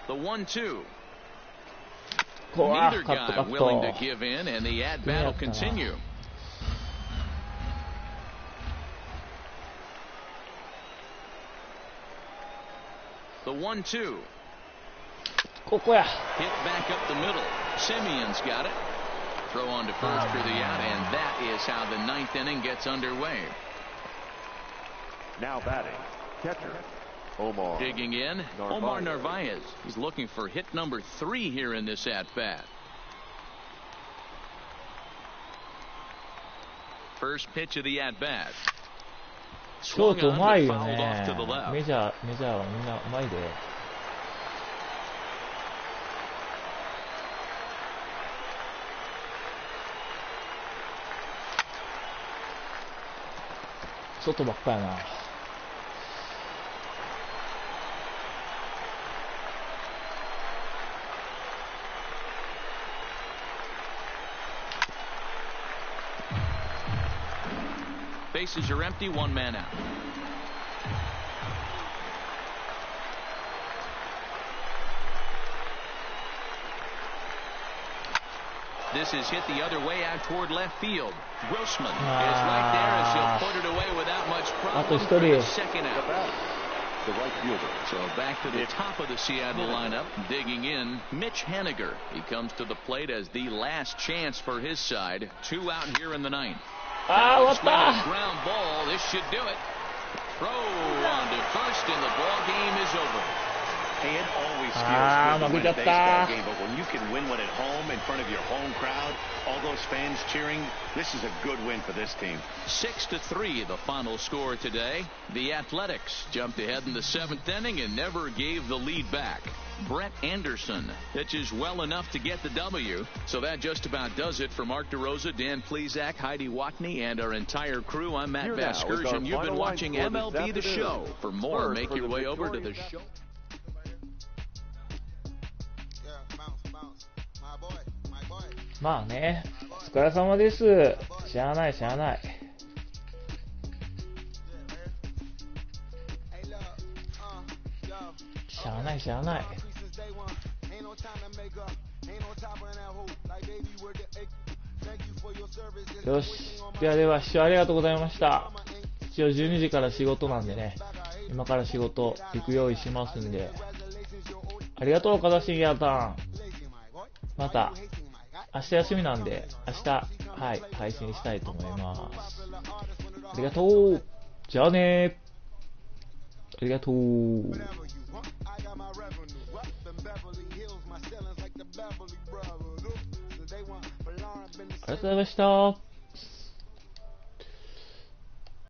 The 1-2. こわ Neither カット guy カッ willing ト to give in, and the at bat will continue. The 1-2. ここや Hit back up the middle. Simeon's got it. Throw on to first for the out, and that is how the ninth inning gets underway. Now batting, catcher, Omar. Digging in, Omar Narvaez. He's looking for hit number 3 here in this at-bat. First pitch of the at-bat. ショートうまいよ Fouled ね off to the left. メジャーはみんなうまいで。外ばっかやな。Bases are empty, one man out. This is hit the other way out toward left field. Grossman is right there as he'll put it away without much problem for the second out. The right fielder. So back to the top of the Seattle lineup, digging in, Mitch Haniger. He comes to the plate as the last chance for his side. 2 out here in the ninth. Ground ball. This should do it. Throw on to first, and the ball game is over. Hey, it always feels good to win a baseball game, but when you can win one at home in front of your home crowd, all those fans cheering, this is a good win for this team. 6-3, the final score today. The Athletics jumped ahead in the 7th inning and never gave the lead back. Brett Anderson pitches well enough to get the W. So that just about does it for Mark DeRosa, Dan Plesac, Heidi Watney, and our entire crew. I'm Matt Vasgersian. You've been watching MLB The Show. For more, make your way over to the show.まあね、お疲れ様です。しゃあないしゃあない。しゃあないしゃあない。よし。では視聴ありがとうございました。一応12時から仕事なんでね、今から仕事行く用意しますんで。ありがとう、かざしんやたん。また。明日休みなんで、明日、はい、配信したいと思います。ありがとう。じゃあねー。ありがとう。ありがとうございました。